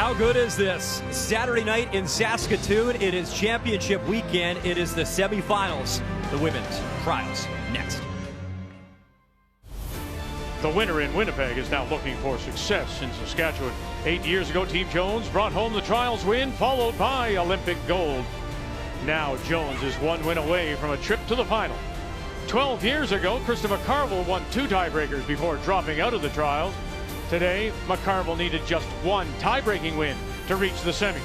How good is this? Saturday night in Saskatoon. It is championship weekend. It is the semifinals. The women's trials next. The winner in Winnipeg is now looking for success in Saskatchewan. 8 years ago, Team Jones brought home the trials win, followed by Olympic gold. Now Jones is one win away from a trip to the final. 12 years ago, McCarville won 2 tiebreakers before dropping out of the trials. Today, McCarville needed just one tie-breaking win to reach the semis.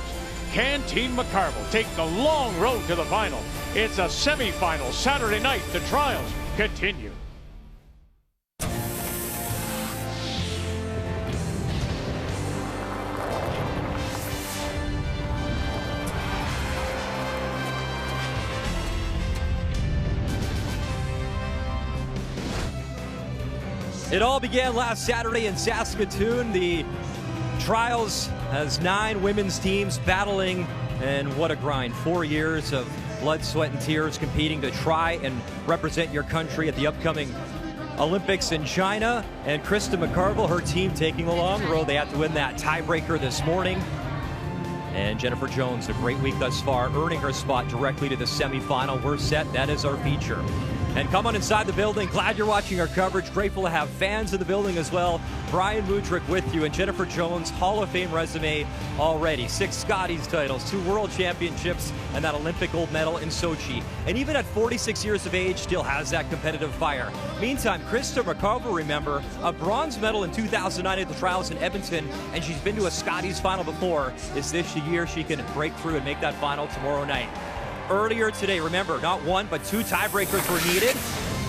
Can Team McCarville take the long road to the final? It's a semifinal Saturday night. The trials continue. It all began last Saturday in Saskatoon. The trials has 9 women's teams battling, and what a grind. 4 years of blood, sweat, and tears competing to try and represent your country at the upcoming Olympics in China. And McCarville, her team, taking a long road. They had to win that tiebreaker this morning. And Jennifer Jones, a great week thus far, earning her spot directly to the semifinal. We're set. That is our feature. And come on inside the building. Glad you're watching our coverage. Grateful to have fans in the building as well. Brian Mudryk with you, and Jennifer Jones, Hall of Fame resume already. 6 Scotties titles, 2 World Championships, and that Olympic gold medal in Sochi. And even at 46 years of age, still has that competitive fire. Meantime, McCarville, remember, a bronze medal in 2009 at the trials in Edmonton, and she's been to a Scotties final before. Is this the year she can break through and make that final tomorrow night? Earlier today, remember, not 1 but 2 tiebreakers were needed.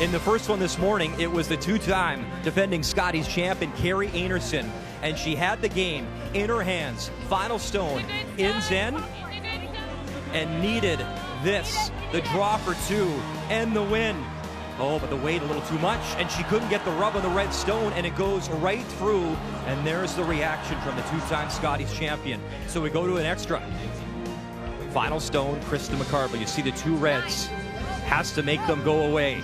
In the first one this morning, it was the 2-time defending Scotties champion, Carrie Anderson, and she had the game in her hands. Final stone in Zen, and needed this, the draw for 2, and the win. Oh, but the weight a little too much, and she couldn't get the rub on the red stone, and it goes right through, and there's the reaction from the 2-time Scotties champion. So we go to an extra. Final stone, McCarville. You see the 2 reds. Has to make them go away.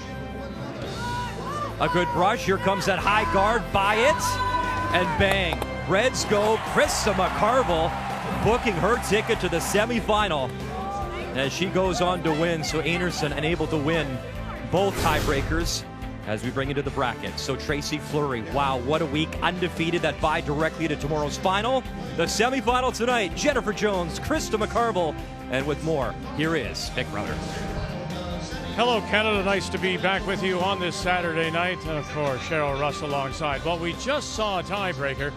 A good brush. Here comes that high guard by it. And bang. Reds go. McCarville booking her ticket to the semifinal as she goes on to win. So Anderson unable to win both tiebreakers as we bring into the bracket. So Tracy Fleury, wow, what a week. Undefeated, that bye directly to tomorrow's final. The semifinal tonight, Jennifer Jones, McCarville, and with more, here is Mick Ruther. Hello, Canada. Nice to be back with you on this Saturday night. And of course, Cheryl Russ alongside. Well, we just saw a tiebreaker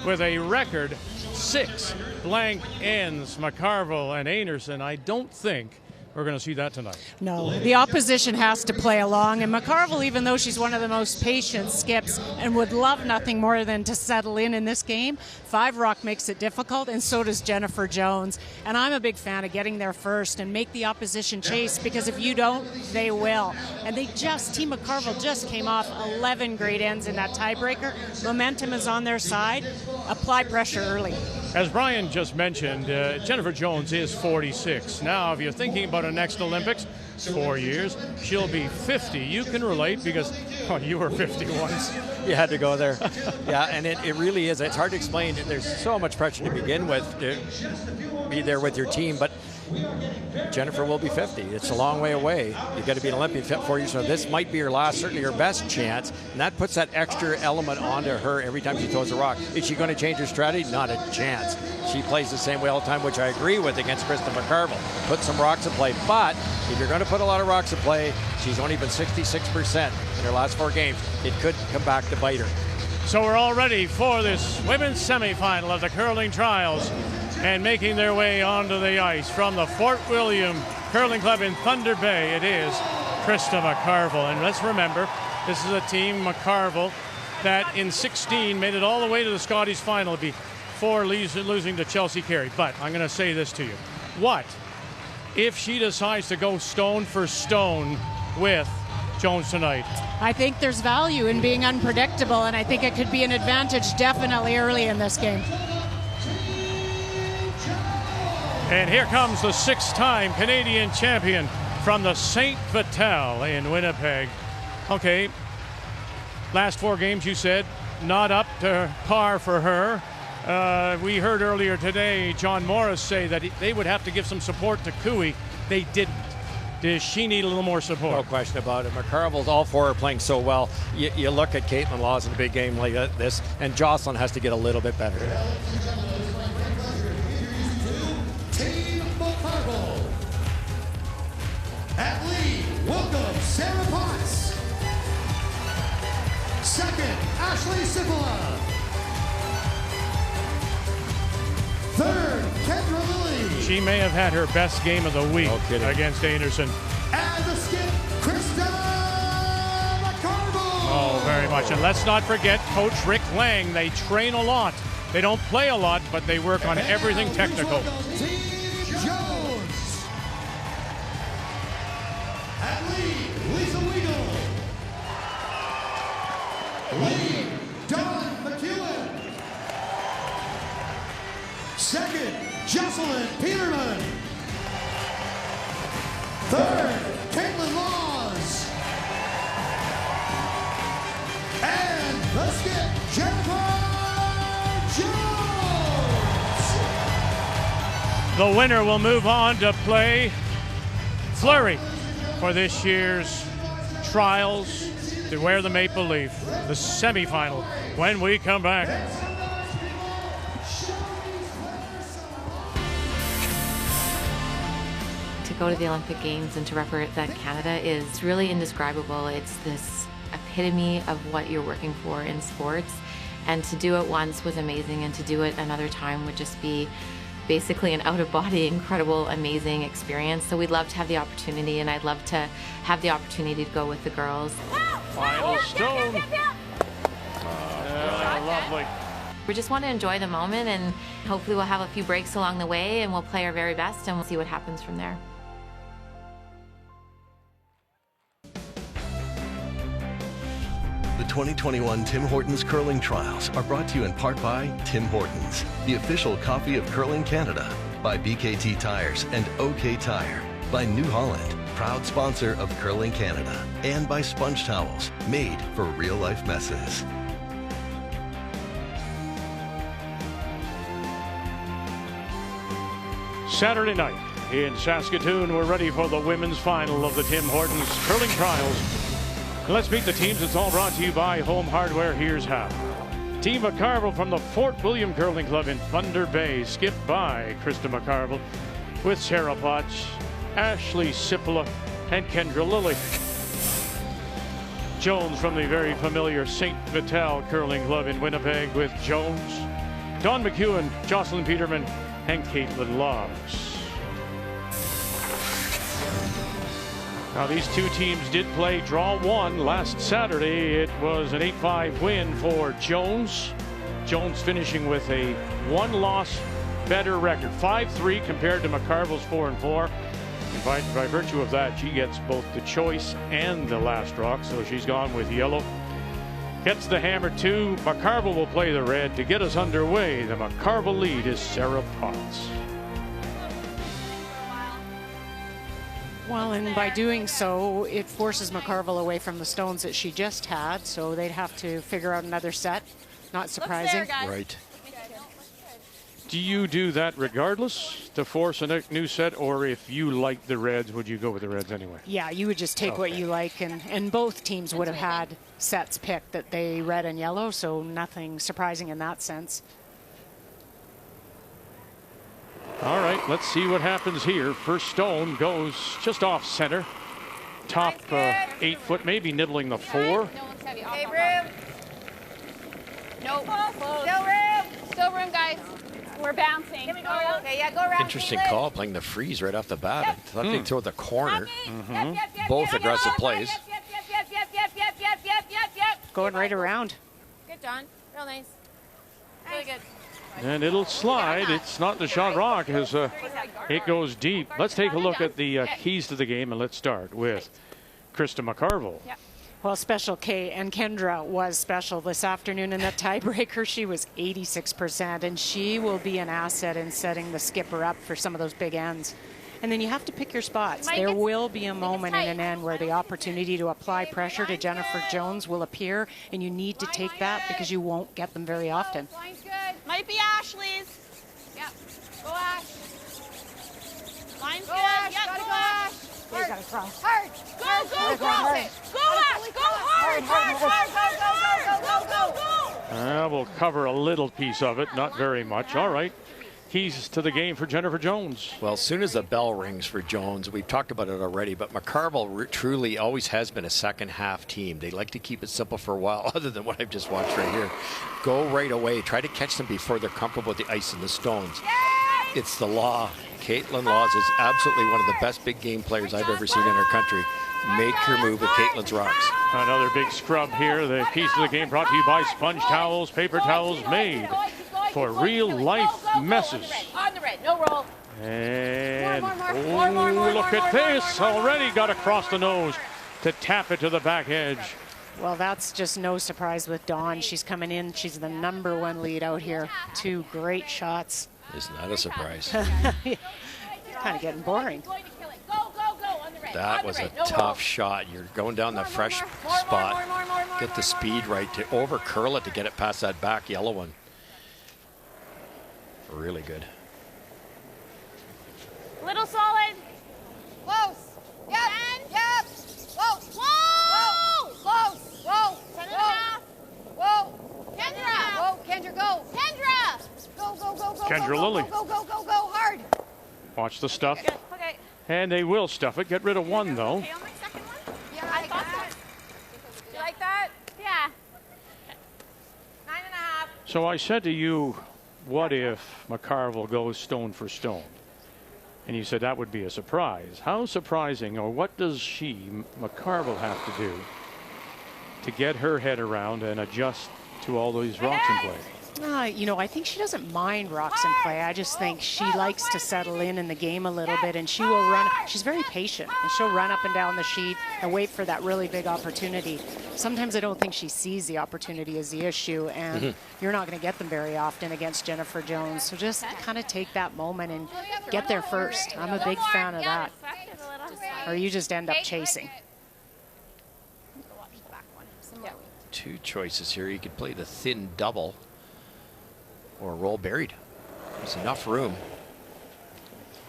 with a record 6 blank ends. McCarville and Anderson. I don't think we're going to see that tonight. No, the opposition has to play along, and McCarville, even though she's one of the most patient skips and would love nothing more than to settle in this game, 5 rock makes it difficult, and so does Jennifer Jones. And I'm a big fan of getting there first and make the opposition chase, because if you don't, they will. And Team McCarville just came off 11 great ends in that tiebreaker. Momentum is on their side. Apply pressure early. As Brian just mentioned, Jennifer Jones is 46. Now, if you're thinking about a next Olympics, 4 years, she'll be 50. You can relate because you were 50 once. You had to go there. Yeah, and it really is. It's hard to explain. There's so much pressure to begin with to be there with your team, but Jennifer will be 50. It's a long way away. You've got to be an Olympian 4 years, so this might be her last, certainly her best chance, and that puts that extra element onto her every time she throws a rock. Is she going to change her strategy? Not a chance. She plays the same way all the time, which I agree with against McCarville. Put some rocks in play, but if you're going to put a lot of rocks in play, she's only been 66% in her last 4 games. It could come back to bite her. So we're all ready for this women's semifinal of the curling trials, and making their way onto the ice from the Fort William Curling Club in Thunder Bay, it is McCarville. And let's remember, this is a team, McCarville, that in 16 made it all the way to the Scotties final before losing to Chelsea Carey. But I'm going to say this to you. What if she decides to go stone for stone with Jones tonight? I think there's value in being unpredictable, and I think it could be an advantage definitely early in this game. And here comes the 6-time Canadian champion from the St. Vital in Winnipeg. Okay, last 4 games you said not up to par for her. We heard earlier today John Morris say that they would have to give some support to Cooey. They didn't. Does she need a little more support? No question about it. McCarville's all four are playing so well. You look at Caitlin Laws in a big game like this, and Jocelyn has to get a little bit better. Team McCarville. At lead, welcome Sarah Potts. Second, Ashley Cipolla. Third, Kendra Lilly. She may have had her best game of the week against Anderson. And the skip, Krista McCarville. Oh, very much. And let's not forget Coach Rick Lang. They train a lot. They don't play a lot, but they work on everything technical. Team Jones. At lead, Lisa Weigel. Lead, Dawn McEwen. Second, Jocelyn Peterman. Third, Caitlin Laws. And the skip, Jennifer Jones. The winner will move on to play Fleury for this year's trials to wear the maple leaf, the semifinal, when we come back. To go to the Olympic Games and to represent Canada is really indescribable. It's this epitome of what you're working for in sports. And to do it once was amazing, and to do it another time would just be basically an out-of-body, incredible, amazing experience. So we'd love to have the opportunity, and I'd love to have the opportunity to go with the girls. Final stone. Lovely. We just want to enjoy the moment, and hopefully we'll have a few breaks along the way, and we'll play our very best, and we'll see what happens from there. The 2021 Tim Hortons Curling Trials are brought to you in part by Tim Hortons, the official coffee of Curling Canada, by BKT Tires and OK Tire, by New Holland, proud sponsor of Curling Canada, and by Sponge Towels, made for real-life messes. Saturday night in Saskatoon, we're ready for the women's final of the Tim Hortons Curling Trials. Let's meet the teams. It's all brought to you by Home Hardware. Here's how. Team McCarville from the Fort William Curling Club in Thunder Bay, skipped by Krista McCarville, with Sarah Potts, Ashley Cipolla, and Kendra Lilly. Jones from the very familiar St. Vital Curling Club in Winnipeg, with Jones, Dawn McEwen, Jocelyn Peterman, and Caitlin Laws. Now, these two teams did play draw one last Saturday. It was an 8-5 win for Jones. Jones finishing with a one-loss better record, 5-3 compared to McCarville's 4-4. And by virtue of that, she gets both the choice and the last rock, so she's gone with yellow. Gets the hammer too. McCarville will play the red. To get us underway, the McCarville lead is Sarah Potts. Well, and by doing so, it forces McCarville away from the stones that she just had, so they'd have to figure out another set. Not surprising. Right. Do you do that regardless to force a new set, or if you like the reds, would you go with the reds anyway? Yeah, you would just take what you like, and both teams would have had sets picked that they red and yellow, so nothing surprising in that sense. All right, let's see what happens here. First stone goes just off center. Top 8 foot, maybe nibbling the 4. Hey, room. Nope. Still room. Still room, guys. We're bouncing. Here we go. Okay, yeah, go around. Interesting call, playing the freeze right off the bat. I thought they'd throw the corner. Both aggressive plays. Going right around. Good, John. Real nice. Really good. And it'll slide. It's not the shot rock as it goes deep. Let's take a look at the keys to the game, and let's start with Krista McCarville. Well, Special K and Kendra was special this afternoon in that tiebreaker. She was 86%, and she will be an asset in setting the skipper up for some of those big ends. And then you have to pick your spots. There will be a moment in an end where the opportunity to apply pressure to Jennifer Jones will appear, and you need to take that because you won't get them very often. Line's good. Might be Ashley's. Yep. Go Ash. Line's Go good. Ash. Yep, Gotta go go Ash. Ash. You gotta cross. Hard. Go cross it. Go Ash. Go hard. Go. We'll cover a little piece of it, not very much. All right. Keys to the game for Jennifer Jones. Well, as soon as the bell rings for Jones, we've talked about it already, but McCarville truly always has been a second half team. They like to keep it simple for a while, other than what I've just watched right here. Go right away. Try to catch them before they're comfortable with the ice and the stones. It's the law. Caitlin Laws is absolutely one of the best big game players I've ever seen in our country. Make your move with Caitlin's rocks. Another big scrub here. The keys to the game brought to you by Sponge Towels, paper towels made for real life messes. On the red. No roll. And look at this. Already got across the nose to tap it to the back edge. Well, that's just no surprise with Dawn. She's coming in. She's the #1 lead out here. 2 great shots. Isn't that a surprise? Kind of getting boring. That was a tough shot. You're going down the fresh spot. Get the speed right to over curl it to get it past that back yellow one. Really good. Little solid. Close. Yep. Yep. Close. Whoa. Close. Whoa. 10.5. Whoa. Kendra. Whoa. Kendra, go. Kendra. Go. Kendra Lilly. Go. Hard. Watch the stuff. Okay. And they will stuff it. Get rid of one, though. Okay on my second one? Yeah, I thought so. You like that? Yeah. 9.5. So I said to you, what if McCarville goes stone for stone? And you said that would be a surprise. How surprising, or what does McCarville, have to do to get her head around and adjust to all these rocks in play? You know, I think she doesn't mind rocks in play. I just think she likes to settle in the game a little bit, and she will run. She's very patient, and she'll run up and down the sheet and wait for that really big opportunity. Sometimes I don't think she sees the opportunity as the issue, and you're not going to get them very often against Jennifer Jones. So just kind of take that moment and get there first. I'm a big fan of that. Or you just end up chasing. Two choices here. You could play the thin double or roll buried. There's enough room.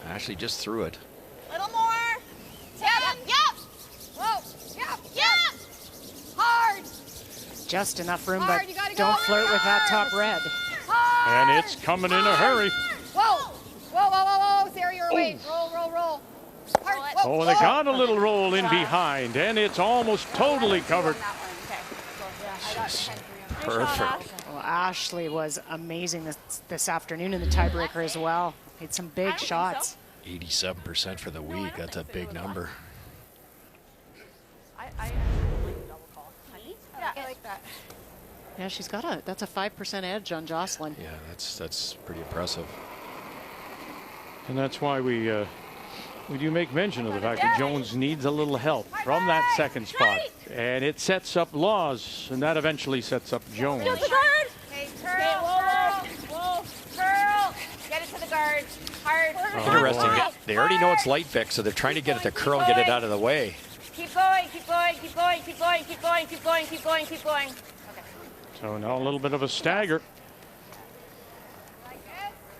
Ashley just threw it. Little more. Yep. Whoa. Yep. Hard. Just enough room, Hard, but you gotta don't go flirt with that top red. And it's coming in a hurry. Whoa. Sarah, you're away. Roll. Hard. Oh, they got a little roll in behind, and it's almost totally covered. Perfect. Well, Ashley was amazing this afternoon in the tiebreaker as well. Made some big shots. 87% for the week. That's a big number. I like that. Yeah, she's got that's a 5% edge on Jocelyn. Yeah, that's pretty impressive. And that's why we do make mention of the fact that Jones needs a little help from that second spot. And it sets up Laws, and that eventually sets up Jones. Okay, curl. Get it to the guard. Hard. Interesting. They already know it's light Vic, so they're trying to get it to curl and get it out of the way. Keep going. Okay. So now a little bit of a stagger.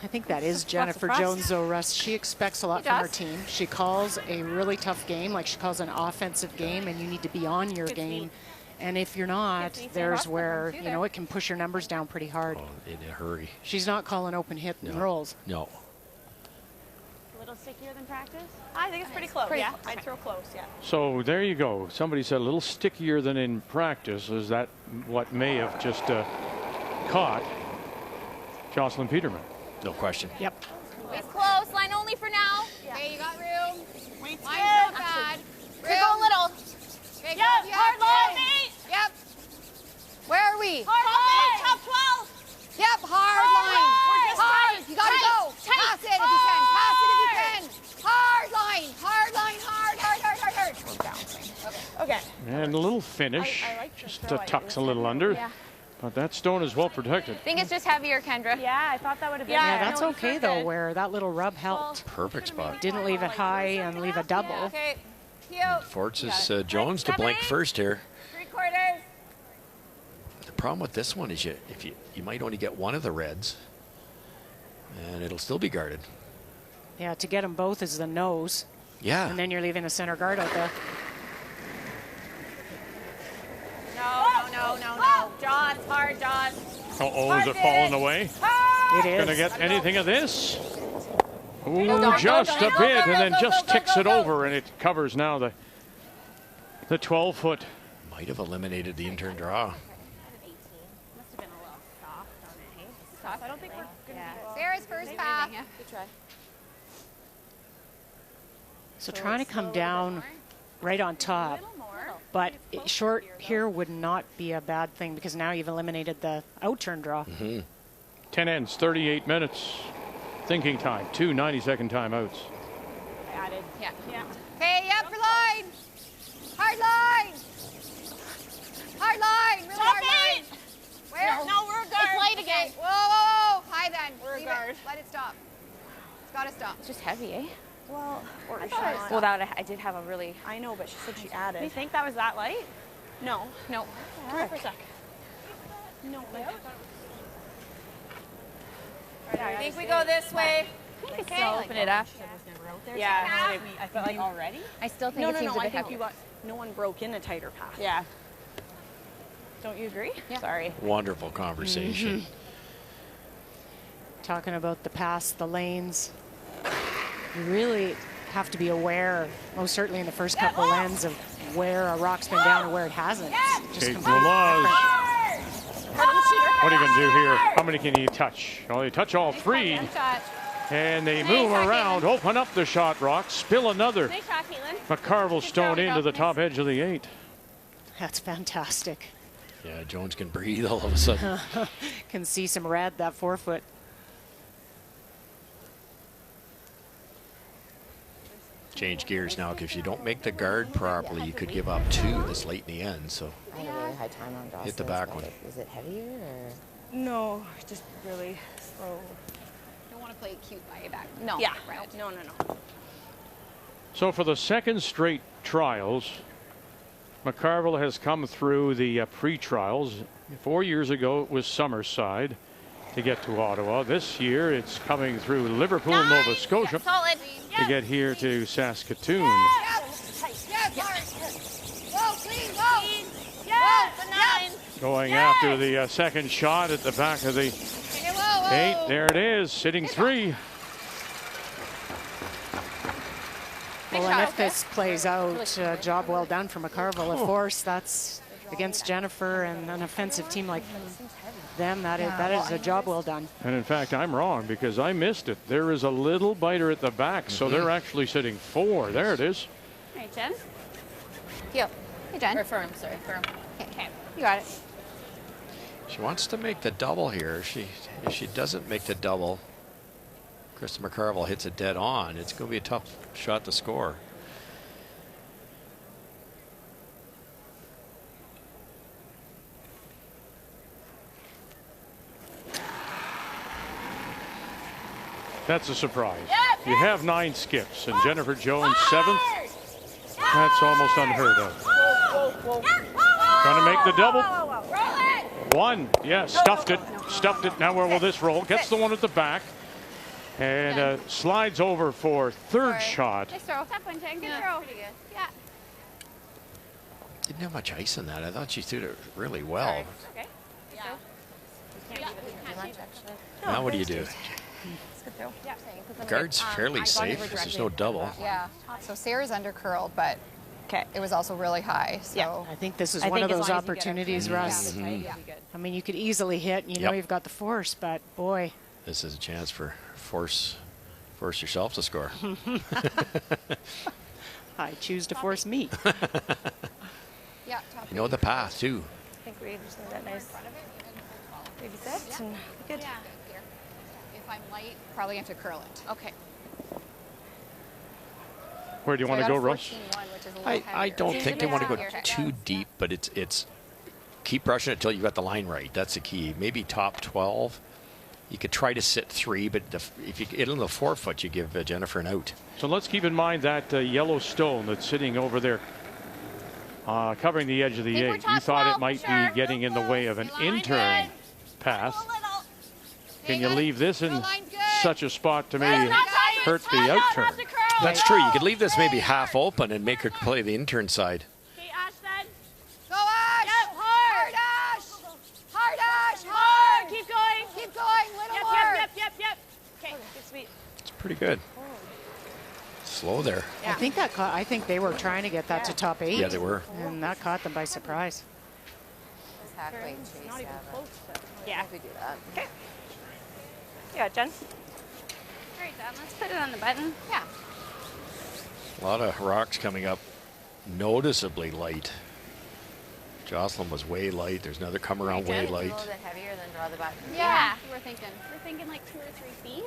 I think that is Jennifer Jones, though, Russ. She expects a lot from her team. She calls a really tough game, like she calls an offensive game, and you need to be on your game. And if you're not, there's where, you know, it can push your numbers down pretty hard. Oh, in a hurry. She's not calling open hit and rolls. No. A little stickier than practice? I think it's pretty close. Yeah, I'd throw close, yeah. So there you go. Somebody said a little stickier than in practice. Is that what may have just caught Jocelyn Peterman? No question. Yep. It's close. Line only for now. Okay, you got room. Line's not bad. We're going little. Okay, Yep, hard line, mate. Yep. Where are we? Hard line. Top 12. Yep, hard line. We're just Hard. right. You gotta Tight, go. tight. Pass it if you can. Pass it if you can. Hard line. Hard. We're bouncing. Okay. And a little finish. I like Just tucks a little under. Yeah. But that stone is well protected. I think it's just heavier, Kendra. Yeah, I thought that would have been. Yeah, that's okay, though, where that little rub helped. Perfect spot. Didn't leave it high and leave a double. Okay. Cute. Forces Jones to blank first here. 3/4. problem with this one is you might only get one of the reds, and it'll still be guarded. Yeah, to get them both is the nose. Yeah. And then you're leaving a center guard out there. No. Jaws, hard jaws. Oh, is it falling away? It is. Gonna get anything of this? Ooh, just a bit, and then just ticks it over, and it covers now the 12-foot. Might have eliminated the in-turn draw. Must have been a little soft on it. Soft. I don't think we're good. Sarah's first pass. Good try. So trying to come down right on top, but short here would not be a bad thing because now you've eliminated the out-turn draw. 10 ends, 38 minutes. Thinking time, 2 90-second timeouts. Added. Yeah. Okay, yep, for line. Hard line. Hard line. Really hard line. Where? No, we're a guard. It's light again. Whoa. High then. We're a Leave guard. it. Let it stop. It's got to stop. It's just heavy, eh? Well, Well, that I did have a really. I know, but she said she added. You think that was that light? No. No. Come here for a sec. No. I think we go this way. Okay. Still open it up. Yeah. I felt like already. I still think No, it no, seems no. a I bit think heavy. you got. No one broke in a tighter path. Yeah. Don't you agree? Yeah. Sorry. Wonderful conversation. Talking about the pass, the lanes. You really have to be aware, most certainly in the first couple ends, of where a rock's been down and where it hasn't. Just Kate completely Velaz. different. What are you going to do here? How many can you touch? Well, you touch all 3, and they move around, open up the shot rock, spill another. Nice shot, Caitlin. McCarville stone into the top edge of the 8. That's fantastic. Yeah, Jones can breathe all of a sudden. Can see some red, that 4-foot. Change gears now, because if you don't make the guard properly, you could give up 2 this late in the end. So I had a really high time on Dawson. hit the back one. Is it heavier or? No, just really slow. Don't want to play cute by your back. No. Yeah. Right. No. So for the second straight trials, McCarville has come through the pre-trials. 4 years ago, it was Summerside to get to Ottawa. This year, it's coming through Liverpool, Nova Scotia Solid. to get here to Saskatoon. Yes, hard. Whoa, clean, whoa. Yes. The 9. Going after the second shot at the back of the Okay, whoa. 8. There it is, sitting 3. Well, and if this plays out, job well done for McCarville. Of course, that's against Jennifer and an offensive team like them. That is a job well done. And in fact, I'm wrong because I missed it. There is a little biter at the back, so they're actually sitting 4. There it is. All right, Jen. Heel. Hey, Jen. Or firm, sorry, firm. Okay. You got it. She wants to make the double here. If she doesn't make the double, Krista McCarville hits it dead on. It's going to be a tough shot to score. That's a surprise. You have 9 skips, and Jennifer Jones 7th. That's almost unheard of. Trying to make the double. 1, yeah, stuffed it. Stuffed it. Now where will this roll? Gets the one at the back. And slides over for 3rd shot. Nice throw. That one, Jen. Good throw. Pretty good. Yeah. Didn't have much ice in that. I thought she threw it really well. Okay. Yeah. Now what do you do? Yeah. Guard's fairly safe because there's no double. Yeah. So Sarah's under curled, but it was also really high. So I think this is one of those opportunities, Russ. Yeah. I mean, you could easily hit, and you know you've got the force, but boy. This is a chance for force yourself to score. I choose to force me. Yeah. You know the path too. I think we just need that nice baby set and good. Yeah. If I'm light, probably have to curl it. Okay. Where do you want to go, Russ? I don't think they want to go too deep, but it's keep brushing it until you got the line right. That's the key. Maybe top 12. You could try to sit 3, but if you get in the 4-foot, you give Jennifer an out. So let's keep in mind that yellow stone that's sitting over there. covering the edge of the 8. You thought it might be getting in the way of an intern pass. Can you leave this in such a spot to maybe hurt the outturn? That's true. You could leave this maybe half open and make her play the intern side. Go, Ash! Yep, hard! Ash! Hard, Ash! Hard! Keep going! Keep going! Little more! Yep. Okay, good sweep. It's pretty good. Slow there. Yeah. I think they were trying to get that to top 8. Yeah, they were. And that caught them by surprise. Not even close to. Yeah. We do that. Okay. Yeah, Jen. All right, Dad, let's put it on the button. Yeah. A lot of rocks coming up, noticeably light. Jocelyn was way light. There's another come around way light. A little bit heavier than draw the button. Yeah. We're thinking like 2 or 3 feet.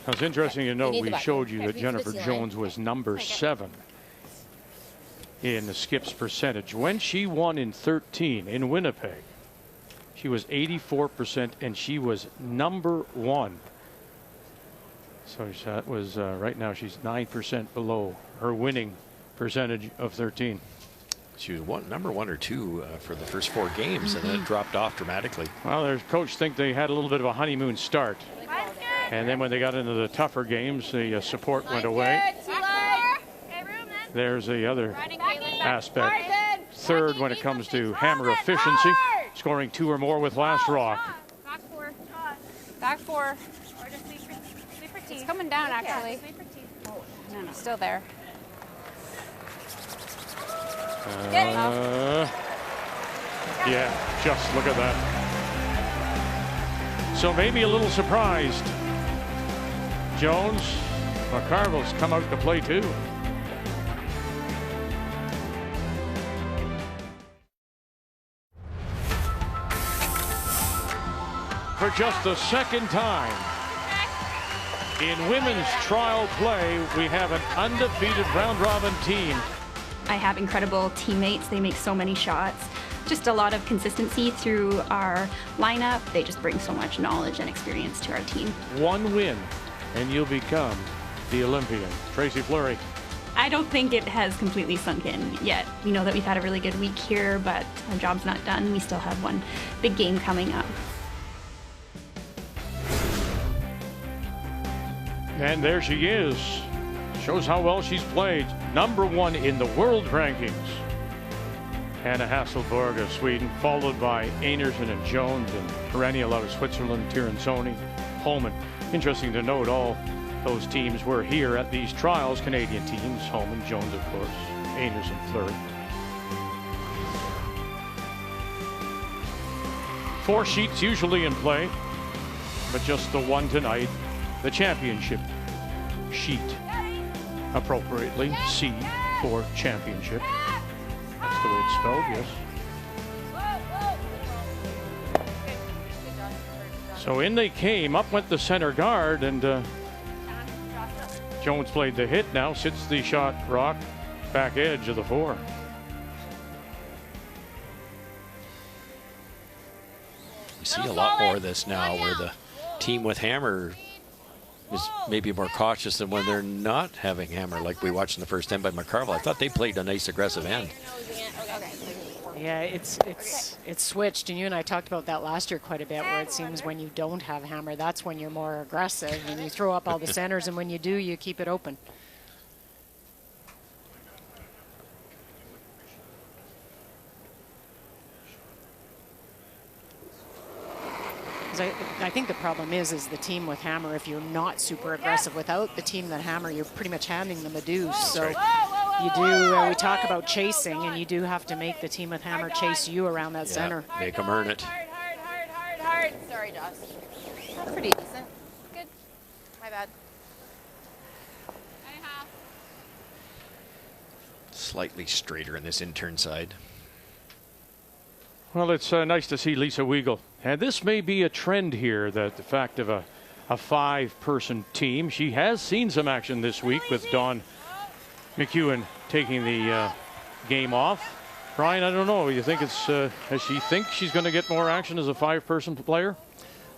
Now, it's interesting to note we showed you that Jennifer Jones was number 7 in the skips percentage. When she won in 13 in Winnipeg, she was 84% and she was number 1. So that was right now she's 9% below her winning percentage of 13. She was number 1 or 2 for the first 4 games, and then it dropped off dramatically. Well, their coach think they had a little bit of a honeymoon start. And then when they got into the tougher games, the support went away. There's the other aspect. Third when it comes to hammer efficiency, scoring 2 or more with last rock. Back 4. Back 4. Or just sweep her teeth. It's coming down, actually. Sweep her teeth. Oh, no, still there. Yeah, just look at that. So maybe a little surprised. Jones, McCarville's come out to play too. For just the second time in women's trial play, we have an undefeated round-robin team. I have incredible teammates. They make so many shots. Just a lot of consistency through our lineup. They just bring so much knowledge and experience to our team. 1 win, and you'll become the Olympian. Tracy Fleury. I don't think it has completely sunk in yet. We know that we've had a really good week here, but our job's not done. We still have one big game coming up. And there she is. Shows how well she's played. Number 1 in the world rankings. Hannah Hasselborg of Sweden, followed by Einarson and Jones and Perennial out of Switzerland, Tirensoni, Holman. Interesting to note all those teams were here at these trials. Canadian teams, Holman, Jones, of course, Einarson, Fleury. 4 sheets usually in play, but just the one tonight. The championship sheet, appropriately, C for championship. That's the way it's spelled, yes. So in they came, up went the center guard, and Jones played the hit, now sits the shot rock, back edge of the 4. We see a lot more of this now where the team with hammer is maybe more cautious than when they're not having hammer, like we watched in the first end by McCarville. I thought they played a nice aggressive end. Yeah, it's switched, and you and I talked about that last year quite a bit, where it seems when you don't have hammer, that's when you're more aggressive and you throw up all the centers, and when you do, you keep it open. I think the problem is the team with hammer, if you're not super aggressive without the team that hammer, you're pretty much handing them a deuce. So you do, we talk about chasing, and you do have to make the team with hammer chase you around that center. Make them earn it. Hard. Sorry, Josh. That's pretty decent. Good. My bad. Slightly straighter in this intern side. Well, it's nice to see Lisa Weigel. And this may be a trend here, that the fact of a 5-person team. She has seen some action this week with Dawn McEwen taking the game off. Brian, I don't know. You think it's, does she think she's going to get more action as a 5-person player?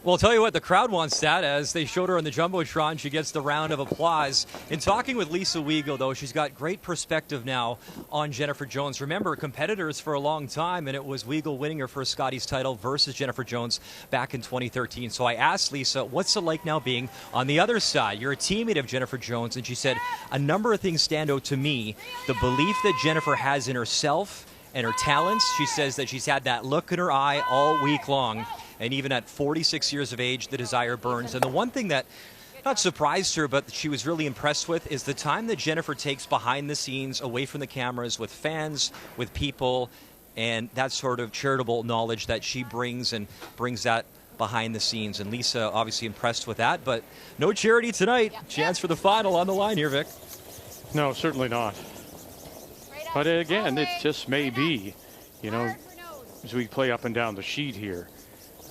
Well, I'll tell you what, the crowd wants that. As they showed her on the Jumbotron, she gets the round of applause. In talking with Lisa Weigel, though, she's got great perspective now on Jennifer Jones. Remember, competitors for a long time, and it was Weigel winning her first Scotties title versus Jennifer Jones back in 2013. So I asked Lisa, what's it like now being on the other side? You're a teammate of Jennifer Jones, and she said, a number of things stand out to me. The belief that Jennifer has in herself and her talents. She says that she's had that look in her eye all week long. And even at 46 years of age, the desire burns. And the one thing that not surprised her, but she was really impressed with, is the time that Jennifer takes behind the scenes, away from the cameras, with fans, with people, and that sort of charitable knowledge that she brings, and brings that behind the scenes. And Lisa obviously impressed with that, but no charity tonight. Chance for the final on the line here, Vic. No, certainly not. But again, it just may be, you know, as we play up and down the sheet here.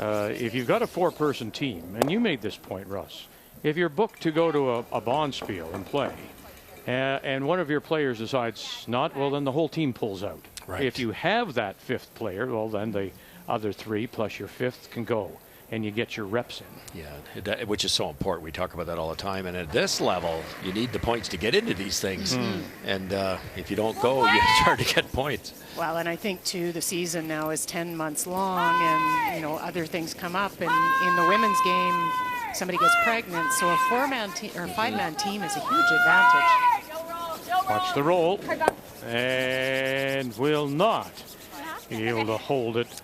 If you've got a 4-person team, and you made this point, Russ, if you're booked to go to a Bonspiel and play, and one of your players decides not, well, then the whole team pulls out. Right. If you have that 5th player, well, then the other 3 plus your 5th can go, and you get your reps in. Yeah, which is so important. We talk about that all the time. And at this level, you need the points to get into these things. And if you don't go, you start to get points. Well, and I think, too, the season now is 10 months long, and, you know, other things come up. And in the women's game, somebody gets pregnant. So a 4-man or 5-man team is a huge advantage. Watch the roll. And will not be able to hold it.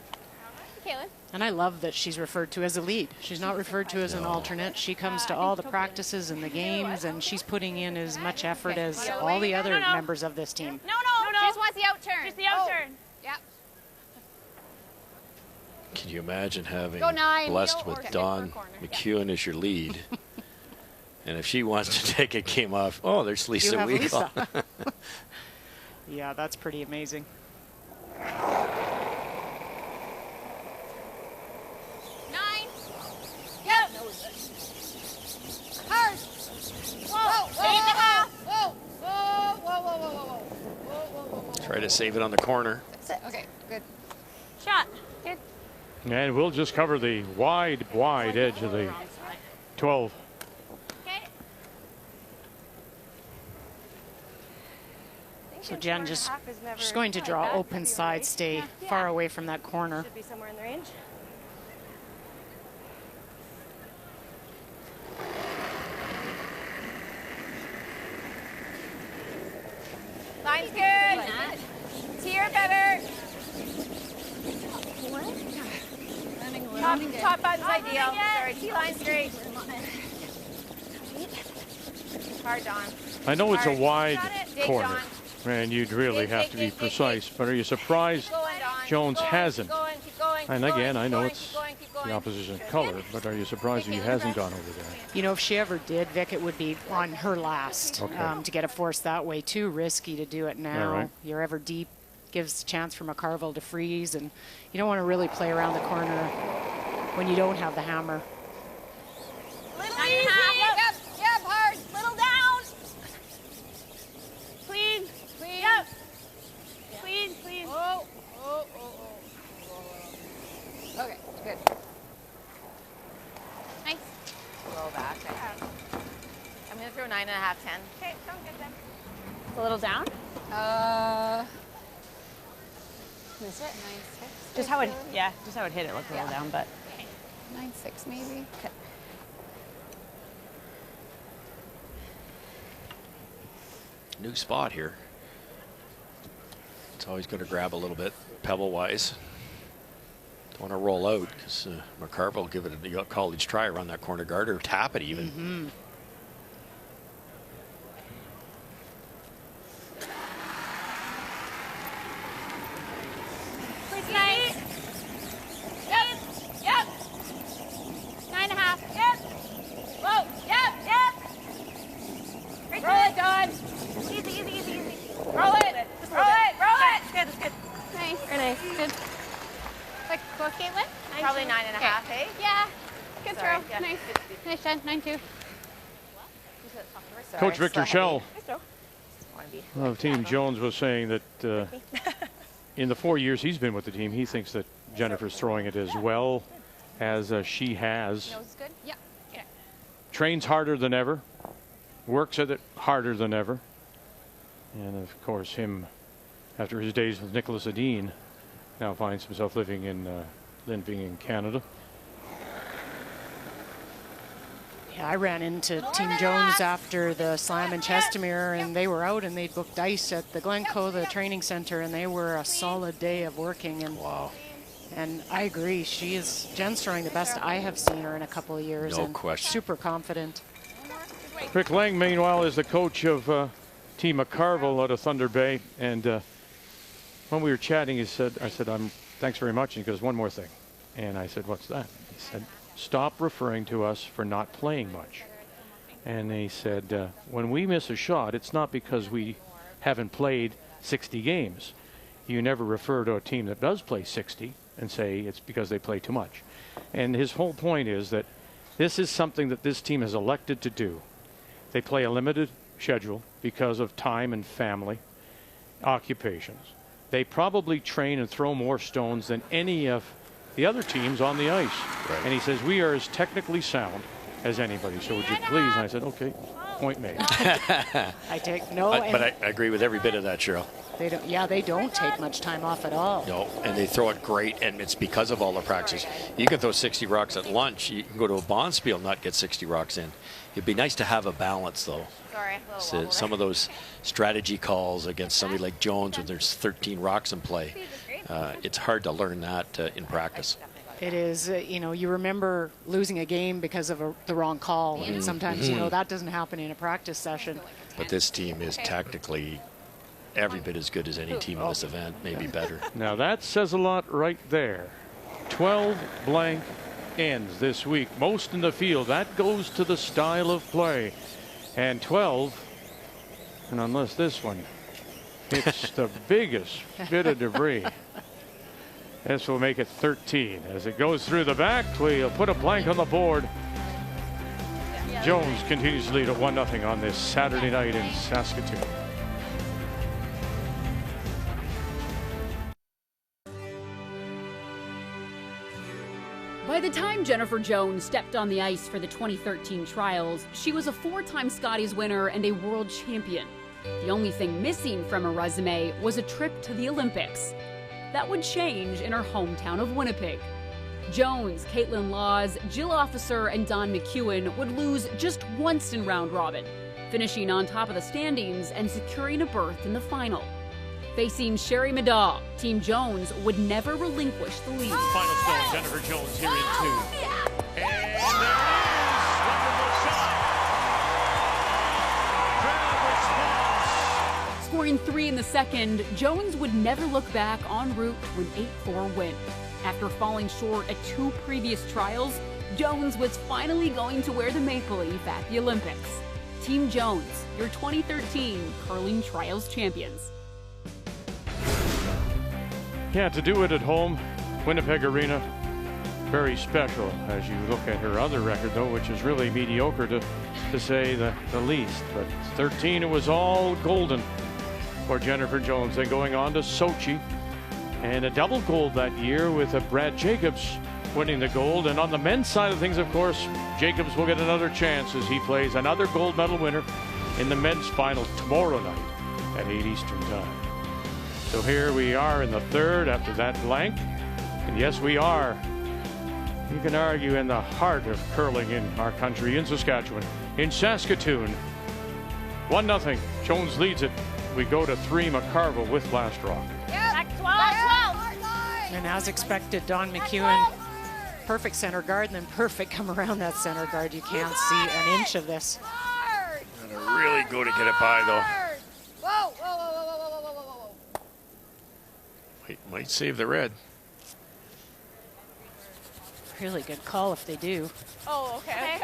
And I love that she's referred to as a lead. She's not referred to as an alternate. She comes to all the practices and the games, and she's putting in as much effort as all the other members of this team. No. She just wants the out turn. Just the out turn. Yep. Can you imagine having blessed with Dawn McEwen as your lead? And if she wants to take a game off, oh, there's Lisa Weigel. Yeah, that's pretty amazing. Try to save it on the corner. That's it. Okay, good. Shot. Good. And we'll just cover the wide edge of the 12. So Jen she's going to draw open side, stay far away from that corner. Should be somewhere in the range. Line's good. Tier better. Top button's ideal. Sorry, T-line straight. Hard, Dawn. I know it's a wide corner, Dawn. and you'd really have to be precise, but are you surprised Jones hasn't? And again, I know it's the opposition color, but are you surprised he hasn't gone over there? You know, if she ever did, Vic, it would be on her last. Okay. To get a force that way, too risky to do it now. Right. You're ever deep, gives a chance for McCarville to freeze, and you don't want to really play around the corner when you don't have the hammer. Little easy. Yep, hard. Little down. Clean. Yep. Clean. Oh. Okay, good. Nice. Roll back. I'm going to throw 9.5, 10. Okay, sounds good then. A little down. Missed it. 9.6. Just how it hit it looked a little down, but 9.6 maybe. Okay. New spot here. It's always going to grab a little bit pebble-wise. Don't want to roll out because McCarville will give it a college try around that corner guard or tap it even. Please, nice. Yep. 9.5. Yep. Whoa. Yep. Right roll it, Dawn. Easy. Roll it. Roll it. that's good. Nice. Very nice. Good. Like, go, Caitlin? Probably 9.5, hey? Yeah. Good throw. Yeah. Nice. Nice, Jen. 9.2. Coach Victor Schell of Team Jones was saying that in the 4 years he's been with the team, he thinks that Jennifer's throwing it as well as she has. Nose is good? Yeah. Okay. Trains harder than ever. Works at it harder than ever. And of course, him, after his days with Nicholas Edin, now finds himself living in Canada. Yeah, I ran into Team Jones after the slam in Chestermere, and they were out and they'd booked ice at the Glencoe, the training center, and they were a solid day of working. And wow. And I agree, Jen's throwing the best I have seen her in a couple of years. No and question. Super confident. Rick Lang, meanwhile, is the coach of Team McCarville out of Thunder Bay. And when we were chatting, I said, thanks very much. And he goes, one more thing. And I said, what's that? He said, stop referring to us for not playing much. And he said, when we miss a shot, it's not because we haven't played 60 games. You never refer to a team that does play 60 and say it's because they play too much. And his whole point is that this is something that this team has elected to do. They play a limited schedule because of time and family occupations. They probably train and throw more stones than any of the other teams on the ice. Right. And he says, we are as technically sound as anybody, so would you please? And I said, okay, point made. I take no. But I agree with every bit of that, Cheryl. They don't. Yeah, they don't take much time off at all. No, and they throw it great, and it's because of all the practices. You can throw 60 rocks at lunch. You can go to a bonspiel and not get 60 rocks in. It'd be nice to have a balance, though. Sorry. So some of those strategy calls against somebody like Jones when there's 13 rocks in play, it's hard to learn that in practice. It is, you remember losing a game because of the wrong call. And sometimes, that doesn't happen in a practice session. But this team is tactically every bit as good as any team in this event, maybe better. Now that says a lot right there. 12 blank ends this week, most in the field. That goes to the style of play. And 12, and unless this one hits the biggest bit of debris, this will make it 13. As it goes through the back, we'll put a blank on the board. Jones continues to lead at 1-0 on this Saturday night in Saskatoon. By the time Jennifer Jones stepped on the ice for the 2013 trials, she was a 4-time Scotties winner and a world champion. The only thing missing from her resume was a trip to the Olympics. That would change in her hometown of Winnipeg. Jones, Caitlin Laws, Jill Officer, and Don McEwen would lose just once in round robin, finishing on top of the standings and securing a berth in the final. Facing Sherry Middaugh, Team Jones would never relinquish the lead. Final stone, Jennifer Jones here in 2. And there it is! Wonderful shot! Crowd response! Scoring 3 in the second, Jones would never look back en route to an 8-4 win. After falling short at 2 previous trials, Jones was finally going to wear the maple leaf at the Olympics. Team Jones, your 2013 curling trials champions. Yeah, to do it at home, Winnipeg Arena, very special as you look at her other record, though, which is really mediocre to say the least. But 13, it was all golden for Jennifer Jones. Then going on to Sochi, and a double gold that year with Brad Jacobs winning the gold. And on the men's side of things, of course, Jacobs will get another chance as he plays another gold medal winner in the men's final tomorrow night at 8 Eastern Time. So here we are in the third after that blank. And yes, we are, you can argue, in the heart of curling in our country, in Saskatchewan, in Saskatoon. 1-0. Jones leads it. We go to 3, McCarville with last rock. Back 12. And as expected, Don McEwen, perfect center guard, and then perfect come around that center guard. You can't see an inch of this. Gotta really go to get it by, though. Whoa, whoa, whoa, whoa, whoa, whoa, whoa, whoa, whoa. Might save the red. Really good call if they do. Oh, okay.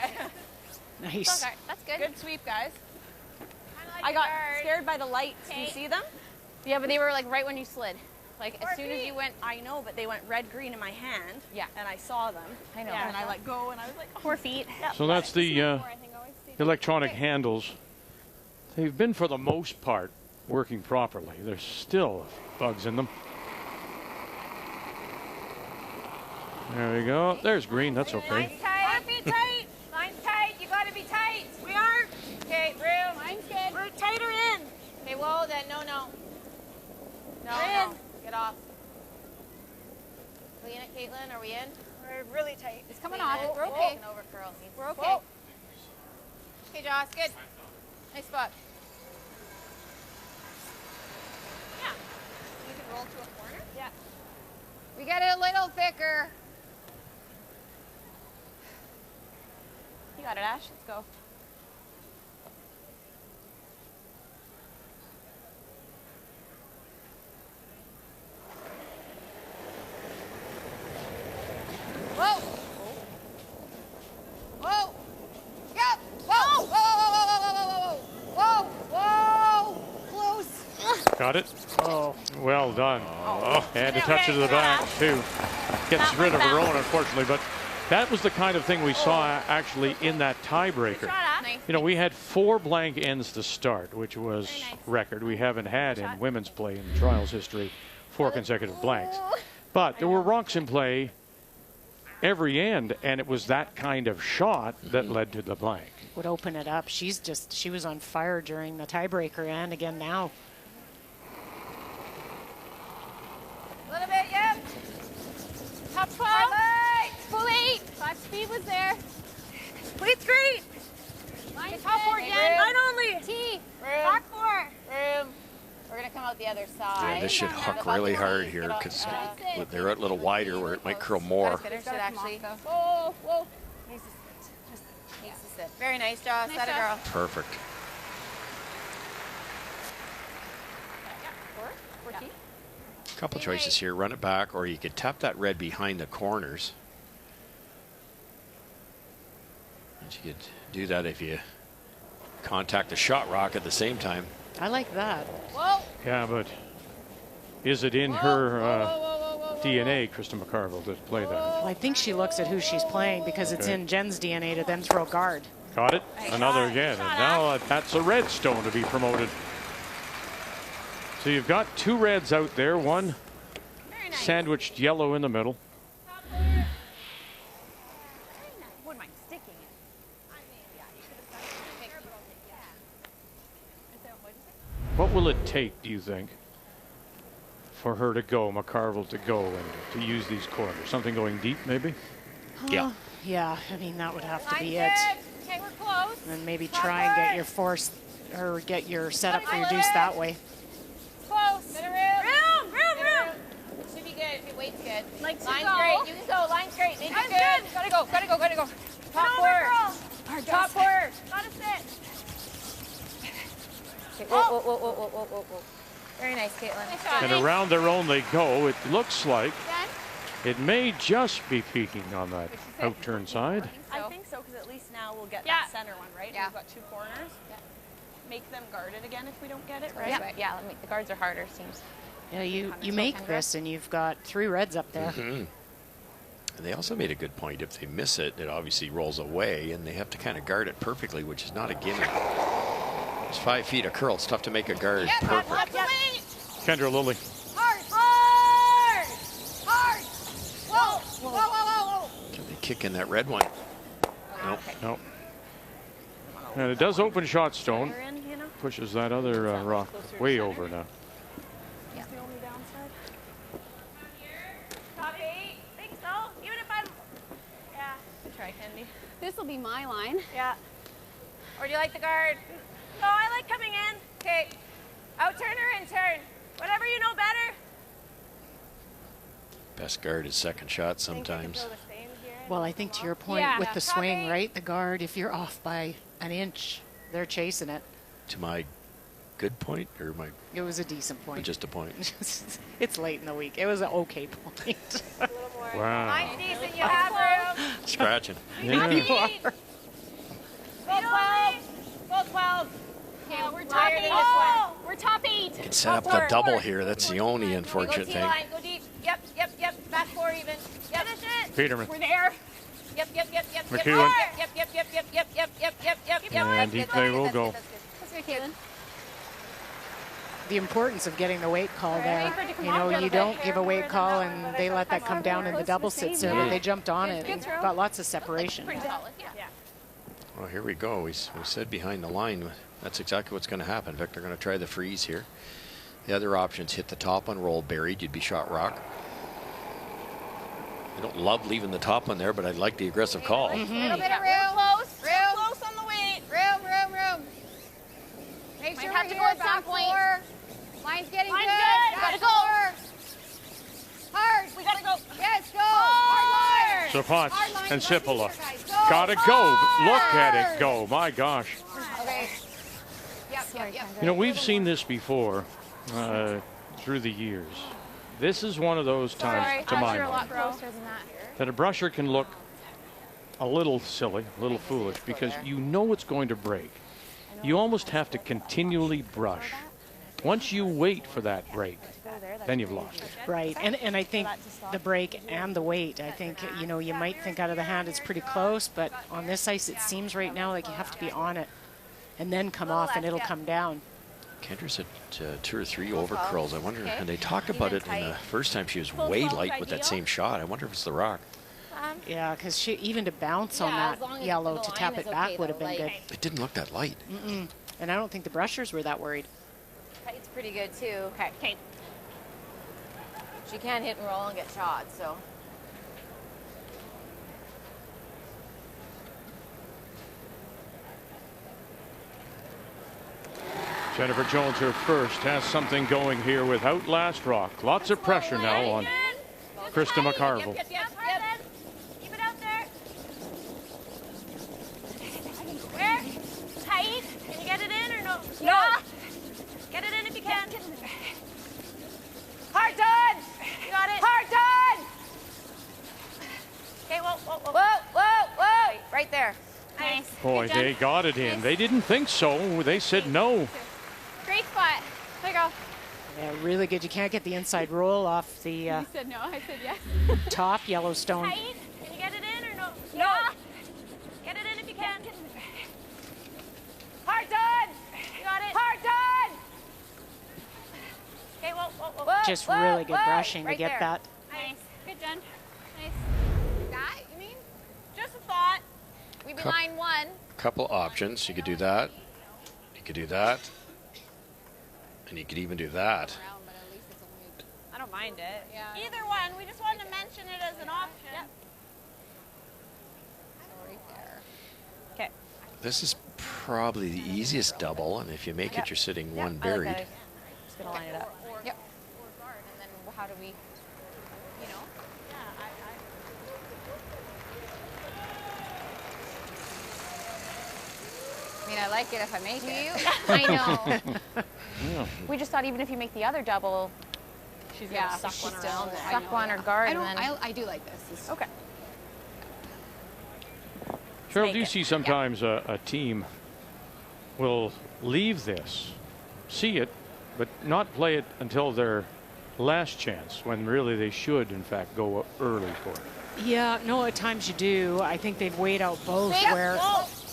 Nice. Okay, that's good. Good sweep, guys. I got scared by the lights. Did you see them? Yeah, but they were like right when you slid. Like as soon as you went, I know, but they went red, green in my hand. Yeah. And I saw them. I know. Yeah, and I let go and I was like, oh. 4 feet. So that's the electronic handles. They've been, for the most part, working properly. There's still bugs in them. There we go. There's green. That's okay. Line's tight. Be tight. Line's tight. You got to be tight. We are. Okay, room. Line's good. We're tighter in. Okay, well then, no. No. Get off. Are we in it, Caitlin? Are we in? We're really tight. It's coming off. We're okay. Over curl. We're okay. Whoa. Okay, Josh. Good. Nice spot. Yeah. You can roll to a corner? Yeah. We get it a little thicker. You got it, Ash. Let's go. Whoa. Whoa. Yep. Whoa. Whoa. Whoa. Close. Got it? Oh. Well done. Oh. And a touch to the back, too. Gets rid of her own, unfortunately, but that was the kind of thing we saw actually in that tiebreaker. You know, we had 4 blank ends to start, which was record. We haven't had in women's play in trials history 4 consecutive blanks. But there were rocks in play every end, and it was that kind of shot that led to the blank. Would open it up. She was on fire during the tiebreaker and again now. A little bit, yep. Top 12. Full 8. 5 speed was there. Weight's great. Line top 4 again. Line only. T. Rock 4. Room. We're going to come out the other side. Yeah, this should huck really hard here because they're a little wider where it might curl more. Actually. Whoa, whoa. Needs to sit. Very nice, Josh. Nice, girl. Perfect. A couple choices here. Run it back, or you could tap that red behind the corners. And you could do that if you contact the shot rock at the same time. I like that. Whoa. Yeah, but is it in her DNA, Krista McCarville, to play that? Well, I think she looks at who she's playing because it's in Jen's DNA to then throw guard. Got it. Another again. And now that's a red stone to be promoted. So you've got 2 reds out there, one sandwiched yellow in the middle. Wouldn't mind sticking it. What will it take, do you think, for her to go, McCarville to go and to use these corners? Something going deep, maybe? Yeah. Yeah, I mean, that would have to be it. Okay, we're close. And maybe try and get your force or get your setup for your deuce that way. Close. Room. Should be good. Your weight's good. Line's great. You can go. Line's great. Maybe Line's good. Gotta go. Top 4. Top 4. Gotta sit. Okay, whoa. Very nice, Caitlin. And around their own they go. It looks like it may just be peaking on that outturn side. I think so, because at least now we'll get that center one, right? Yeah. We've got 2 corners. Yeah. Make them guard it again if we don't get it, right? Yeah, the guards are harder, seems. Yeah, you make this and you've got 3 reds up there. And they also made a good point. If they miss it, it obviously rolls away, and they have to kind of guard it perfectly, which is not a gimme. It's 5 feet of curl. It's tough to make a guard perfect. Kendra Lilly. Hard. Whoa. Can they kick in that red one? Nope. Nope. And it does open shot stone. Pushes that other rock way over now. That's the only downside. Top 8. Think so. Even if I'm. Yeah. Good try, Kendi. This will be my line. Yeah. Or do you like the guard? No, I like coming in. Okay. Out turn or in turn. Whatever you know better. Best guard is second shot sometimes. Well, I think to your point with the swing, right? The guard, if you're off by an inch, they're chasing it. To my good point, or my? It was a decent point. Just a point. It's late in the week. It was an okay point. Wow. Mine's decent. You have room. Scratching. Yeah. You are. Go 12. Go 12. Okay, we're top 8. Oh, we're top 8. You can set up the double here. That's the only unfortunate thing. Go deep. Yep. Back 4 even. Yep. Finish it. Peterman. We're there. Yep. McEwen. Yep. And deep they will go. That's good, Caitlin. the importance of getting the weight call there. You know, you don't give a weight call and they let that come down in the double sits there, but they jumped on it and got lots of separation. Well, here we go. We said behind the line. That's exactly what's going to happen. Victor going to try the freeze here. The other options, hit the top one, roll buried, you'd be shot rock. I don't love leaving the top one there, but I like the aggressive call. A little bit of room. Close on the weight. Room. Make sure have to go at some point. Line's getting Line's good. good. Gotta go. Hard. We gotta go. Yes, go. Hard line. Serpent and Cipolla. Go. Gotta go. Look at it go. My gosh. Okay. Yep. You know, we've seen this before through the years. This is one of those times, to my mind, that a brusher can look a little silly, a little foolish, because you know it's going to break. You almost have to continually brush. Once you wait for that break, then you've lost it. Right, and I think the break and the weight, I think, you know, you might think out of the hand it's pretty close, but on this ice it seems right now like you have to be on it and then come off and it'll come down. Kendra's at 2 or 3 over curls. I wonder, and they talked about it in the first time she was way light with that same shot. I wonder if it's the rock. Yeah, because she even to bounce on that yellow to tap it back would have been good. It didn't look that light. And I don't think the brushers were that worried. It's pretty good too. Okay. She can hit and roll and get shot, so. Jennifer Jones, her first, has something going here without last rock. Lots of pressure now on Krista McCarville. Keep it out there. Where? Tight. Can you get it in or no? No. Get it in if you can. Hard done. You got it. Hard done. Okay, whoa. Whoa. Right there. Nice. Boy, they got it in. They didn't think so. They said no. Great spot. There you go. Yeah, really good. You can't get the inside roll off the You said no. I said yes. top Yellowstone. Tight. Can you get it in or no? No. Get it in if you can. Hard done. You got it. Hard done. Okay, whoa. Just really good brushing Right to get there. that. Nice. Good, Jen. Nice. That, you mean? Just a thought. We be line 1. Couple options. You could do that. You could do that. And you could even do that. I don't mind it. Yeah. Either one. We just wanted to mention it as an option. Yep. Okay. This is probably the easiest double, and if you make it, you're sitting one I like buried. that. Just gonna line it up. Yep. And then how do we, you know? I mean, I like it if I make it. I know. We just thought even if you make the other double, She's yeah, gonna suck one around there. suck one or guard. I and then, I do like this. okay. Cheryl, do you see sometimes a team will leave this, see it, but not play it until their last chance, when really they should, in fact, go early for it? Yeah, no, at times you do. I think they've weighed out both where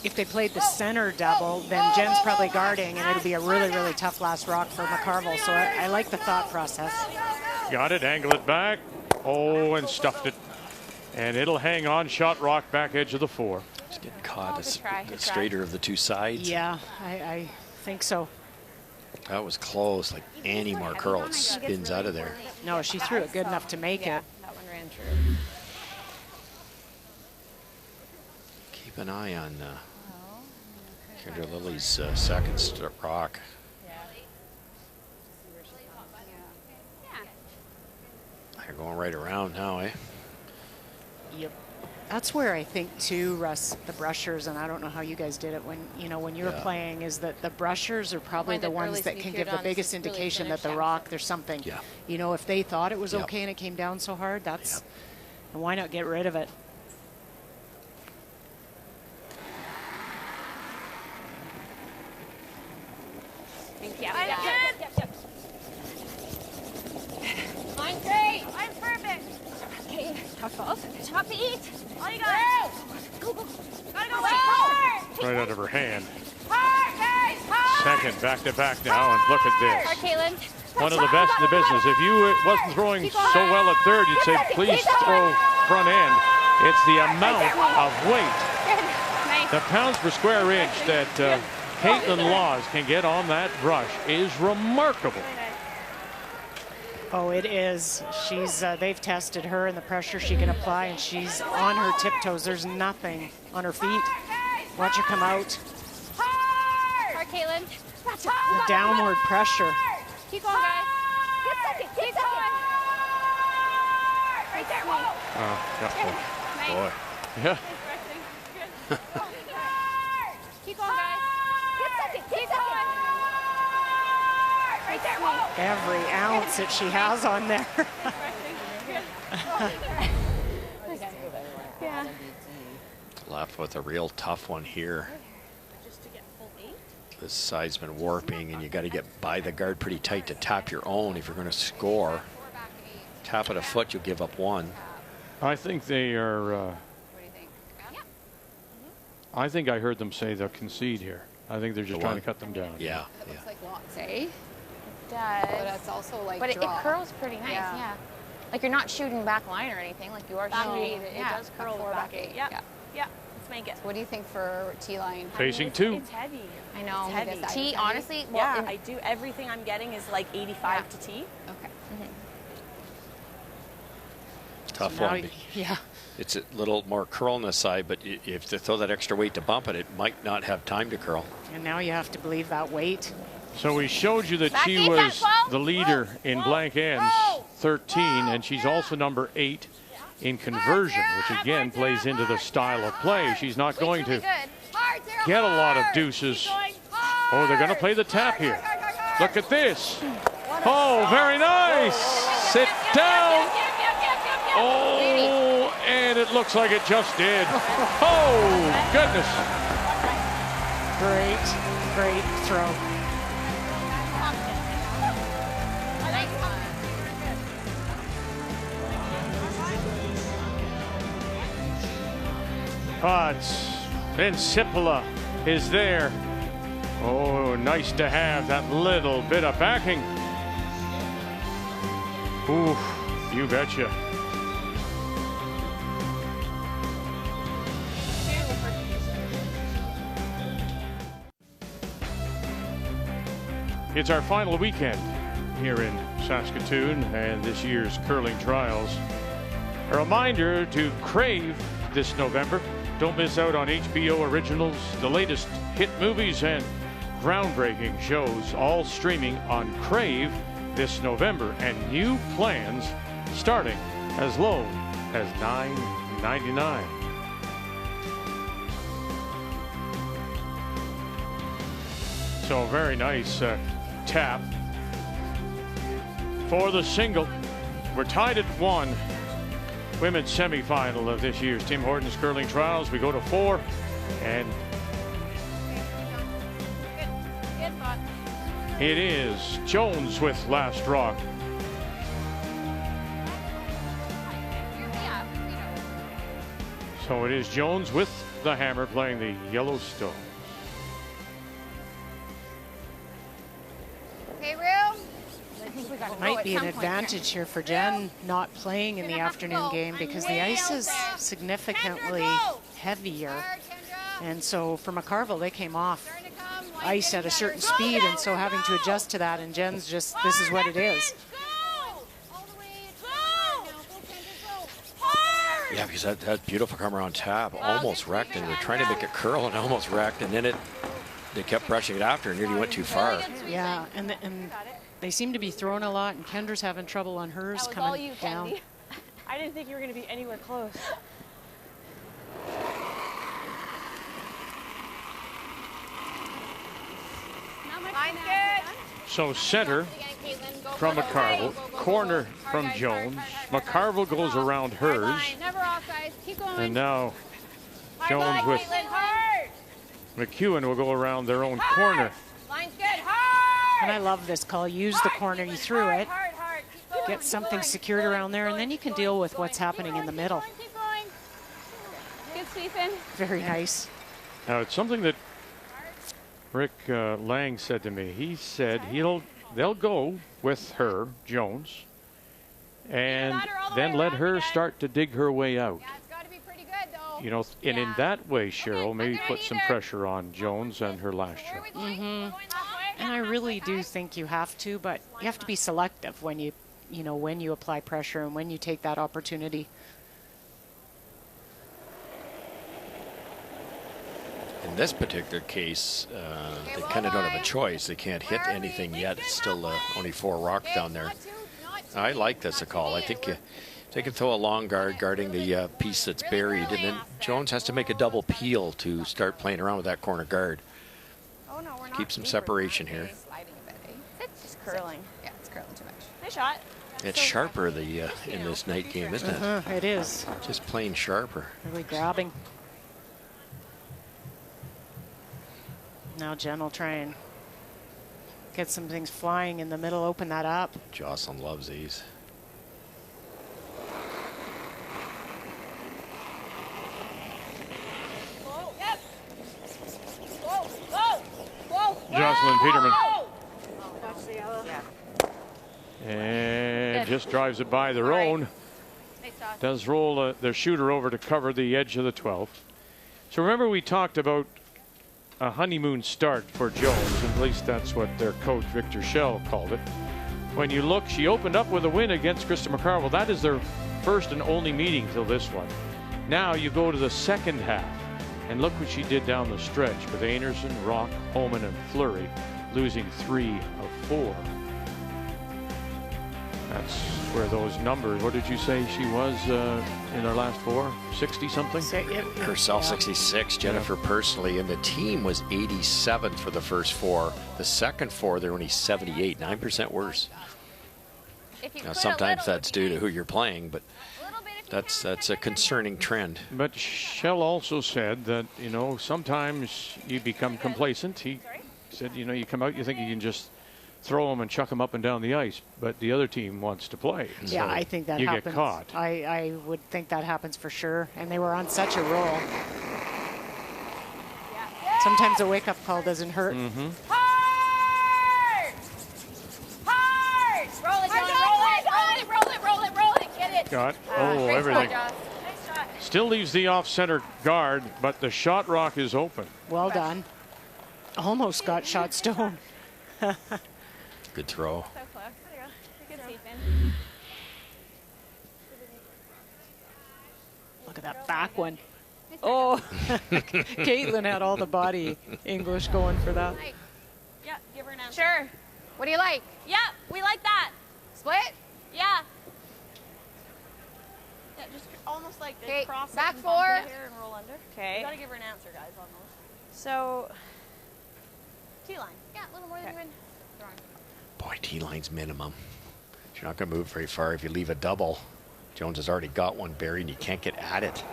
if they played the center double, then Jen's probably guarding, and it'll be a really, really tough last rock for McCarville. So I like the thought process. Got it, angle it back. Oh, and stuffed it. And it'll hang on, shot rock, back edge of the 4. It's getting caught as try, the good straighter of the 2 sides. Yeah, I think so. That was close, like Annie Marcurl. It spins out of there. No, she threw it good enough to make it. That one ran true. Keep an eye on Kendra Lily's second rock. They're going right around now, eh? Yep. That's where I think too, Russ, the brushers, and I don't know how you guys did it when you were playing, is that the brushers are probably the ones that can give the biggest indication that the rock, there's something. Yeah. You know, if they thought it was okay and it came down so hard, that's, and why not get rid of it? Yeah. Line great. Mine's perfect. Okay. Top to eat. All you got. Go. Gotta go hard. Right out of her hand. Hard, guys. Hard. second back-to-back now, and look at this. Hard, Caitlin. One of the best in the business. If you wasn't throwing so well at third, you'd say, please throw front end. It's the amount of weight, Nice. the pounds per square inch that Caitlin Laws can get on that brush is remarkable. Oh, it is. She's. They've tested her and the pressure she can apply, and she's on her tiptoes. There's nothing on her feet. Watch her come out. Hard, Caitlin. The downward pressure. Keep going, guys. Keep going. Right there. Whoa. Boy. Yeah. Keep going, guys. Keep going. Right there. Whoa. Every ounce that she has on there. Yeah. Left with a real tough one here. This side's been warping, and you got to get by the guard pretty tight to tap your own if you're going to score. Tap it a foot, you'll give up one. I think they are. I think I heard them say they'll concede here. I think they're just trying to cut them down. Yeah. It looks like lots, eh? It does. But it's also like But it draw. curls pretty nice, yeah. Like you're not shooting back line or anything. Like you are shooting. It Yeah, does curl forward, back eight. Yep. Yeah. Let's make it. What do you think for T-line? Facing two. It's heavy. I know. It's heavy. T, honestly, well, Yeah, I do. Everything I'm getting is like 85 to T. Okay. Tough So now one. yeah. It's a little more curl on the side, but if they throw that extra weight to bump it, it might not have time to curl. And now you have to believe that weight. So we showed you that Back she defense, was Paul. the leader in blank ends, 13, and she's also number 8 in conversion, which again plays into the style of play. She's not going to get a lot of deuces. Oh, they're going to play the tap here. Look at this. Oh, very nice. Sit down. Oh, and it looks like it just did. Oh, goodness. Great throw. But Vincipula is there. Oh, nice to have that little bit of backing. Ooh, you betcha. It's our final weekend here in Saskatoon and this year's curling trials. A reminder to crave this November. Don't miss out on HBO originals, the latest hit movies, and groundbreaking shows, all streaming on Crave this November, and new plans starting as low as $9.99. So very nice tap for the single. We're tied at 1. Women's semifinal of this year's Tim Hortons curling trials. We go to 4, and it is Jones with last rock. So it is Jones with the hammer playing the Yellowstone. Okay, room. Might be an advantage here for Jen not playing in the afternoon game because the ice is significantly heavier. And so for McCarville, they came off ice at a certain speed, and so having to adjust to that, and Jen's just, this is what it is. Yeah, because that beautiful camera on tab almost wrecked, and they're trying to make it curl and almost wrecked, and then they kept brushing it after and nearly went too far. Yeah, and they seem to be throwing a lot, and Kendra's having trouble on hers coming down. I didn't think you were going to be anywhere close. So center from McCarville, corner from Jones. McCarville goes around hers. Never off, guys. Keep going. And now Jones with McEwen will go around their own corner. Line's good. Hard. And I love this call. Use the corner. You threw it. Get something secured around there, and then you can deal with what's happening in the middle. Keep going. Good sweeping. Very nice. Now it's something that Rick Lang said to me, he said they'll go with her, Jones, and then let her start to dig her way out. You know, and in that way, Cheryl, maybe put some pressure on Jones and her last year. And I really do think you have to, but you have to be selective when you apply pressure and when you take that opportunity. In this particular case, they kind of don't have a choice. They can't hit anything yet. It's still only 4 rocks down there. I like this call. I think they can throw a long guard guarding the piece that's buried, and then Jones has to make a double peel to start playing around with that corner guard. Keep some separation here. It's curling. Yeah, it's curling too much. Nice shot. It's sharper in this night game, isn't it? It is. Just plain sharper. Really grabbing. Now Jen will try and get some things flying in the middle, open that up. Jocelyn loves these. Jocelyn Peterman. And just drives it by their own. Does roll their shooter over to cover the edge of the 12. So remember, we talked about a honeymoon start for Jones. At least that's what their coach Victor Schell called it. When you look, she opened up with a win against Krista McCarville. That is their first and only meeting till this one. Now you go to the second half, and look what she did down the stretch with Anderson, Rock, Homan, and Fleury, losing 3 of 4. That's where those numbers, what did you say she was in her last 4? 60-something? Herself 66, Jennifer personally, and the team was 87 for the first 4. The second 4, they're only 78, 9% worse. Now, sometimes that's due to who you're playing, but that's a concerning trend. But Schell also said that, you know, sometimes you become complacent. He said, you know, you come out, you think you can just throw them and chuck them up and down the ice, but the other team wants to play. Yeah, so I think that you happens. get caught. I would think that happens for sure. And they were on such a roll. Sometimes a wake-up call doesn't hurt. Hard! Hard! Roll it, John. Roll it. Get it. Got everything. Still leaves the off-center guard, but the shot rock is open. Well done. Almost got shot stone. Good throw. So close. There you go. Good Stephen. Look at that back one. Oh, Caitlin had all the body English going for that. Yeah, give her an answer. Sure. What do you like? Yeah, we like that. Split? Yeah. Yeah, just almost like Okay, cross back it and 4. bump it here and roll under. Okay. You gotta give her an answer, guys, on those. So, T-line. Yeah, a little more than you would. Boy, T-line's minimum. You're not going to move very far if you leave a double. Jones has already got one buried, and you can't get at it.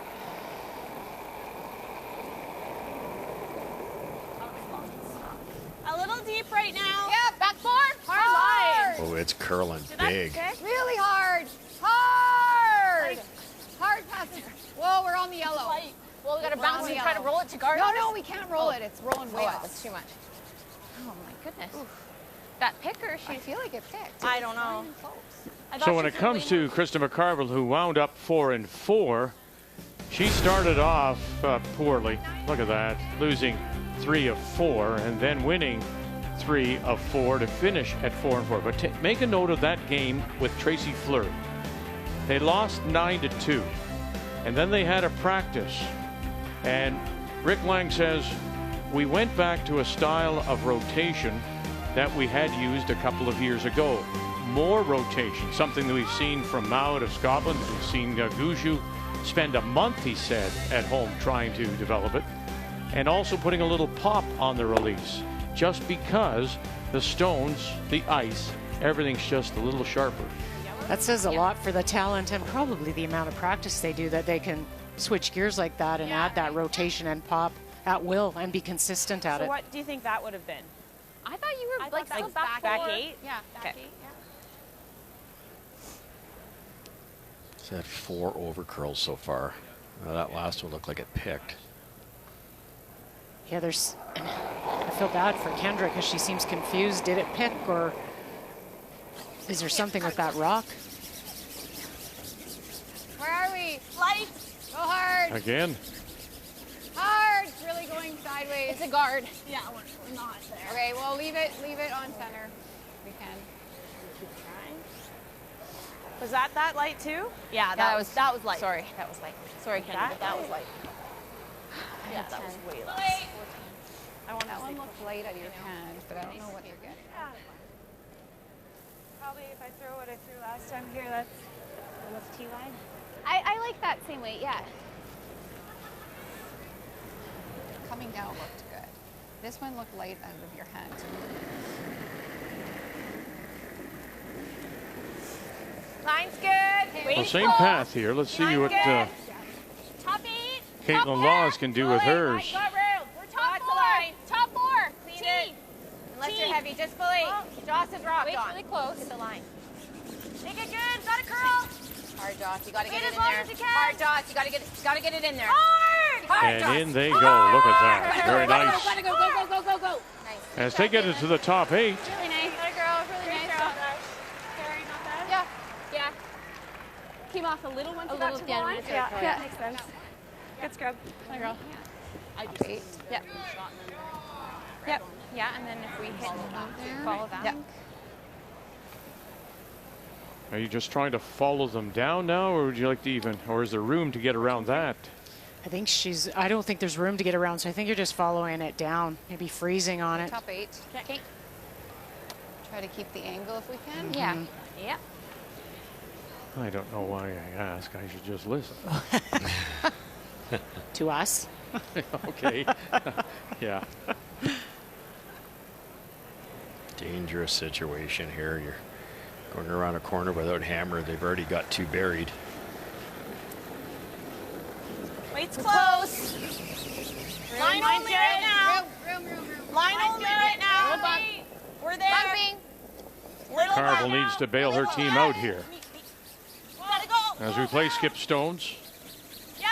A little deep right now. Yeah, back 4. Hard. Oh, it's curling big. Really hard. Hard. Hard passes. Whoa, we're on the yellow. Well, we gotta bounce and try to roll it to guard. No, we can't roll it. It's rolling way off. That's too much. Oh my goodness. That picker, I feel like it picked. I don't know. So when it comes to Krista McCarville, who wound up 4 and 4, she started off poorly. Look at that, losing 3 of 4 and then winning 3 of 4 to finish at 4 and 4. But make a note of that game with Tracy Fleury. They lost 9-2, and then they had a practice. And Rick Lang says, we went back to a style of rotation that we had used a couple of years ago. More rotation, something that we've seen from Mao out of Scotland. We've seen Guju spend a month, he said, at home trying to develop it, and also putting a little pop on the release, just because the stones, the ice, everything's just a little sharper. That says a lot for the talent and probably the amount of practice they do, that they can switch gears like that and add that rotation and pop at will and be consistent at so it. what do you think that would have been? I thought you were like back 8? Yeah, back 8. Yeah. It's had 4 over curls so far. That last one looked like it picked. Yeah, I feel bad for Kendra because she seems confused. Did it pick, or is there something with that rock? Where are we? Light. Go hard. Again. Hard. It's really going sideways. It's a guard. Yeah, we're not there. Okay, well, leave it on center. We can. Was that light too? Yeah, that was light. Sorry, that was light. Sorry, Kendra, but that was light. Yeah, that was way less. That one looked light out of your hand, but I don't know what you're getting. Yeah. Probably if I throw what I threw last time here, that's T line. I like that same weight, yeah. Coming down looked good. This one looked light out of your hand. Line's good. Well, same path here. Let's see what Top 8. Caitlin Laws can do with hers. We're top 4. Top 4. Clean it. Unless you're heavy, just fully. Joss is rocked Weight's on. really close. Hit the line. Make it good. Got a curl. Hard, Joss. You gotta get Wait it as in long there. as you can. Hard, Joss. You gotta get it in there. Hard. And in they go. Look at that. Very nice. Gotta go. Nice. As they get into the top 8. Really nice. That girl, really nice. Carrie, not bad. Yeah. Came off a little once A you got little, to the yeah, line. yeah, makes sense. Good scrub. That girl. Yep. Yep. Yeah, and then if we hit follow that. Yep. Are you just trying to follow them down now, or would you like to even, or is there room to get around that? I don't think there's room to get around, so I think you're just following it down, maybe freezing on it. Top 8. Okay. Try to keep the angle if we can. Yeah. Yep. I don't know why I ask. I should just listen. To us. Okay. Yeah. Dangerous situation here. You're going around a corner without hammer. They've already got 2 buried. Weight's close. Line only right now. Room. Line only right now. We're there. Bumping. Little Carvel bar needs now. to bail her team out here. Gotta go. As we play skip stones. Yep.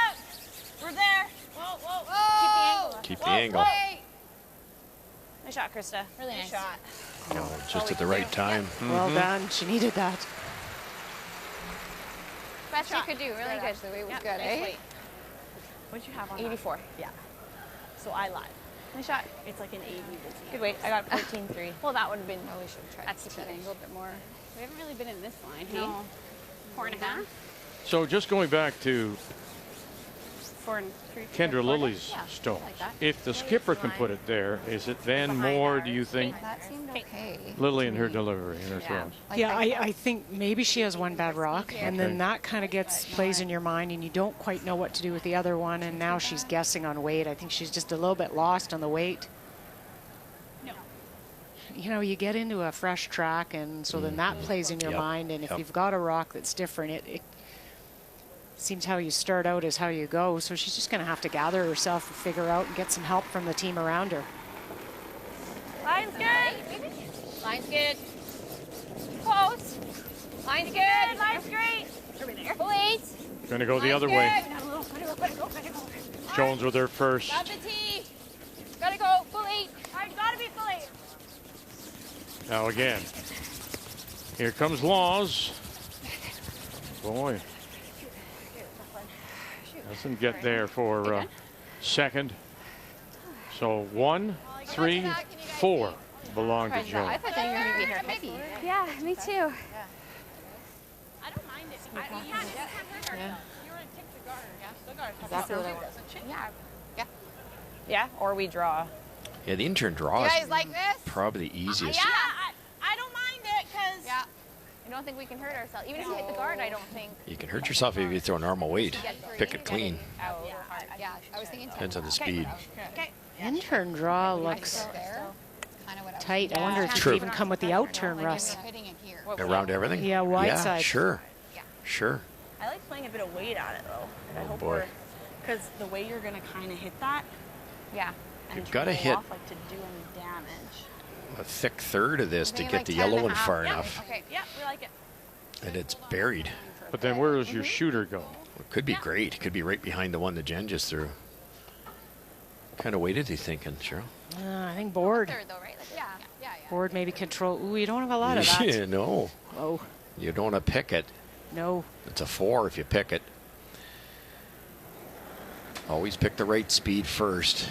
We're there. Whoa. Keep the angle. Wait. Nice shot, Krista. Really nice shot. Oh, just at the right time. Well done. She needed that. Best you could do. Really good. The weight was good, eh? What'd you have on 84. Yeah. So I lied. Nice shot. It's like an 80. Good weight. I got 14.3. Well, that would have been. Oh, we should try That's to keep the that key. angle a bit more. We haven't really been in this line, hey? No. 4.5. So just going back to 4 and 3. Kendra Lilly's Yeah, stones. like that. If the skipper can put it there, is it then more, do you think, That seemed okay. Lily and her delivery and her Yeah. throws? Like, Yeah, I think maybe she has one bad rock, and Okay. then that kind of plays in your mind, and you don't quite know what to do with the other one, and now she's guessing on weight. I think she's just a little bit lost on the weight. No. You know, you get into a fresh track, and so then that plays in your Yep. mind, and if Yep. you've got a rock that's different, it seems how you start out is how you go, so she's just going to have to gather herself and figure out and get some help from the team around her. Line's good. Line's good. Close. Line's good. Line's great. Full 8. Going to go the other way. Jones with her first. Got the T. Gotta go. Full 8. Alright, gotta be fully. Now again. Here comes Laws. Boy. Doesn't get there for second. So 1, 3, 4 belong to I Jones. thought they were going to be here heavy. Yeah, me too. I don't mind it. You can't hurt her. You were to kick the guard. Yeah, the guard. Exactly what I want. Yeah. Yeah, or we draw. Yeah, the intern draw You is guys like this? probably the easiest. Yeah, I don't mind it because Yeah. I don't think we can hurt ourselves. Even if you hit the guard, I don't think. You can hurt yourself if you throw normal weight. Pick it clean. Oh, a little hard. Yeah, I was thinking Depends on the speed. okay. Intern draw looks there. Kind of what I was tight. I wonder if she True. could even come with the out turn, Russ. hitting it here. Around everything? Yeah, wide yeah, side. Sure. Sure. I like playing a bit of weight on it though. I Oh, hope boy. because the way you're gonna kind of hit that. Yeah. And You've to gotta roll hit off, like to do any damage. A thick third of this to Maybe get like the 10 and yellow a one half. far Yeah, enough. okay, yeah, we like it. And it's buried. But then where does your shooter go? It could be great. It could be right behind the one that Jen just threw. kind of weight is he thinking, Cheryl? I think board. Third though, right? Like, yeah. Board, maybe control. Ooh, you don't have a lot of that. Yeah, no. Oh. You don't want to pick it. No. It's a 4 if you pick it. Always pick the right speed first.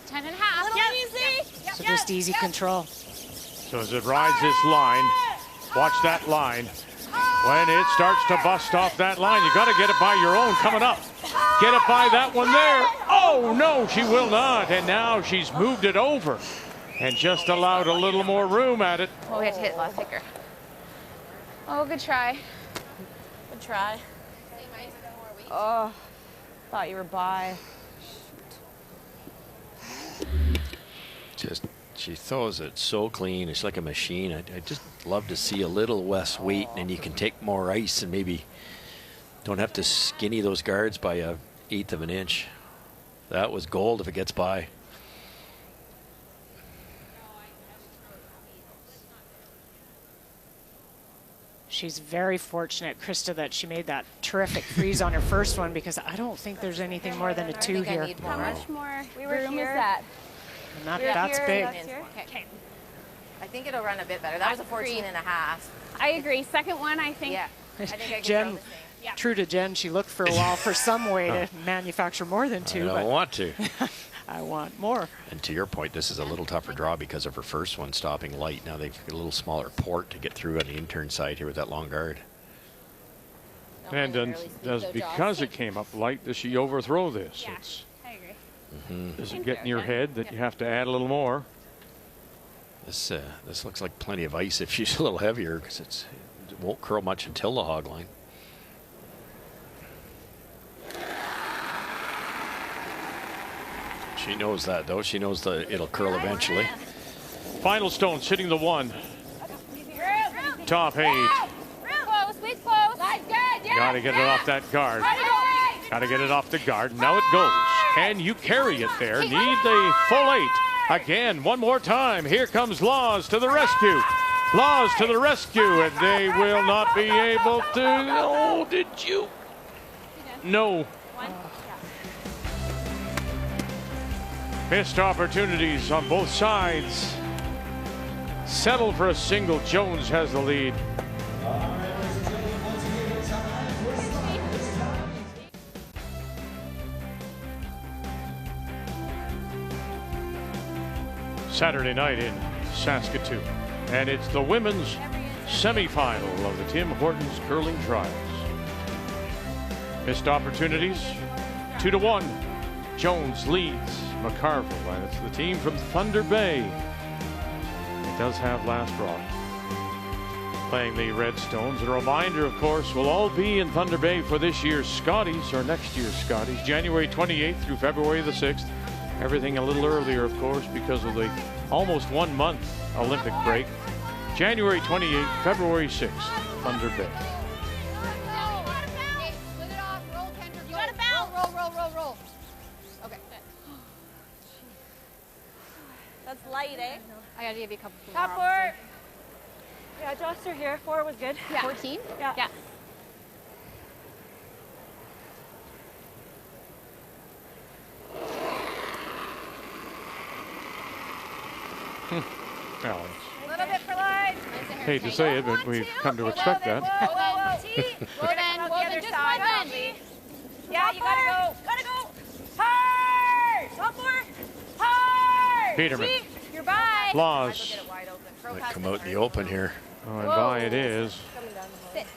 10 and a half. A little easy. So just easy control. So as it rides this line, watch that line. When it starts to bust off that line, you got to get it by your own coming up. Get it by that one there. Oh, no, she will not. And now she's moved it over and just allowed a little more room at it. Oh, we had to hit last kicker. Oh, good try. Good try. Oh, thought you were by. Just, she throws it so clean. It's like a machine. I just love to see a little less weight, and you can take more ice and maybe don't have to skinny those guards by a 1/8 of an inch. That was gold if it gets by. She's very fortunate, Krista, that she made that terrific freeze on her first one, because I don't think there's anything more than a 2 here. How much more We were room here. is that? And that's big. Okay. I think it'll run a bit better. That was a 14 and a half. I agree. Second one, I think. Yeah. I think I can Jen, throw the same. Yeah. true to Jen, she looked for a while for some way to manufacture more than 2. I don't want to. I want more. And to your point, this is a little tougher draw because of her first one stopping light. Now they've got a little smaller port to get through on the intern side here with that long guard. And does because it came up light, does she overthrow this? Yeah, It's, I agree. does it get in your head that you have to add a little more? This looks like plenty of ice if she's a little heavier, because it won't curl much until the hog line. She knows that, though. She knows that it'll curl eventually. Final Stones hitting the 1. Top 8. Close, squeeze close. Line's good. Yeah. Got to get it off that guard. Got to get it off the guard. Now it goes. Can you carry it there? Need the full 8. Again, one more time. Here comes Laws to the rescue. Laws to the rescue, and they will not be able to. Oh, did you? No. Missed opportunities on both sides. Settled for a single. Jones has the lead. Saturday night in Saskatoon. And it's the women's semifinal of the Tim Hortons curling trials. Missed opportunities, 2-1. Jones leads McCarville, and it's the team from Thunder Bay. It does have last rock playing the Redstones. And a reminder, of course, we'll all be in Thunder Bay for this year's Scotties, or next year's Scotties, January 28th through February the 6th. Everything a little earlier, of course, because of the almost 1 month Olympic break. January 28th, February 6th, Thunder Bay. You got to bounce. Roll. Okay. That's light, eh? I got to give you a couple more. Top 4. Yeah, Josh are here. 4 was good. Yeah. 14? Yeah. Yeah. Well, A little bit for line. hate to say it, but we've come to expect that. Woven, just Woven. Yeah, you gotta go. Gotta go. Hard. Top 4. Hard. Peterman. Sweet. You're by. Laws. Might come out in the open here. Oh, and by it is. Sit.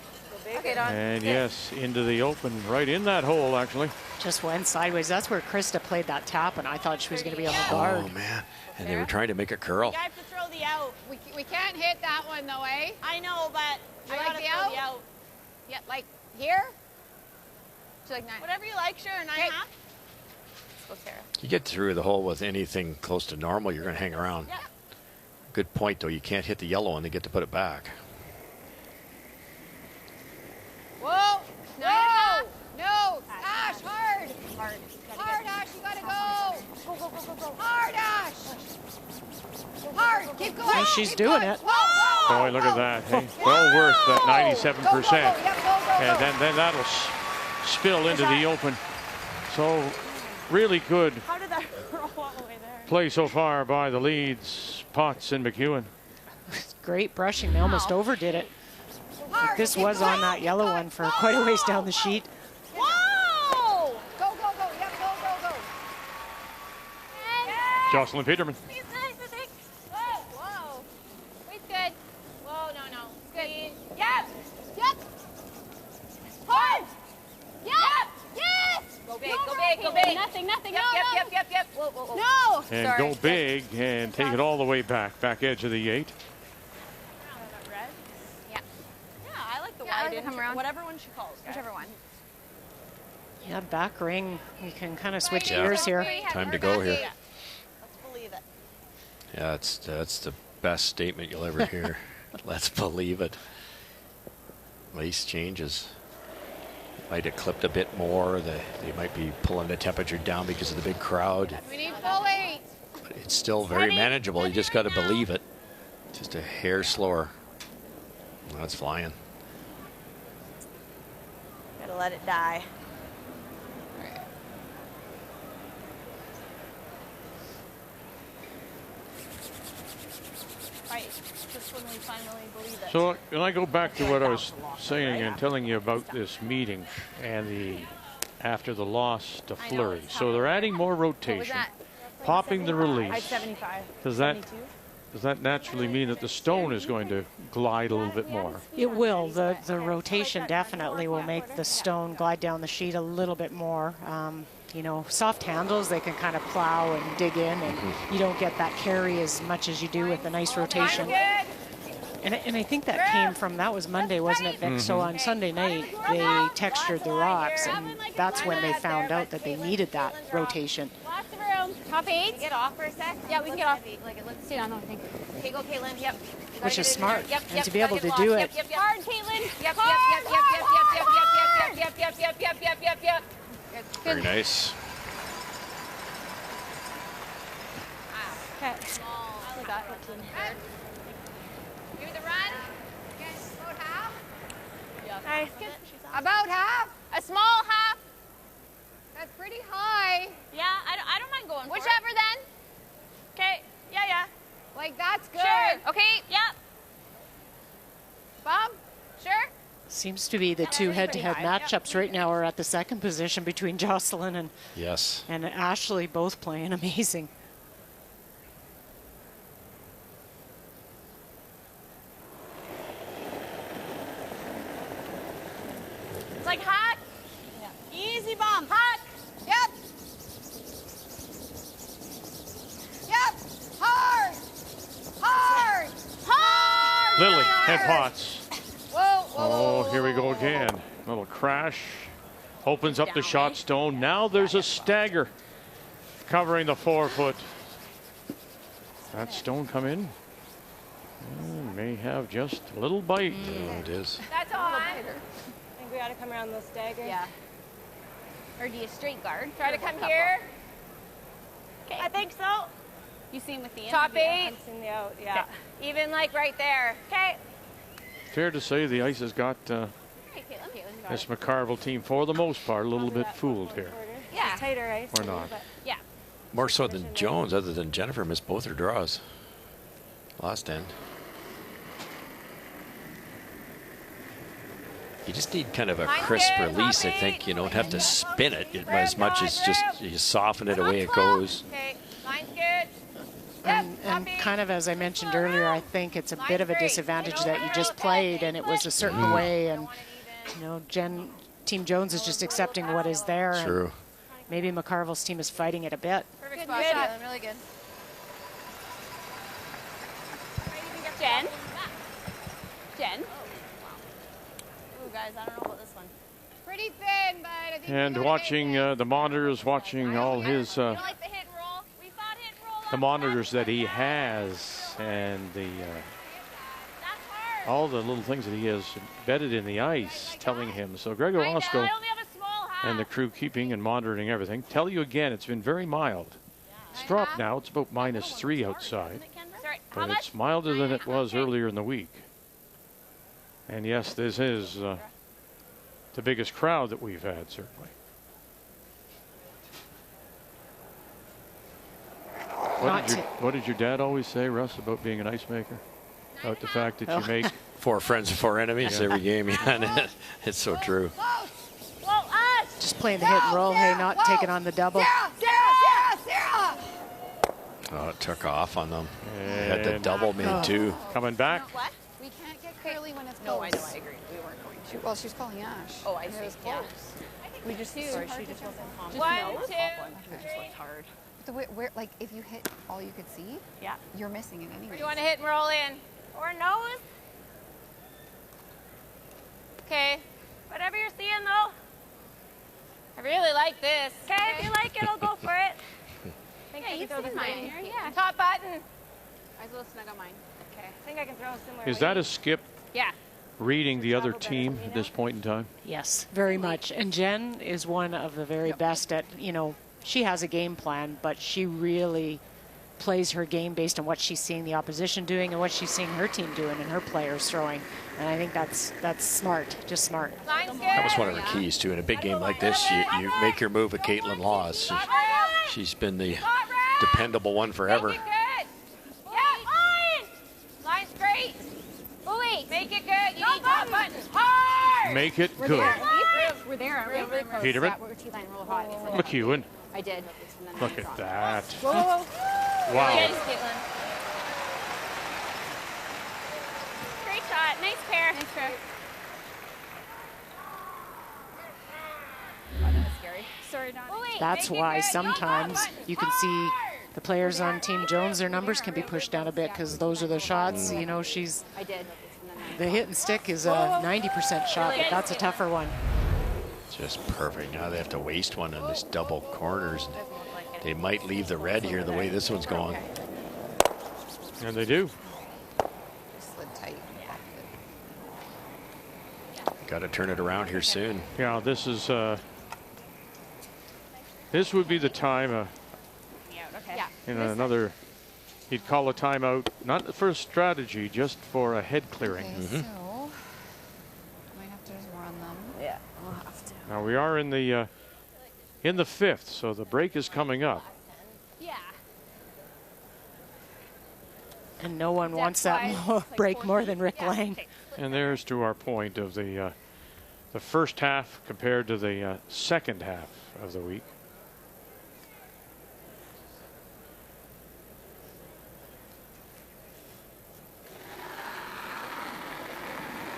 Okay, Don. And yes, into the open, right in that hole, actually. Just went sideways. That's where Krista played that tap, and I thought she was going to be on the guard. Oh, man. And they were trying to make it curl. You have to throw the out. We can't hit that one though, eh? I know, but You I like gotta the throw out? the out. Yeah, like here? Do you like 9? Whatever you like, sure. 9.5. Let's go, Sarah. You get through the hole with anything close to normal, you're going to hang around. Yeah. Good point, though. You can't hit the yellow and they get to put it back. Whoa! No! Ash, hard! Hard, Ash, you gotta go! Go! Hard, Ash! Hard, keep going! Oh, she's doing it. Whoa! Boy, look at that. Hey, well worth that 97%. And then that'll spill into the open. So really good that roll all the way there. Play so far by the leads, Potts and McEwen. Great brushing. They almost overdid it. But this was on that yellow one for quite a ways down the sheet. Whoa! Go, go, go. Yep, go, go, go. Jocelyn Peterman. He's nice, I think. Whoa, whoa. Wait's good. Whoa, no, no. It's good. Yep. Yep. Hard. Yep. Yes. Go big, go big, go big. Nothing, nothing. Yep, yep, yep, yep. Whoa, whoa, whoa. No. And Sorry. go big and take it all the way back edge of the 8. I like the I wide like to come around. Whatever one she calls. Whichever one. Yeah, back ring. You can kind of switch Yeah. gears here. Time to go here. Let's believe it. Yeah, that's the best statement you'll ever hear. Let's believe it. Ice changes. Might have clipped a bit more. They might be pulling the temperature down because of the big crowd. We need full 8. But it's still very manageable. You just got to believe it. Just a hair slower. That's flying. Gotta let it die. Right, just when we finally believe it. So when I go back to what I was saying and telling you about this meeting and after the loss to Fleury. So they're adding more rotation, popping the release. 75. Does that naturally mean that the stone is going to glide a little bit more? It will. The rotation definitely will make the stone glide down the sheet a little bit more. You know, soft handles, they can kind of plow and dig in, and you don't get that carry as much as you do with the nice rotation. And I think that came from, that was Monday, wasn't it, Vic? So on Sunday night, they textured the rocks, and that's when they found out that they needed that rotation. Lots of room. Top 8. Get off for a sec. Yeah, we can get off. Like it looks. Stay down, I think. Okay, go, Caitlin. Yep. Which is smart. Yep, and to be able to do it. Yep, yep. Hard, Caitlin. Yep, Hard, yep, yep, hard, yep, hard, yep, yep, yep, yep, yep, yep. Very nice. Okay. I like that. Give me the run. Yes, about half. Nice. About half. A small half. That's pretty high. Yeah, I don't mind going for it. Whichever then. Okay. Yeah, yeah. Like that's good. Sure. Okay. Yep. Bob. Sure. Seems to be the two head-to-head matchups right now are at the second position between Jocelyn and Ashley, both playing amazing. It's like hot. Yeah. Easy bump. Hot. Yep. Yep. Hard. Hard. Hard. Lily and Potts. Whoa, Oh, here we go again. Little crash. Opens up the shot stone. Now there's a stagger covering the 4-foot. That stone come in. May have just a little bite. It is. That's all. I think we ought to come around those staggers. Yeah. Or do you straight guard? Try to come here. Okay. I think so. You seen with the Top 8. I've seen the out. Yeah. Okay. Even like right there. Okay. Fair to say the ice has got this McCarville team, for the most part, a little bit fooled here. Yeah. Tighter ice. Or not. Yeah. More so than Jones, other than Jennifer missed both her draws. Last end. You just need kind of a crisp release, I think. You don't have to spin it as much as just you soften it away it goes. Okay. Line's good. And kind of as I mentioned earlier, I think it's a bit of a disadvantage that you just played and it was a certain way, and you know, Team Jones is just accepting what is there. True. And maybe McCarville's team is fighting it a bit. Perfect spot, Caitlin. Really good. Jen. Jen. Ooh, guys, I don't know about this one. Pretty thin, but I think And watching the monitors, watching all his you like the hit and roll. We thought hit and roll. the monitors that he has, and the all the little things that he has embedded in the ice, telling him. So Gregor Osco and the crew keeping and monitoring everything. Tell you again, it's been very mild. It's dropped now. It's about -3 outside, but it's milder than it was earlier in the week. And yes, this is the biggest crowd that we've had, certainly. What did your dad always say, Russ, about being an ice maker? About the fact that you make 4 friends and 4 enemies every game. Yeah, it's so true. Just playing the hit and roll, hey, not taking on the double. Oh, it took off on them. They had the double made too. Coming back. What? We can't get curly when it's close. No, I know, I agree. We weren't going to. Well, she was calling Ash. Oh, I see. It was Yeah. close. We just, sorry, she just wasn't calm. 1, 2, It just looked hard. The way, like, if you hit all you could see, Yeah. you're missing it anyway. You want to hit and roll in? Or nose. Okay. Whatever you're seeing, though. I really like this. Okay, if you like it, I'll go for it. Yeah, you've seen mine. Yeah. Top button. I was a little snug on mine. Okay. I think I can throw a similar. Is that a skip Yeah. reading the other team at this point in time? Yes, very much. And Jen is one of the very best at, you know, she has a game plan, but she really plays her game based on what she's seeing the opposition doing and what she's seeing her team doing and her players throwing. And I think that's smart, just smart. That was one of her keys too. In a big game like this, you make your move with Caitlin Laws. She's been the dependable one forever. Make it good. Yeah. Line straight. Bully. Make it good. You need top button. Hard. Make it good. We're there, aren't we? Peterman. McEwen. I did. Look at that. Whoa, whoa, whoa. Wow. Yes, Caitlin. Great shot. Nice pair. Nice pair. Oh, that was scary. Sorry, Don. That's why sometimes you can see the players on Team Jones, their numbers can be pushed down a bit because those are the shots. You know, I did. the hit and stick is a 90% shot, but that's a tougher one. Just perfect. Now they have to waste one on this double corners. They might leave the red here the way this one's going. And they do. Slid tight. Got to turn it around here soon. Yeah, this is this would be the time in another, he'd call a timeout, not for strategy, just for a head clearing. Okay, so might have to just run them. Yeah, we'll have to. Now we are in the fifth, so the break is coming up. Yeah. And no one wants that break more than Rick Lang. And there's to our point of the first half compared to the second half of the week.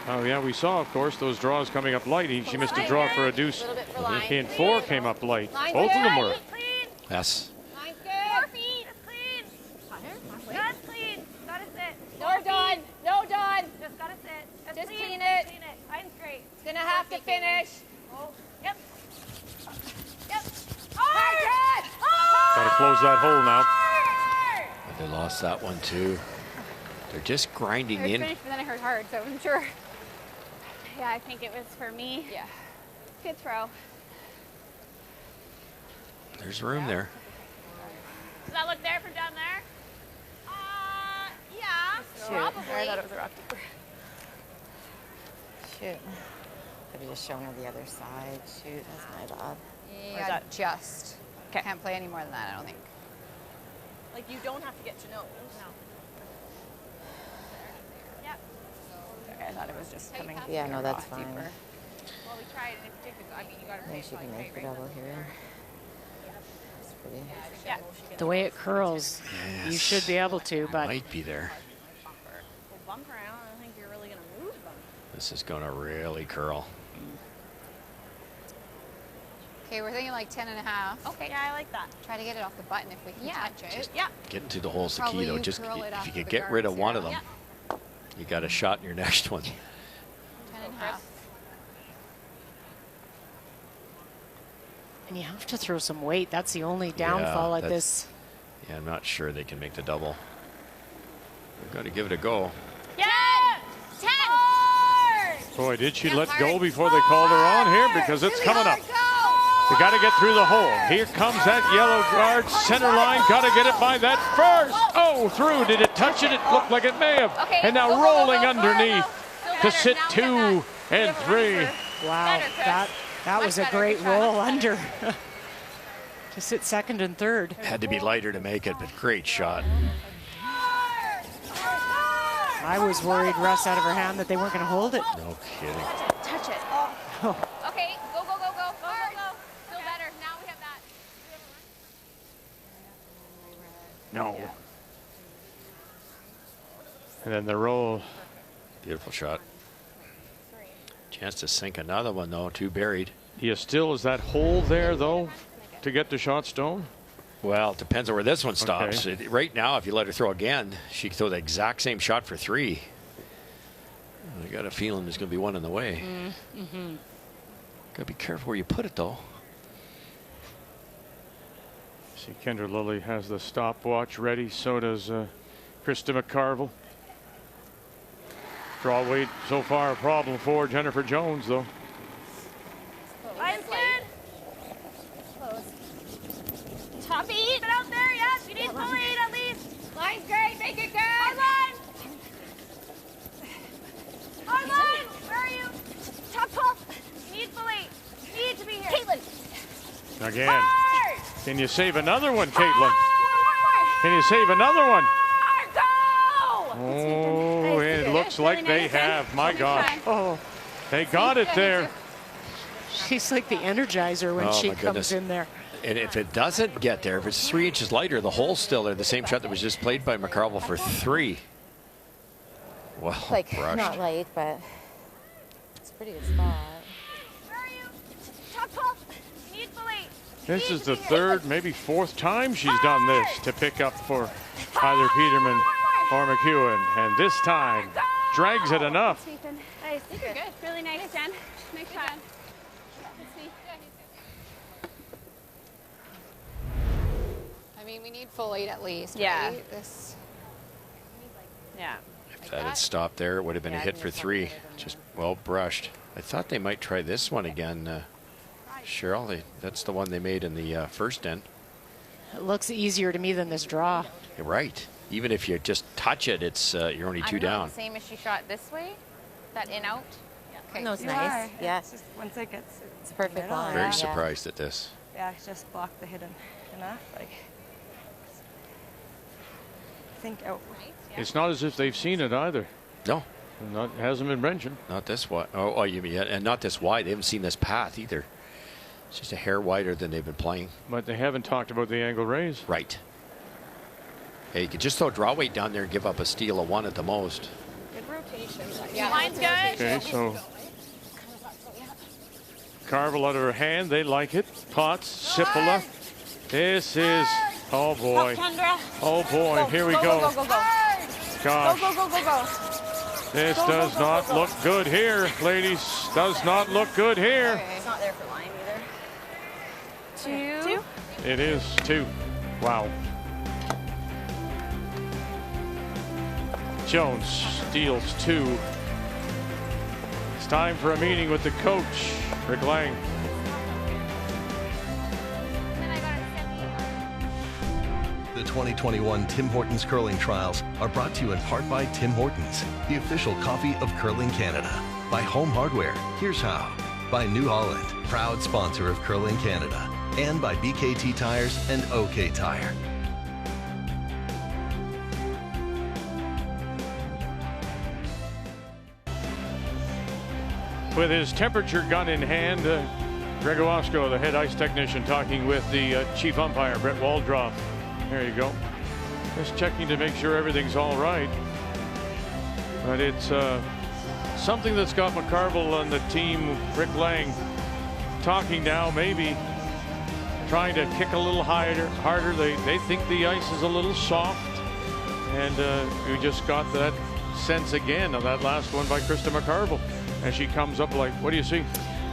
Oh yeah, we saw, of course, those draws coming up light. She missed a draw for a deuce. And 4 came up light. Both of them were. Yes. Line's good. 4 feet. It's clean. That's clean. Gotta sit. No done. No done. Just gotta sit. That's Just clean. clean it. Clean it. Line's great. It's gonna have to finish. Oh. Yep. Yep. Got to close that hole now. But they lost that one too. They're just grinding in. Finished, but then I heard hard, so I wasn't sure. Yeah, I think it was for me. Yeah. Good throw. There's room there. Does that look there from down there? Yeah. Probably. I thought it was a rock keeper. Shoot. Could have just shown her the other side. Shoot, that's my bad. Yeah, just. Can't play any more than that, I don't think. Like, you don't have to get to nose. No. Yep. Okay, I thought it was just coming. Yeah, no, that's fine. Well, we tried, and if you take the, I mean, you got to I think she can make the double here. It's pretty. Yeah. The way it curls, you should be able to, but Might be there. Well, bump around. I don't think you're really going to move them. This is going to really curl. Okay, we're thinking like 10 and a half. Okay. Yeah, I like that. Try to get it off the button if we can touch it. Yeah. Getting to the hole's the Probably key though. you Just curl it if off you the can get rid of guards one here. of them, you got a shot in your next one. 10 and a half. and you have to throw some weight. That's the only downfall at this. Yeah, I'm not sure they can make the double. We've got to give it a go. Yeah. 10. Boy, did she let go before they called her on here, because it's coming up. They got to get through the hole. Here comes that yellow guard, center line. Got to get it by that first. Oh, through. Did it touch it? It looked like it may have. And now rolling underneath to sit 2 and 3. Wow, that was a great roll under. to sit second and third. Had to be lighter to make it, but great shot. I was worried, Russ, out of her hand that they weren't going to hold it. No kidding. Touch it. Oh. Okay, go, go, go, go. Hard. Feel better. Now we have that. No. And then the roll. Beautiful shot. Chance to sink another one, though. Two buried. Is that hole there, though, to get to shot stone? Well, it depends on where this one stops. Okay. Right now, if you let her throw again, she can throw the exact same shot for 3. I got a feeling there's going to be one in the way. Mm-hmm. Got to be careful where you put it, though. See, Kendra Lilly has the stopwatch ready. So does Krista McCarville. Draw weight so far a problem for Jennifer Jones, though. Line's good. Close. Top 8. Get out there, yes. You need full 8 at least. Line's great. Make it good. Hard line. Hard line. Where are you? Top 12. You need full 8. You need to be here. Caitlin. Again. Hard. Can you save another one, Caitlin? Can you save another one? Oh, it looks like they have. My gosh. Oh, they got it there. She's like the Energizer when she comes in there. And if it doesn't get there, if it's 3 inches lighter, the hole's still there. The same shot that was just played by McCarville for 3. Well, Like, brushed. not light, but it's a pretty good spot. Where are you? Top 12. You need full 8. This is the 3rd, maybe 4th time she's done this to pick up for either Peterman or McEwen. And this time, drags it enough. Nice. Good. Really nice, Jen. Nice shot. I mean, we need full 8 at least. Yeah. Right? This. Yeah. If that had stopped there, it would have been a hit for 3. Just well brushed. I thought they might try this one again. Cheryl, that's the one they made in the first end. It looks easier to me than this draw. You're right. Even if you just touch it, it's you're only 2 down. Same as she shot this way, that in out. Okay. No, it's You nice. are. Yeah. It's just once it gets It's a perfect line. Very Yeah. surprised at this. yeah, it's just blocked the hidden enough. Like, I think out. It's not as if they've seen it either. No. Hasn't been mentioned. Not this wide. Oh, you mean, and not this wide. They haven't seen this path either. It's just a hair wider than they've been playing. But they haven't talked about the angle raise. Right. Hey, you could just throw draw weight down there and give up a steal of 1 at the most. Good rotation. Yeah. Line's good. Okay, so Carvel out of her hand. They like it. Potts, Sippola. This is, oh boy. Oh boy, here we go. Go, go, go, go. Gosh. Go, go, go, go, go. This does not look good here, ladies. Does not look good here. It's not there for line either. 2. It is 2. Wow. Jones steals 2. It's time for a meeting with the coach, Rick Lang. The 2021 Tim Hortons Curling Trials are brought to you in part by Tim Hortons, the official coffee of Curling Canada. By Home Hardware, here's how. By New Holland, proud sponsor of Curling Canada. And by BKT Tires and OK Tire. With his temperature gun in hand, Greg Owasco, the head ice technician, talking with the chief umpire, Brett Waldroff. There you go. Just checking to make sure everything's all right. But it's something that's got McCarville and the team, Rick Lang, talking now, maybe trying to kick a little harder. They think the ice is a little soft. And we just got that sense again of that last one by Krista McCarville. As she comes up like, what do you see?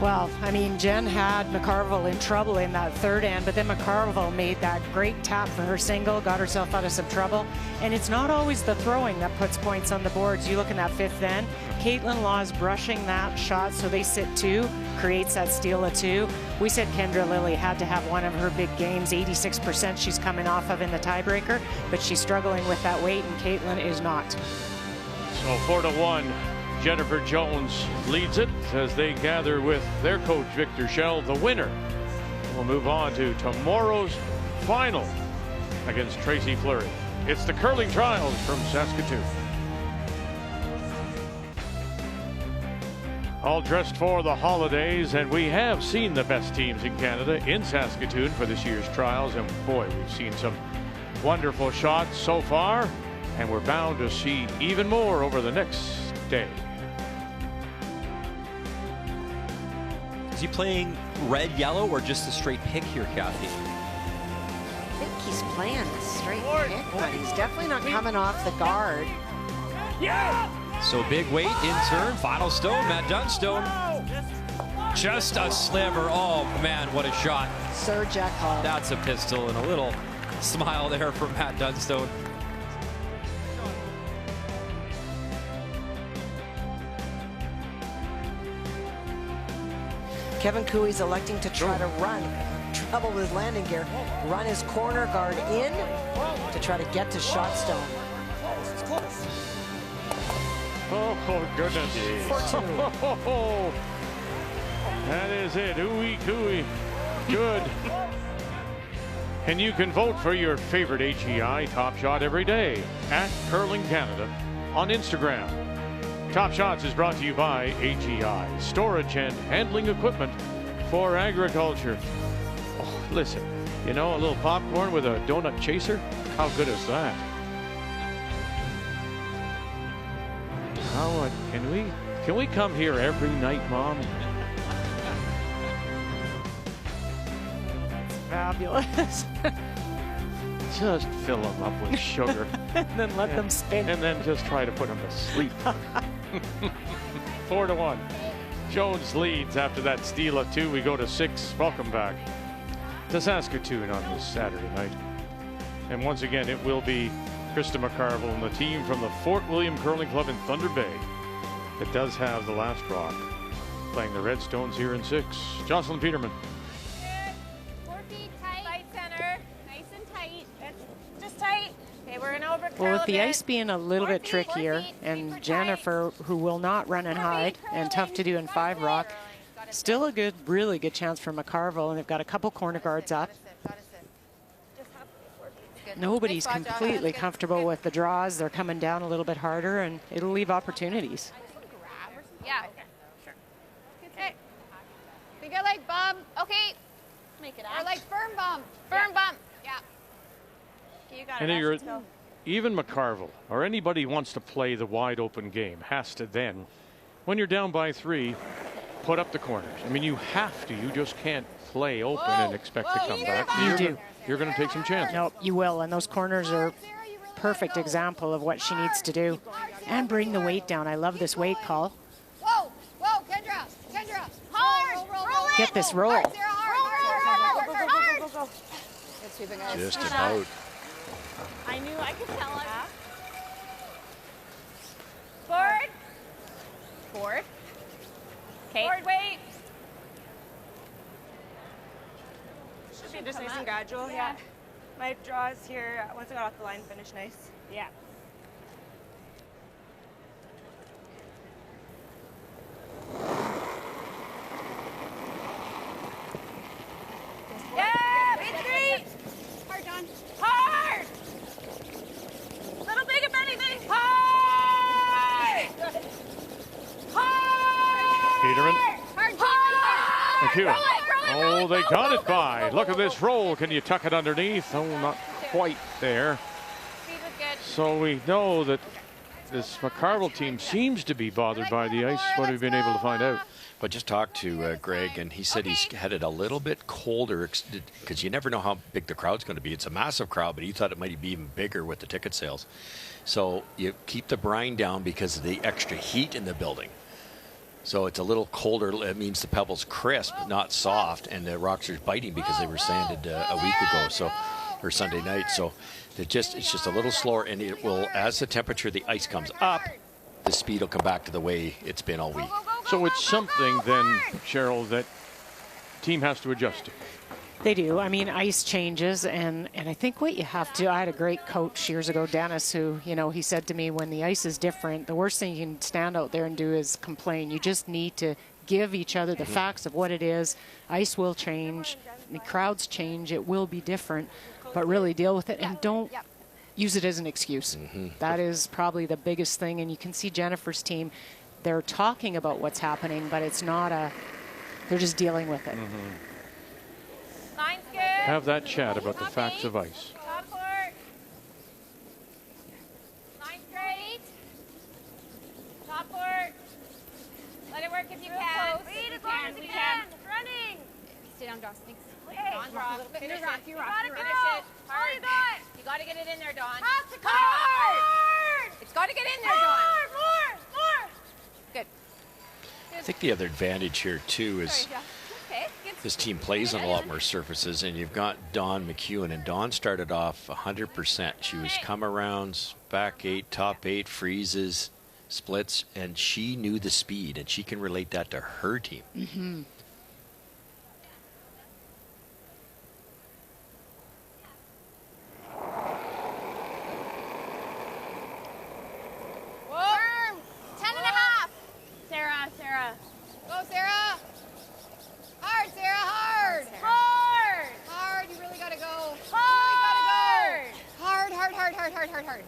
Well, I mean, Jen had McCarville in trouble in that third end, but then McCarville made that great tap for her single, got herself out of some trouble. And it's not always the throwing that puts points on the boards. You look in that 5th end, Caitlin Law's brushing that shot, so they sit 2, creates that steal of 2. We said Kendra Lilly had to have one of her big games, 86% she's coming off of in the tiebreaker, but she's struggling with that weight, and Caitlin is not. So 4-1. Jennifer Jones leads it as they gather with their coach, Victor Schell, the winner We'll move on to tomorrow's final against Tracy Fleury. It's the curling trials from Saskatoon. All dressed for the holidays, and we have seen the best teams in Canada in Saskatoon for this year's trials, and boy, we've seen some wonderful shots so far, and we're bound to see even more over the next day. Is he playing red, yellow, or just a straight pick here, Kathy? I think he's playing a straight pick, but he's definitely not coming off the guard. Yeah! So big weight in turn, final stone, Matt Dunstone. Just a slammer. Oh man, what a shot. Sir Jekyll. That's a pistol, and a little smile there from Matt Dunstone. Kevin Cooey's electing to try to run. Trouble with his landing gear. Run his corner guard in to try to get to shot stone. Oh, goodness. Oh, that is it. Ooey gooey. Good. And you can vote for your favorite HEI Top Shot every day at Curling Canada on Instagram. Top Shots is brought to you by HEI, storage and handling equipment for agriculture. Oh, listen, you know, a little popcorn with a donut chaser? How good is that? How, can we come here every night, Mom? Fabulous. Just fill them up with sugar. And then let them spin. And then just try to put them to sleep. 4-1. Jones leads after that steal of 2. We go to 6. Welcome back to Saskatoon on this Saturday night. And once again, it will be Krista McCarville and the team from the Fort William Curling Club in Thunder Bay that does have the last rock playing the Redstones here in 6. Jocelyn Peterman. 4 feet tight. Tight center. Nice and tight. Just tight. Okay, we're going to over curl Well, with the a bit. ice being a little bit trickier, and Jennifer, who will not run and hide, and tough to do in 5 rock, still a good, really good chance for McCarville, and they've got a couple corner guards up. Nobody's completely comfortable with the draws. They're coming down a little bit harder, and it'll leave opportunities. Yeah. Sure. Okay. Think I like bump. Okay. Make it Or like firm bump. Firm bump. Yeah. Okay, you got And it. you're, Let's go. even McCarville or anybody who wants to play the wide open game has to then, when you're down by 3, put up the corners. I mean, you have to. You just can't play open and expect to come back. You do. You're going to take some chances. No, you will, and those corners are perfect example of what she needs to do. And bring the weight down. I love this weight call. Whoa, whoa, Kendra, hard, roll it. Get this roll. Hard. Just about. I knew I could tell it. Forward. Forward. Okay. Forward, wait. Should be just nice and gradual, yeah. My draws here, once I got off the line, finished nice. Yeah. Yeah, B3. Hard, John. Hard. Little big if anything. Hard. Hard. Peterman. Hard. Thank you. Roll it, Oh, they got it by. Look at this roll. Can you tuck it underneath? Oh, not quite there. Speed was good. So we know that this McCarville team seems to be bothered by the ice. What have you been able to find out? But just talked to Greg, and he said he's had it a little bit colder because you never know how big the crowd's going to be. It's a massive crowd, but he thought it might be even bigger with the ticket sales. So you keep the brine down because of the extra heat in the building. So it's a little colder. It means the pebble's crisp, not soft, and the rocks are biting because they were sanded a week ago, or Sunday night. So it's just a little slower, and it will, as the temperature of the ice comes up, the speed will come back to the way it's been all week. So it's something then, Cheryl, that team has to adjust to. They do. I mean, ice changes, and I think what you have to, I had a great coach years ago, Dennis, who, you know, he said to me, when the ice is different, the worst thing you can stand out there and do is complain. You just need to give each other the facts of what it is. Ice will change. The crowds change. It will be different, but really deal with it and don't use it as an excuse. That is probably the biggest thing. And you can see Jennifer's team, they're talking about what's happening, but it's not they're just dealing with it. Line's good. Have that chat about the facts of ice. Top court. Line's great. Top court. Let it work if you can. Lead as long as you can. Running. Stay down, Joss. Thanks. Hey, Dawn, rock. Finish it. You gotta go. finish it. All you got. You gotta get it in there, Dawn. Have to come Hard. It's gotta get in there, Dawn. More. Good. I think the other advantage here, too, is Sorry, Jeff. Okay. this team plays on a lot more surfaces, and you've got Dawn McEwen, and Dawn started off 100%. She was come-arounds, back 8, top 8, freezes, splits, and she knew the speed, and she can relate that to her team. Worm. 10.5. Sarah. Go, Sarah. Hard, Sarah, hard. Hard. You really gotta go. Hard. Hard.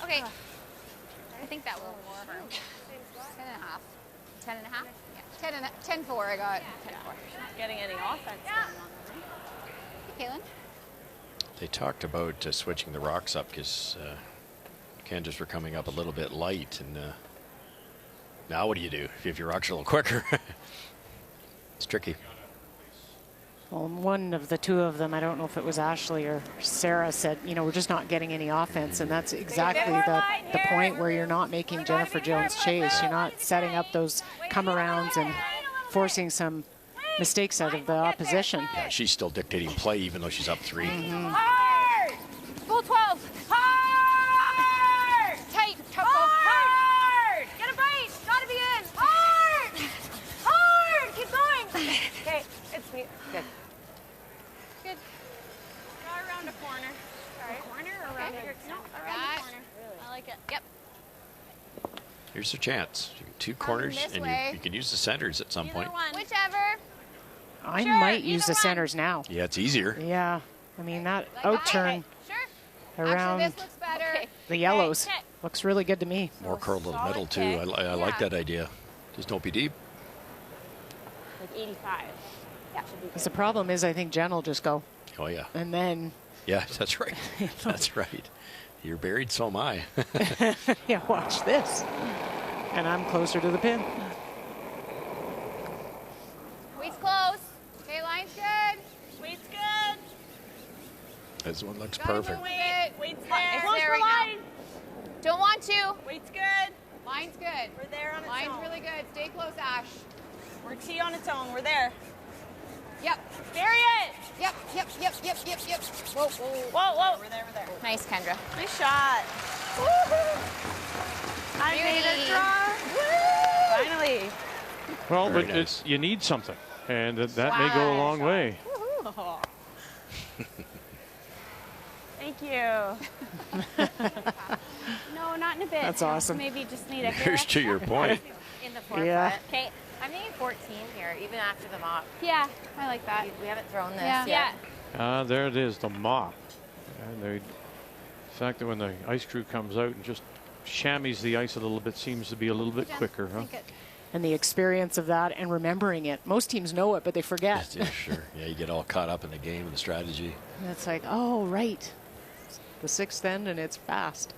Okay. I think that will warm. 10.5. 10.5? Yeah. 10.4 I got. 10.4. Not getting any offense going on. Hey, Kaylin. They talked about switching the rocks up because Kansas were coming up a little bit light, and now what do you do if your rocks are a little quicker? It's tricky. Well, one of the two of them, I don't know if it was Ashley or Sarah, said, we're just not getting any offense, and that's exactly the point where you're not making Jennifer Jones chase. You're not setting up those come-arounds and forcing some mistakes out of the opposition. Yeah, she's still dictating play even though she's up 3. Hard. Full 12. Hard. Tight. Hard. Get a bite. Gotta be in. Hard. Keep going. Okay, it's me. Good. Go around a corner. Sorry. Corner or around Okay. No, around the corner. I like it. Yep. Here's your chance. You get 2 corners, this and way. you can use the centers at some point. Whichever. I might use the centers now. Yeah, it's easier. Yeah. I mean, that out-turn around Actually, this looks better. the yellows looks really good to me. More curl to the middle, too. I like that idea. Just don't be deep. Like 85. Yeah, should be Because the problem is, I think Jen will just go. Oh, yeah. And then. Yeah, that's right. That's right. You're buried, so am I. Yeah, watch this. And I'm closer to the pin. Weight's close. Okay, line's good. Weight's good. This one looks Gotta perfect. move it. Weight's It's there. Close there for right line. now. Don't want to. Weight's good. Line's good. We're there on its Line's own. really good. Stay close, Ash. We're T on its own. We're there. Yep. Bury it. Yep. Whoa. Whoa. We're there. Nice, Kendra. Nice shot. I made a draw. Woo! Finally. Well, Very but nice. you need something, and that may go a long way. Thank you. No, not in a bit. That's awesome. Maybe just need a Here's to your point. In the forefoot. Yeah. Okay, I'm thinking 14 here, even after the mop. Yeah, I like that. We haven't thrown this Yeah. yet. There it is, the mop. And the fact that when the ice crew comes out and just chamois the ice a little bit seems to be a little bit quicker, huh? And the experience of that and remembering it. Most teams know it, but they forget. Yeah, sure. Yeah, you get all caught up in the game and the strategy. And it's like, oh, right. The 6th end, and it's fast.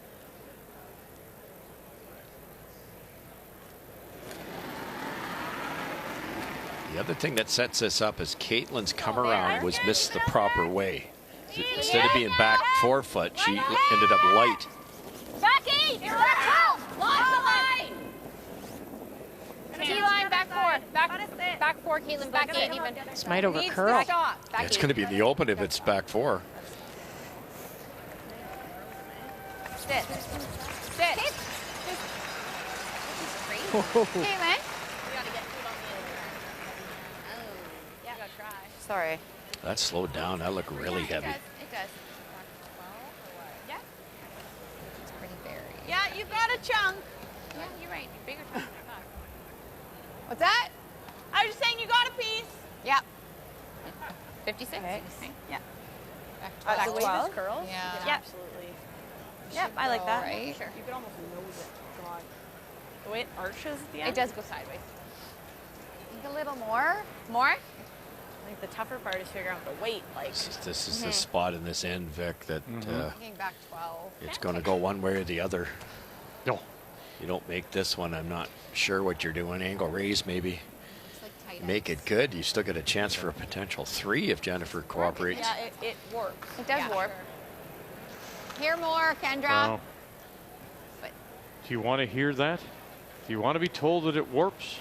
The other thing that sets this up is Caitlin's come around was missed the proper way. Instead of being back 4 foot, she ended up light. Back 8. Back 12. Lock the line. T-line, back 4. Back 4, Caitlin. Back 8 even. This might over Needs curl. to stop. Back It's 8. going to be in the open if it's back 4. Sit. Caitlin. Sorry. That slowed down. That looked really heavy. It does. Yeah. It's pretty very. Yeah, you got a chunk. Yeah, you're right. Bigger chunk. What's that? I was just saying you got a piece. Yep. 56. Okay. Yeah. Back to the way 12. this curls. Yeah. You could absolutely. Yep, I like that. Right. Sure. You could almost nose it. God. The way it arches at the end. It does go sideways. Think a little more. More? I think the tougher part is figuring out the weight. Like This is the spot in this end, Vic, that Thinking back 12. it's going to go one way or the other. No. You don't make this one, I'm not sure what you're doing. Angle raise, maybe. It's like tight Make ends. it good. You still get a chance for a potential 3 if Jennifer cooperates. yeah, it warps. It does warp. Sure. Here more, Kendra. Wow. But Do you want to hear that? Do you want to be told that it warps?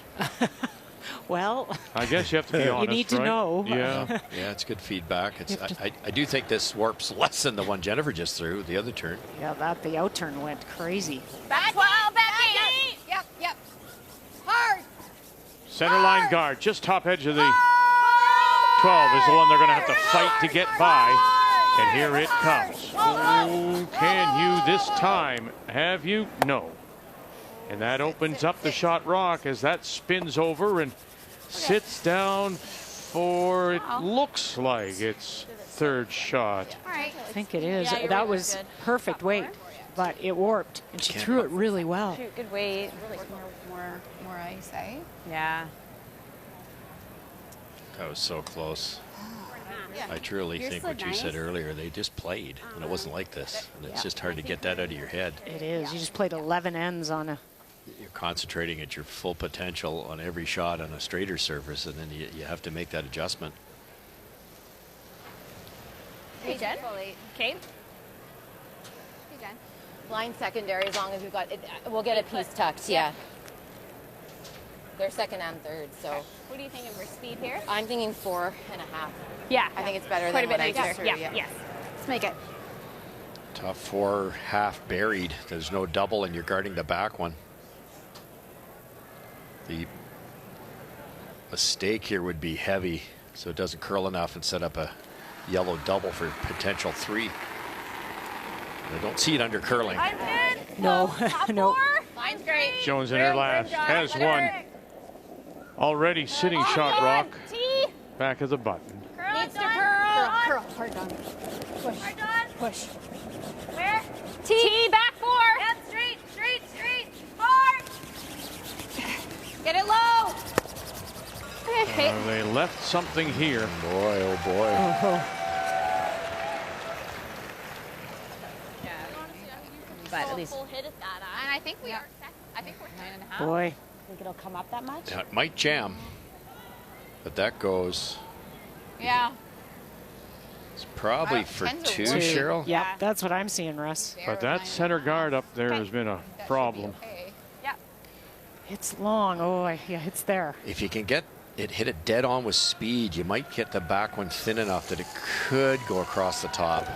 Well, I guess you have to be honest, you need to right? know. Yeah. Yeah, it's good feedback. I do think this warps less than the one Jennifer just threw, the other turn. Yeah, the out turn went crazy. back 12, Becky. Yep. Hard. Center line guard, just top edge of the 12 is the one they're going to have to fight to get by. And here it comes. Oh, can you this time? Have you? No. And that opens up the shot rock as that spins over and sits down for, it looks like it's third shot. All right. I think it is. Yeah, your That weight was was good. perfect weight, but it warped, and she threw it really well. Shoot, good weight. More ice, eh? Yeah. That was so close. Yeah. I truly Yours think slid what you said nice. earlier, they just played, and it wasn't like this. And it's just hard to get that out of your head. It is. You just played 11 ends on a. You're concentrating at your full potential on every shot on a straighter surface, and then you have to make that adjustment. Hey, Jen. Okay. Hey, Jen. Line secondary, as long as we've got it, we'll get a piece tucked. Yeah. They're second and third, so. What do you think of her speed here? I'm thinking 4.5. Yeah. I think it's better Quite than a bit what I nicer. just threw. Yeah. Yes. Let's make it. Tough 4 half buried. There's no double, and you're guarding the back one. The mistake here would be heavy, so it doesn't curl enough and set up a yellow double for potential 3. I don't see it under curling. No, no. Line's great. Jones in her last has one. Already sitting shot rock. Back of the button. Needs to curl. Curl, hard on. Push. Push. Where? T, back 4. Yep, straight. Hard. Get it low. Okay. They left something here. Boy, oh boy. But at least. Full hit at that. And I think we are. I think we're 9.5. Boy. Think it'll come up that much? It might jam, but that goes. Yeah. It's probably for 2, Cheryl. Yeah, that's what I'm seeing, Russ. But that center guard up there has been a problem. Yeah. It's long. Oh, yeah, it's there. If you can get it hit it dead on with speed, you might get the back one thin enough that it could go across the top.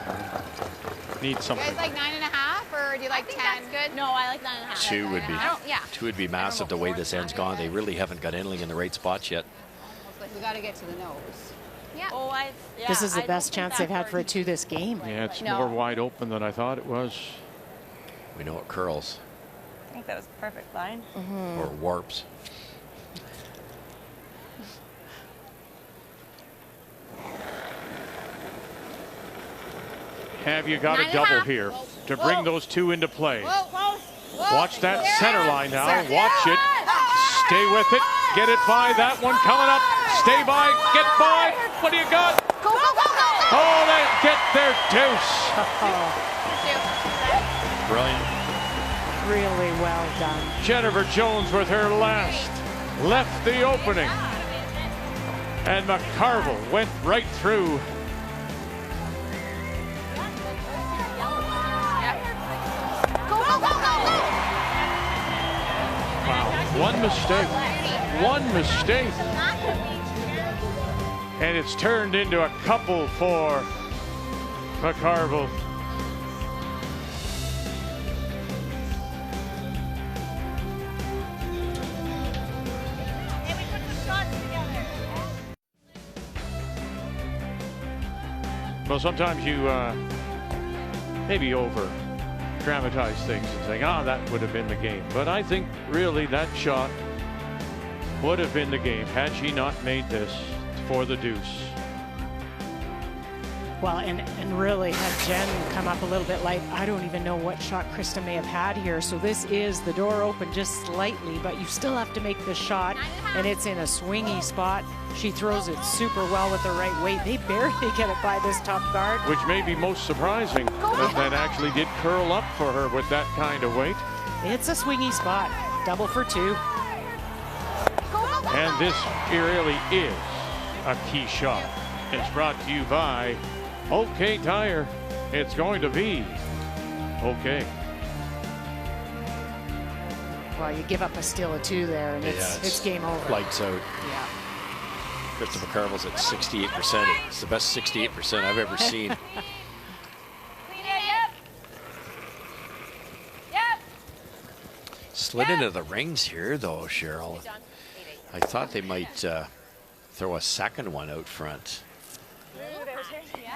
Need You guys something. like 9.5 or do you like 10? That's good. No, I like 9.5. 2 would be. I don't, yeah. 2 would be massive the way this end's gone. They really haven't got anything in the right spots yet. We got to get to the nose. Yeah. Oh, This is the best chance they've had for a 2 this game. Yeah, it's No. more wide open than I thought it was. We know it curls I think that was a perfect line. or warps. Have you got a 9.5. double here to bring those 2 into play? Whoa. Watch that center line now. Watch it. Stay with it. Get it by. That one coming up. Stay by. Get by. What do you got? Go. Oh, they get their deuce. Brilliant. Really well done. Jennifer Jones with her last left the opening. And McCarville went right through. Wow, one mistake. And it's turned into a couple for McCarville. Well, sometimes you maybe over dramatize things and think, that would have been the game. But I think really that shot would have been the game had she not made this for the deuce. Well, and really had Jen come up a little bit light. I don't even know what shot Krista may have had here. So this is the door open just slightly, but you still have to make the shot, and it's in a swingy spot. She throws it super well with the right weight. They barely get it by this top guard. Which may be most surprising, that actually did curl up for her with that kind of weight. It's a swingy spot. Double for 2. And this really is a key shot. It's brought to you by OK Tire. It's going to be okay. Well, you give up a steal of 2 there, and it's game over. Lights out. Yeah. Krista McCarville's at 68%. It's the best 68% I've ever seen. Slid into the rings here, though, Cheryl. I thought they might throw a second one out front.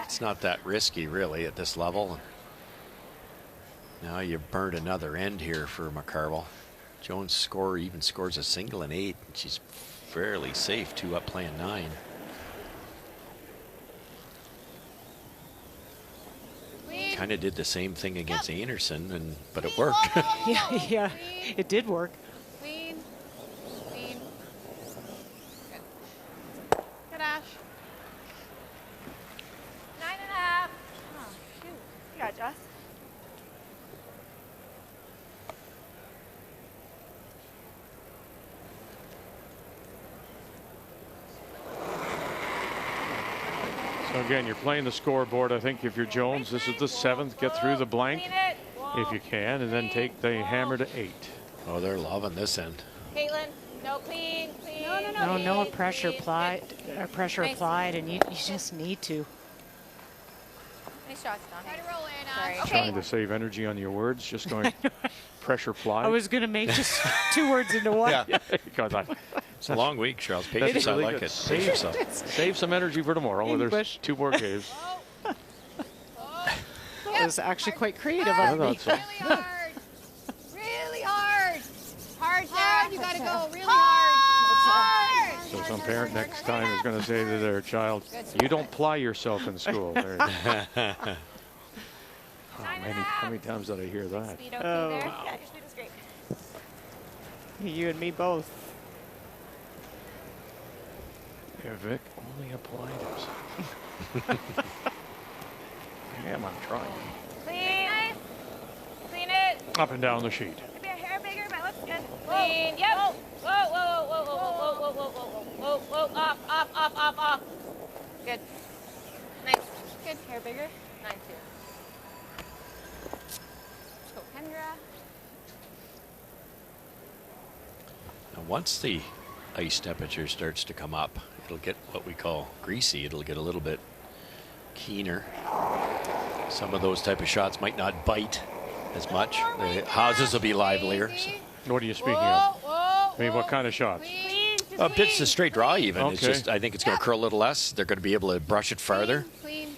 It's not that risky, really, at this level. Now you burned another end here for McCarville. Jones even scores a single in 8. And she's fairly safe, 2 up playing 9. Kind of did the same thing against Anderson, but it worked. yeah, it did work. Clean. Good, Ash. 9.5. Oh, shoot. You got Jess. So again, you're playing the scoreboard. I think if you're Jones, this is the 7th. Get through the blank if you can, and then take the hammer to 8. Oh, they're loving this end. Caitlin, no, clean. No pressure applied, and you just need to. Nice shots, Don. Try to roll in. Okay. Trying to save energy on your words, just going pressure fly. I was going to make just 2 words into one. Yeah. It's a long week, Charles. Patience, really I like good. it. Save some energy for tomorrow. There's 2 more games. That was actually quite creative of me. So. Really hard. Hard, you got to go really hard. So some parent next time is going to say to their child, you don't ply yourself in school. How many times did I hear that? Speed okay there? Yeah, your speed is great. You and me both. Yeah, Vic only applied himself. Damn, I'm trying. Clean it. Up and down the sheet. Could be a hair bigger, but looks good. Clean. Yep. Whoa. Up. Good. Nice. Good. Hair bigger. 9-2. Let's go, Kendra. Now, once the ice temperature starts to come up, it'll get what we call greasy. It'll get a little bit keener. Some of those type of shots might not bite as much. The houses will be livelier. So. What are you speaking of? I mean, what kind of shots? Pitch to straight draw even. Okay. It's just, I think it's going to curl a little less. They're going to be able to brush it farther. Clean.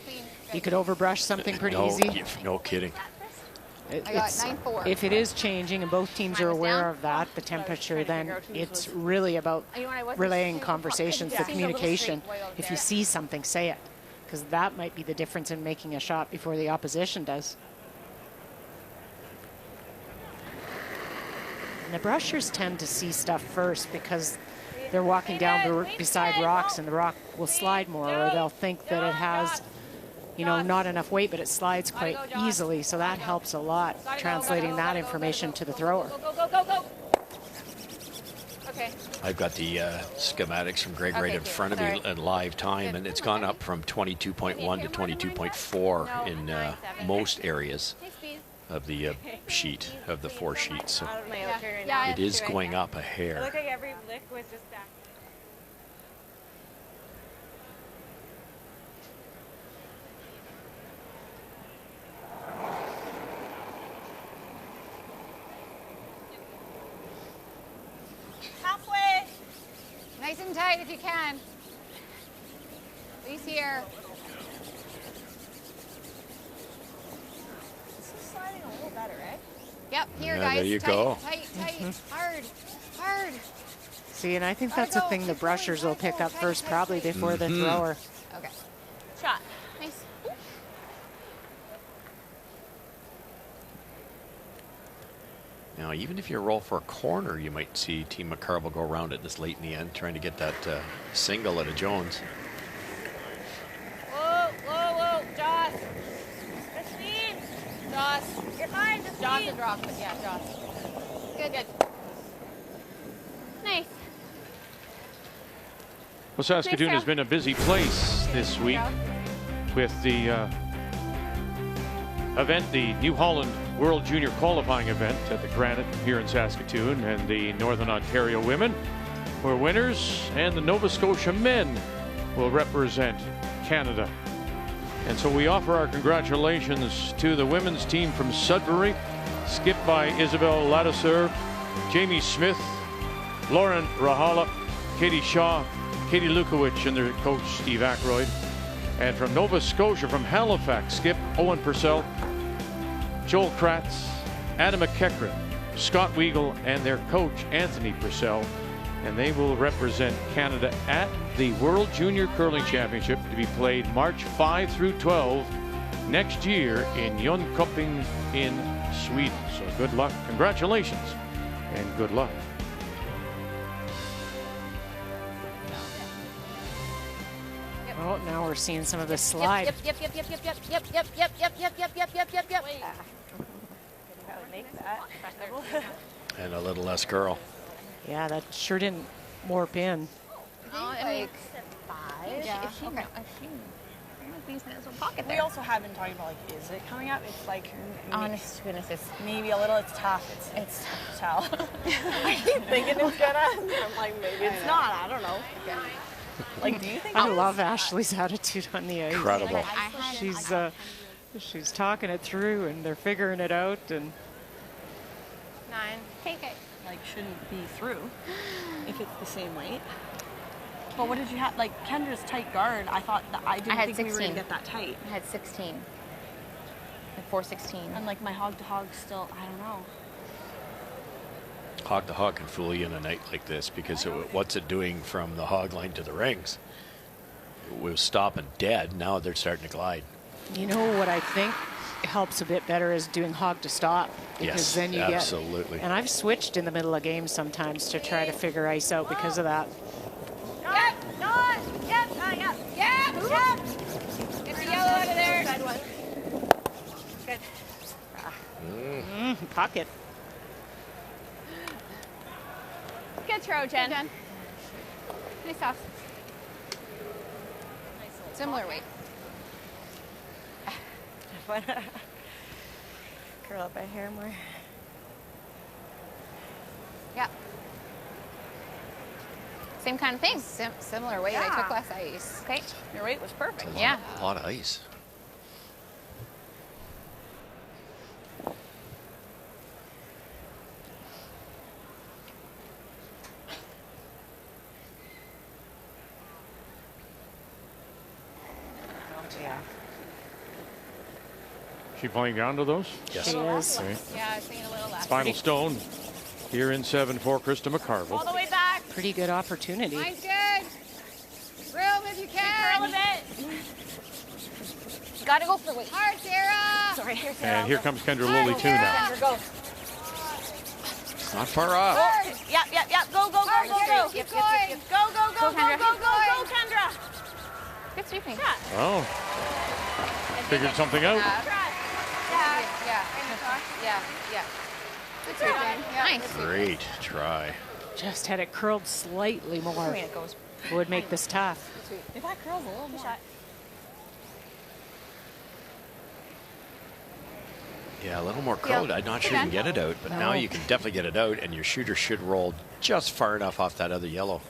You could overbrush something pretty easy. No kidding. I got 9-4. If it is changing and both teams are aware of that, the temperature, then it's really about relaying conversations, the communication. If you see something, say it, because that might be the difference in making a shot before the opposition does. And the brushers tend to see stuff first because they're walking down beside rocks and the rock will slide more, or they'll think that it has, not enough weight, but it slides quite easily. So that helps a lot, translating that information to the thrower. Go. Okay. I've got the schematics from Greg right in front of me in live time, and it's gone up from 22.1 to 22.4 in most areas of the sheet, of the 4 sheets. So it is going up a hair. It looked like every lick was just back. Halfway. Nice and tight if you can. At least here. This is sliding a little better, right? Yep, here, Yeah, guys. there you tight, go. Tight. Hard. See, and I think that's the thing the brushers will pick up first, probably before the thrower. Okay. Shot. Nice. Now, even if you roll for a corner, you might see Team McCarville go around it this late in the end, trying to get that single out of Jones. Whoa, whoa, whoa, Joss. Christine. Joss. You're fine, Christine. Joss and drop, but yeah, Joss. Good, good. Nice. Well, Saskatoon has been a busy place this week with the event, the New Holland World Junior Qualifying event at the Granite here in Saskatoon, and the Northern Ontario women were winners, and the Nova Scotia men will represent Canada. And so we offer our congratulations to the women's team from Sudbury, skipped by Isabel Ladouceur, Jamie Smith, Lauren Rahala, Katie Shaw, Katie Lukowicz, and their coach Steve Ackroyd. And from Nova Scotia, from Halifax, skip Owen Purcell, Joel Kratz, Adam McEachran, Scott Weigel, and their coach Anthony Purcell. And they will represent Canada at the World Junior Curling Championship to be played March 5 through 12 next year in Jönköping in Sweden. So good luck, congratulations, and good luck. Oh, now we're seeing some of the slide. Yep. Make that. And a little less curl. Yeah, that sure didn't warp in. Like 5. Yeah. If she, Okay. these little pocket there. We also have been talking about, like, is it coming up? It's like, Honest to goodness, it's maybe a little. It's tough. It's tough to tell. I keep thinking it's gonna. I'm like, maybe it's not. I don't know. Like, do you think? I love Ashley's attitude on the ice. Incredible. She's talking it through, and they're figuring it out. And 9. Take it. Like, shouldn't be through if it's the same weight. But what did you have? Like, Kendra's tight guard. I thought that I didn't think 16. we were gonna get that tight. I had 16. Like 416. And like my hog to hog still, I don't know. Hog to hog can fool you in a night like this, because what's it doing from the hog line to the rings? It was stopping dead. Now they're starting to glide. you know what I think helps a bit better is doing hog to stop, because yes, then you absolutely. get. And I've switched in the middle of games sometimes to try to figure ice out because of that. Yep, get the yellow out of there. Side one. Good. Pocket. Good throw, Jen. Nice toss. Similar weight. Curl up my hair more. Yeah. Same kind of thing. Similar weight. I took less ice. Okay. Your weight was perfect. Yeah. A lot of ice. She playing down to those? Yes. She is. Okay. Yeah, I was thinking a little less. Final stone here in 7 for Krista McCarville. All the way back. Pretty good opportunity. Mine's good. Room if you can. Curl a bit. You gotta go for weight. Hard, Sarah. Sorry. Here, Sarah. And here comes Kendra Lilly too now. Go. Not far off. Yep. Go. Keep going. Go, Kendra. Good sweeping. Oh. Figured something out. Yeah. Good sweeping. Nice. Great try. Just had it curled slightly more. It goes. Would make this tough. If that curls a little more. Yeah, a little more curled. I'm not sure you can get it out, but now you can definitely get it out, and your shooter should roll just far enough off that other yellow.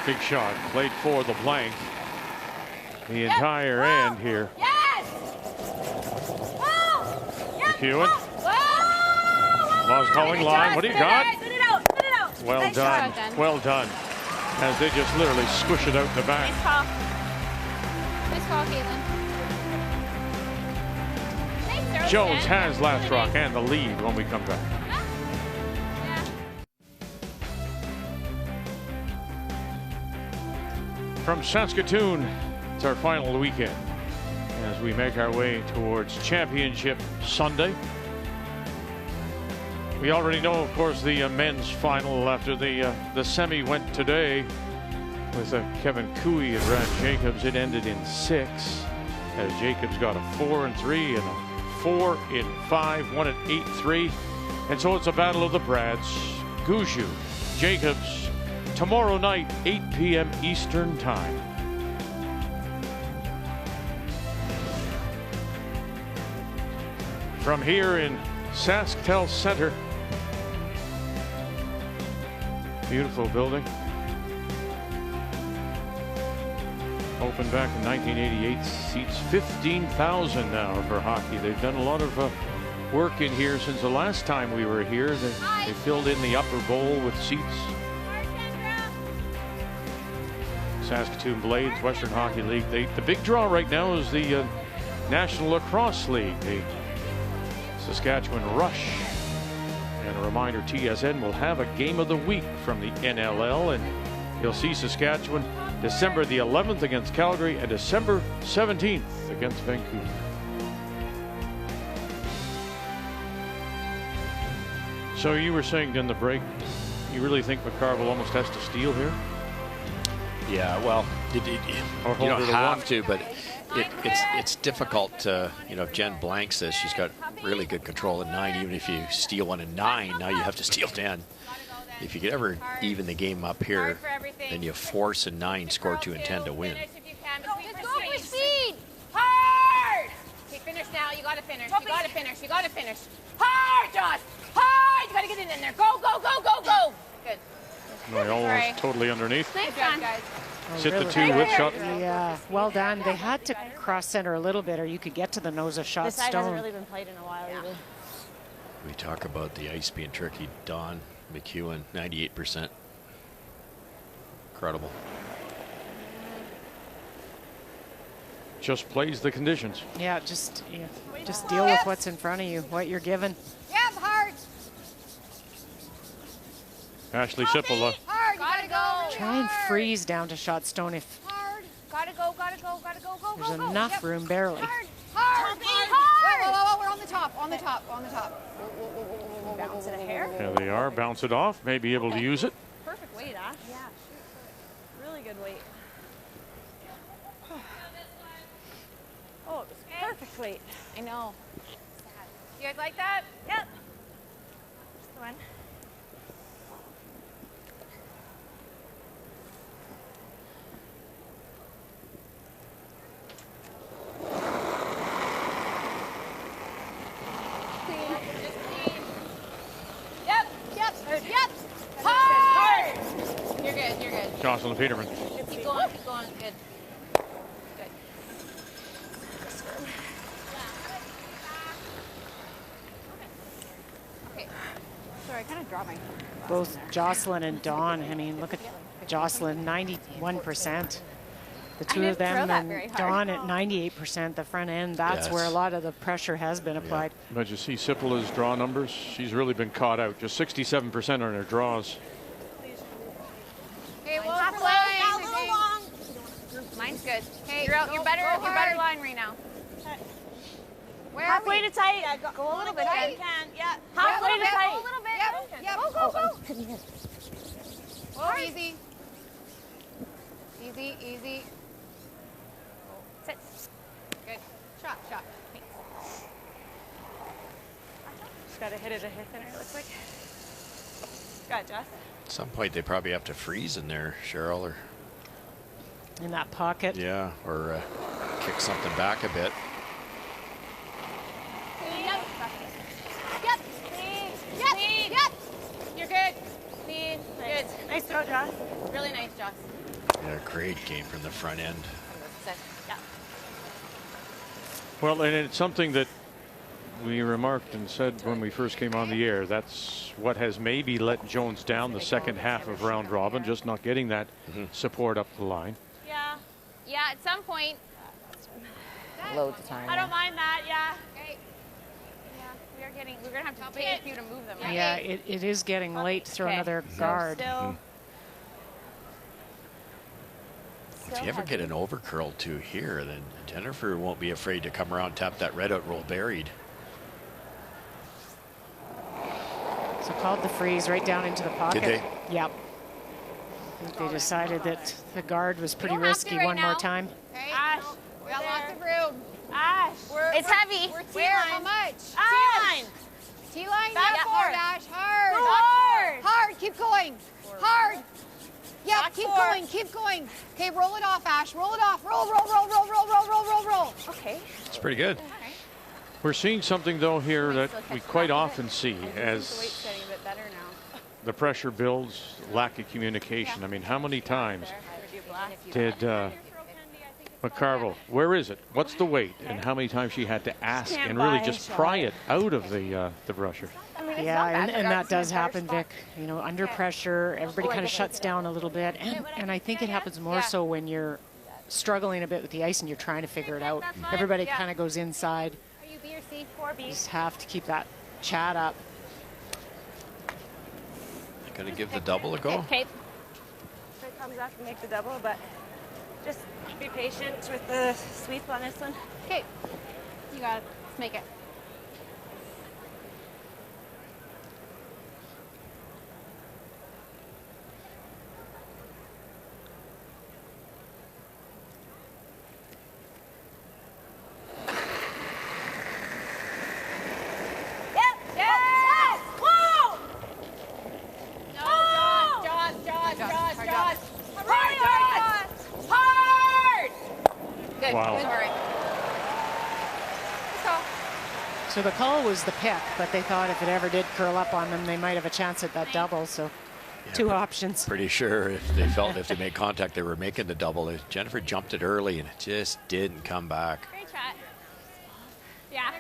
Big shot. Played for the blank. The entire end here. Yes! McEwen. Laws calling line. What do you got? Spin it out. Well done. Well done. As they just literally squish it out in the back. Nice call, Caitlin. Nice throw, Jones Jen. has last rock and the lead when we come back. From Saskatoon, it's our final weekend as we make our way towards Championship Sunday. We already know, of course, the men's final after the semi went today with Kevin Cooey and Brad Jacobs. It ended in 6 as Jacobs got a 4-3 and a 4-5, won it 8-3. And so it's a battle of the Brads. Gushue, Jacobs, tomorrow night, 8 p.m. Eastern Time. From here in SaskTel Center. Beautiful building. Opened back in 1988, seats 15,000 now for hockey. They've done a lot of work in here since the last time we were here. They filled in the upper bowl with seats. Saskatoon Blades, Western Hockey League. The big draw right now is the National Lacrosse League, the Saskatchewan Rush. And a reminder, TSN will have a game of the week from the NLL, and you'll see Saskatchewan December the 11th against Calgary and December 17th against Vancouver. So you were saying in the break, you really think McCarville almost has to steal here? Yeah, well, you don't have to, but it's difficult to, if Jen blanks this, she's got really good control in 9. Even if you steal 1 in 9, now you have to steal 10. If you could ever even the game up here, then you force a 9, score 2 and 10 to win. Let's go for speed. Hard. Okay, finish now. You got to finish. You got to finish. You got to finish. Hard, Josh. Hard. You got to get it in there. Go, go, go, go, go. Good. Loyola totally underneath. Nice job, guys. Sit the 2 with shot. Yeah, well done. They had to cross center a little bit, or you could get to the nose of shot This side stone. hasn't really been played in a while either. We talk about the ice being tricky. Don McEwen, 98%. Incredible. Just plays the conditions. Yeah, just deal with what's in front of you, what you're given. Yep, hard. Ashley Sipple. Hard. Gotta go. Try and freeze down to shot stone if Hard. Gotta go. Gotta go. Gotta go. Go. there's go. enough Yep. room, barely. Hard. Hard. Hard. Whoa. We're on the top. On the top. On the top. Bounce it a hair. There they are. Bounce it off. May be able to use it. Perfect weight, Ash. Yeah. Really good weight. Oh, it was perfect weight. I know. You guys like that? Yep. Just the one. Yep. Hard. You're good. You're good. Jocelyn Peterman. Keep going. Keep going. Good. Good. Okay. Sorry, I kind of dropped my. Both Jocelyn and Dawn, I mean, look at Jocelyn, 91%. The two of them, and Dawn at 98%, the front end. That's where a lot of the pressure has been applied. But you see Sippola's draw numbers. She's really been caught out. Just 67% on her draws. Okay, well, halfway. A little long. Mine's good. Okay, you're better line right now. Where Halfway to tight. Go a little bit. You can. Yeah. Halfway to tight. Go a little bit. Yep. Go. Whoa, easy. Easy. Sit. Good. Shot. Thanks. Just got to hit it a hit thinner real quick. Got it, Jess. At some point, they probably have to freeze in there, Cheryl, or in that pocket. Yeah, or kick something back a bit. Yep. You're good. Speed. Good. Nice throw, Josh. Really nice, Josh. Yeah, great game from the front end. Yeah. Well, and it's something that we remarked and said when we first came on the air. That's what has maybe let Jones down the second half of round robin, just not getting that support up the line. Yeah. At some point, loads of time. I don't mind that, yeah. Okay. Yeah, we're gonna have to wait a few to move them. Right? Yeah, it is getting late to throw another guard. If you ever get an over curl too here, then Jennifer won't be afraid to come around, tap that red out, roll buried. So called the freeze right down into the pocket. Did they? Yep. I think they decided that the guard was pretty risky one more time. Okay. Ash, we got lots of room. Ash, it's heavy. Where? How much? T-line. T-line? Back Yeah, forward. hard, Ash. Hard. Go hard. Hard. Keep going. Hard. Yeah, Back keep four. going. Keep going. Okay, roll it off, Ash. Roll it off. Roll, roll, roll, roll, roll, roll, roll, roll, roll. Okay. It's pretty good. We're seeing something though here that we quite often see as the pressure builds, lack of communication. I mean, how many times did McCarville, where is it? What's the weight? And how many times she had to ask and really just pry it out of the brusher. Yeah, and that does happen, Vic. You know, under pressure, everybody kind of shuts down a little bit. And I think it happens more so when you're struggling a bit with the ice and you're trying to figure it out. Everybody kind of goes inside. Are you B or C? 4B. You just have to keep that chat up. Gonna give the double a go. Okay. If it comes up, make the double, but just be patient with the sweep on this one. Okay. You got it. Let's make it. Wow. So the call was the pick, but they thought if it ever did curl up on them, they might have a chance at that double. So two options. Pretty sure if they felt if they made contact, they were making the double. Jennifer jumped it early and it just didn't come back. Great chat. Yeah.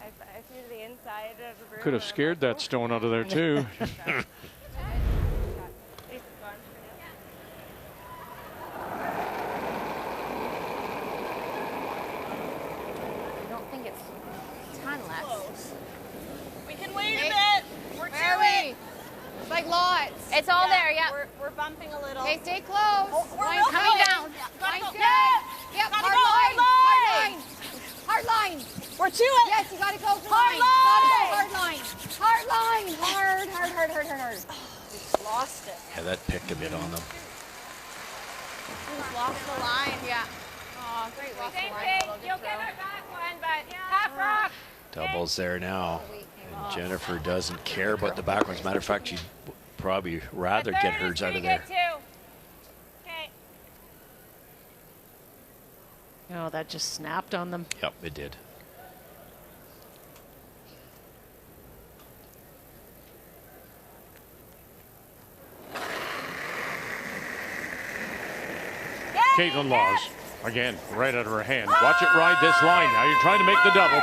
I threw the inside of the room. Could have scared that stone out of there too. Like lots. It's all there, yeah. We're bumping a little. Okay, stay close. Line's coming coming down. down. Line's good. Yep, hard line. Hard line. We're to it. Yes, you gotta go for hard line. line. Hard line. Hard. We lost it. Yeah, that picked a bit on them. We lost the line, yeah. Oh, great waste Same of line. thing. You'll get our back one, but half rock. Doubles there now. And Jennifer doesn't care about the back ones. Matter of fact, she'd probably rather get hers out of there. Okay. Oh, that just snapped on them. Yep, it did. Caitlin Laws, again, right out of her hand. Watch it ride this line now. You're trying to make the double.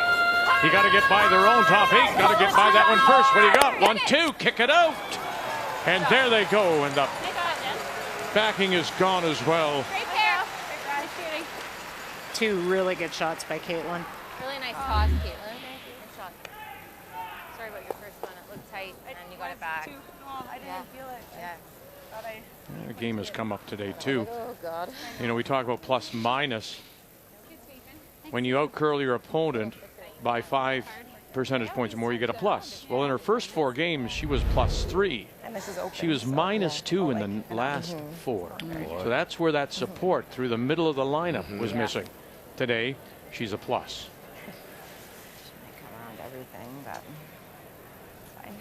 You got to get by their own top 8. Got to get by that one first. What do you got? 1, 2, kick it out. And there they go. And the backing is gone as well. Two really good shots by Caitlin. Really nice toss, Caitlin. Good shot. Sorry about your first one. It looked tight, and you got it back. I didn't feel it. Yeah. The game has come up today, too. Oh, God. You know, we talk about plus minus. When you out-curl your opponent by 5 percentage points more, you get a plus. Well, in her first 4 games, she was +3. And this is open, She was -2 in the last 4. So that's where that support through the middle of the lineup was missing. Today, she's a plus. Come around everything, but it's fine.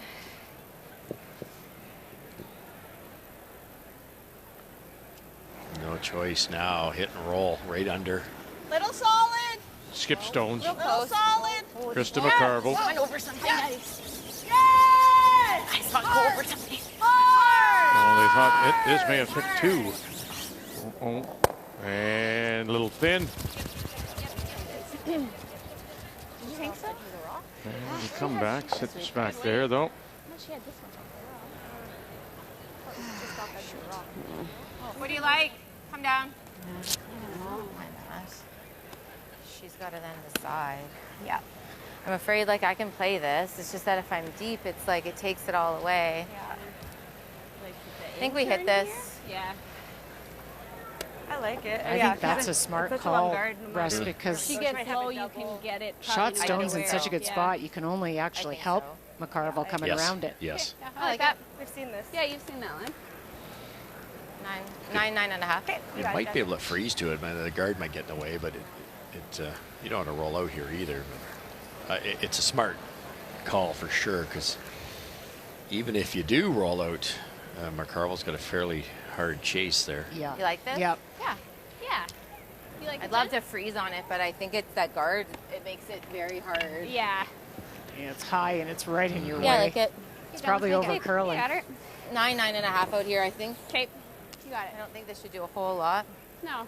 No choice now. Hit and roll right under. Little solid. Skip stones. Little solid. Krista McCarville. Went over something nice. Yes! I saw it go over something. Oh, they thought this may have picked 2. And a little thin. Do you think so? And you come back, sits back there though. No, she had this one. What do you like? Come down. she's got to then decide. Yeah. I'm afraid like I can play this. It's just that if I'm deep, it's like it takes it all away. Yeah. I think we hit this. Yeah. I like it. I think that's a smart call, Russ, because she gets low, you can get it. shot stone's in such a good spot, you can only actually help McCarville coming around it. Yes. Yeah, I like that. We've seen this. Yeah, you've seen that one. 9.5. Okay. You might be able to freeze to it, man. The guard might get in the way, but you don't want to roll out here either. But, it's a smart call for sure, because even if you do roll out, McCarville's got a fairly hard chase there. Yeah. You like this? Yep. Yeah. Yeah. You like I'd love to freeze on it, but I think it's that guard. It makes it very hard. Yeah. Yeah, it's high and it's right in your way. Yeah, I like it. It's probably over curling. 9.5 out here, I think. Okay. You got it. I don't think this should do a whole lot. No.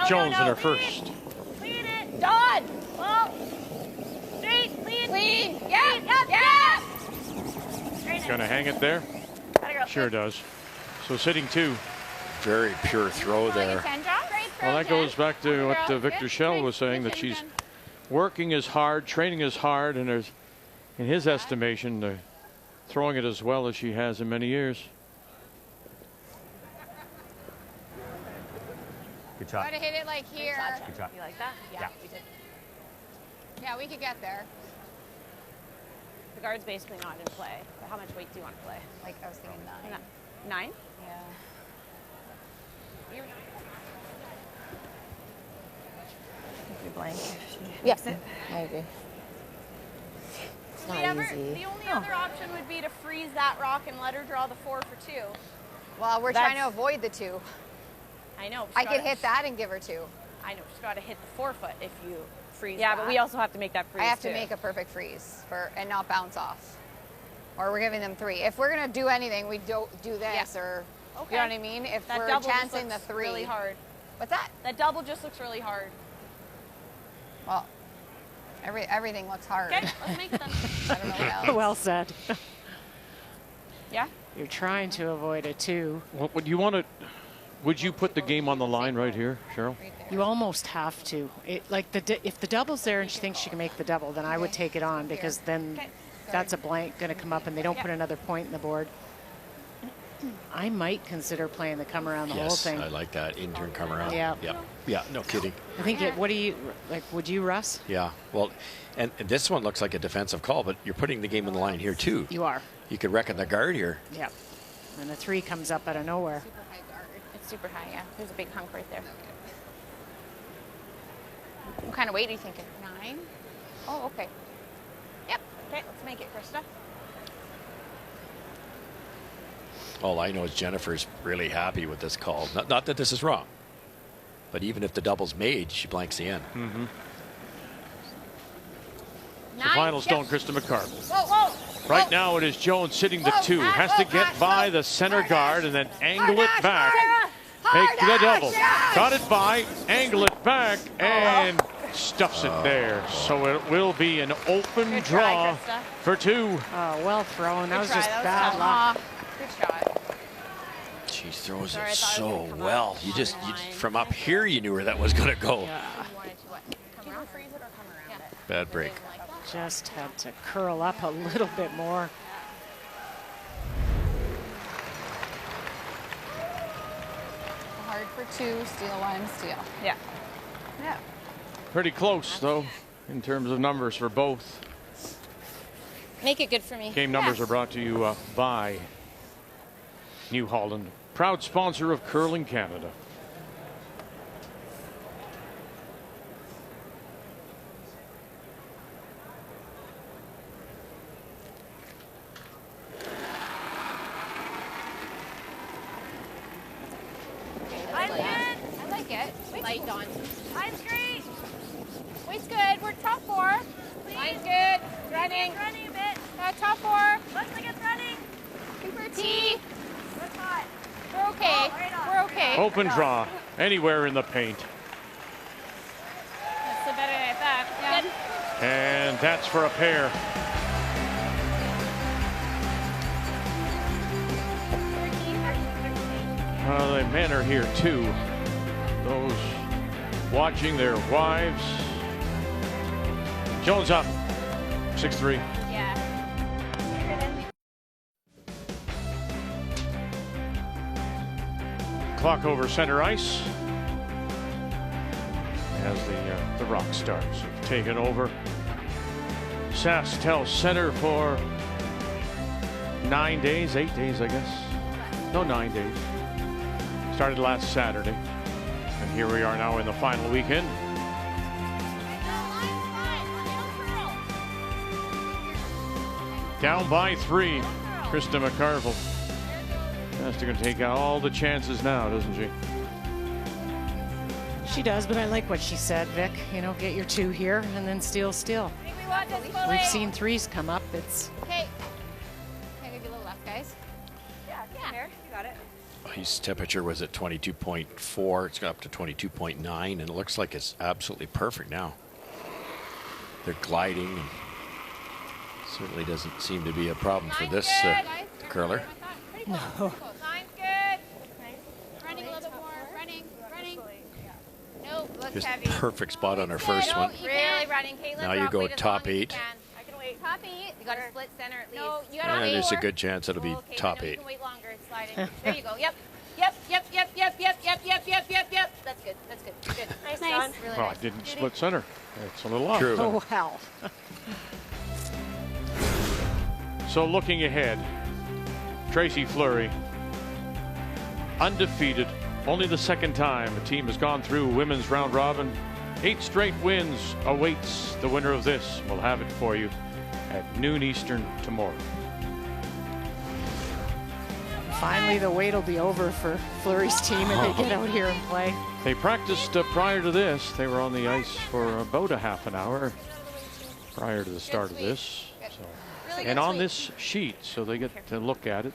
Jones in her first. Clean it. Dawn. Well. Straight. Clean. Yeah. Going to hang it there? Sure does. So sitting 2. Very pure throw there. Well, that goes back to what Victor Schell was saying, that she's working as hard, training as hard, and there's, in his estimation, throwing it as well as she has in many years. Good shot. Try to hit it like here. Good shot. You like that? Yeah. We did. Yeah, we could get there. The guard's basically not in play. But how much weight do you want to play? Like, I was thinking 9. 9? Yeah. Blank. Yes, I agree. It's not easy. The only other option would be to freeze that rock and let her draw the 4 for 2. Well, we're trying to avoid the 2. I know. I could hit that and give her 2. I know. She's got to hit the 4 foot if you freeze. Yeah, that. but we also have to make that freeze. I have to make a perfect freeze and not bounce off. Or we're giving them 3. If we're gonna do anything, we don't do this or you know what I mean? If that we're double chancing just the looks 3. really hard. What's that? That double just looks really hard. Well, everything looks hard. Okay, let's make it then. I don't know what else. Well said. Yeah? You're trying to avoid a 2. Well, would you want to? Would you put the game on the line right here, Cheryl? You almost have to. If the double's there and she thinks she can make the double, then I would take it on, because then that's a blank going to come up and they don't put another point in the board. I might consider playing the come around the whole thing. I like that. In turn, come around. Yeah. Yeah, no kidding. I think what do you like? Would you, Russ? Yeah, well, and this one looks like a defensive call, but you're putting the game on the line here too. You are. You could reckon the guard here. Yeah. And the 3 comes up out of nowhere. It's super high, yeah. There's a big hunk right there. What kind of weight are you thinking? 9? Oh, okay. Yep. Okay, let's make it, Krista. All I know is Jennifer's really happy with this call. Not that this is wrong, but even if the double's made, she blanks the end. Mm-hmm. So 9. final stone, Krista McCarville. Whoa. Right now it is Jones sitting the 2. Has to get by the center guard and then angle it back. Make the double. Got it by, angle it back, and stuffs it there. So it will be an open draw for 2. Oh, well thrown. That was just bad luck. Good shot. She throws it so well. You from up here, you knew where that was going to go. You wanted to what? Come around, freeze it or come around it? Bad break. Just had to curl up a little bit more. Hard for 2, steal 1, steal. Yeah. Pretty close, though, in terms of numbers for both. Make it good for me. Game numbers are brought to you by New Holland, proud sponsor of Curling Canada. I like it. Light Dawn. Line's great. Weight's good. We're top 4. Line's good. Running. It's running a bit. Top 4. Looks like it's running. Super T. What's hot? We're okay. Oh, right on, We're okay. Open draw, anywhere in the paint. And that's for a pair. The men are here too. Those watching their wives. Jones up, 6-3. Yeah. Clock over center ice as the Rock Stars have taken over SaskTel Center for 9 days, 8 days, I guess. No, 9 days. Started last Saturday, and here we are now in the final weekend. Down by 3, Krista McCarville has to take all the chances now, doesn't she? She does, but I like what she said, Vic. You know, get your 2 here and then steal. We've seen 3s come up. It's Okay. Can I give you a little left, guys? Yeah, here. You got it. Ice temperature was at 22.4. It's got up to 22.9, and it looks like it's absolutely perfect now. They're gliding. And certainly doesn't seem to be a problem for this curler. no. Line's good. Running a little bit more. Running. Nope, looks Just heavy. perfect spot on our first one. Really running, Caitlin. Now you go top 8. I can wait. Top 8. You got to split center at least. No, you And there's a good chance it'll be top 8. You can wait longer. It's sliding. There you go. Yep. That's good. Good. Nice. Really Well, nice. I didn't split center. It's a little off. True. Oh, hell. So looking ahead, Tracy Fleury, undefeated. Only the second time a team has gone through women's round robin. 8 straight wins awaits the winner of this. We'll have it for you at noon Eastern tomorrow. Finally, the wait will be over for Fleury's team and they get out here and play. They practiced prior to this. They were on the ice for about a half an hour prior to the start of this. So, and on this sheet, so they get to look at it.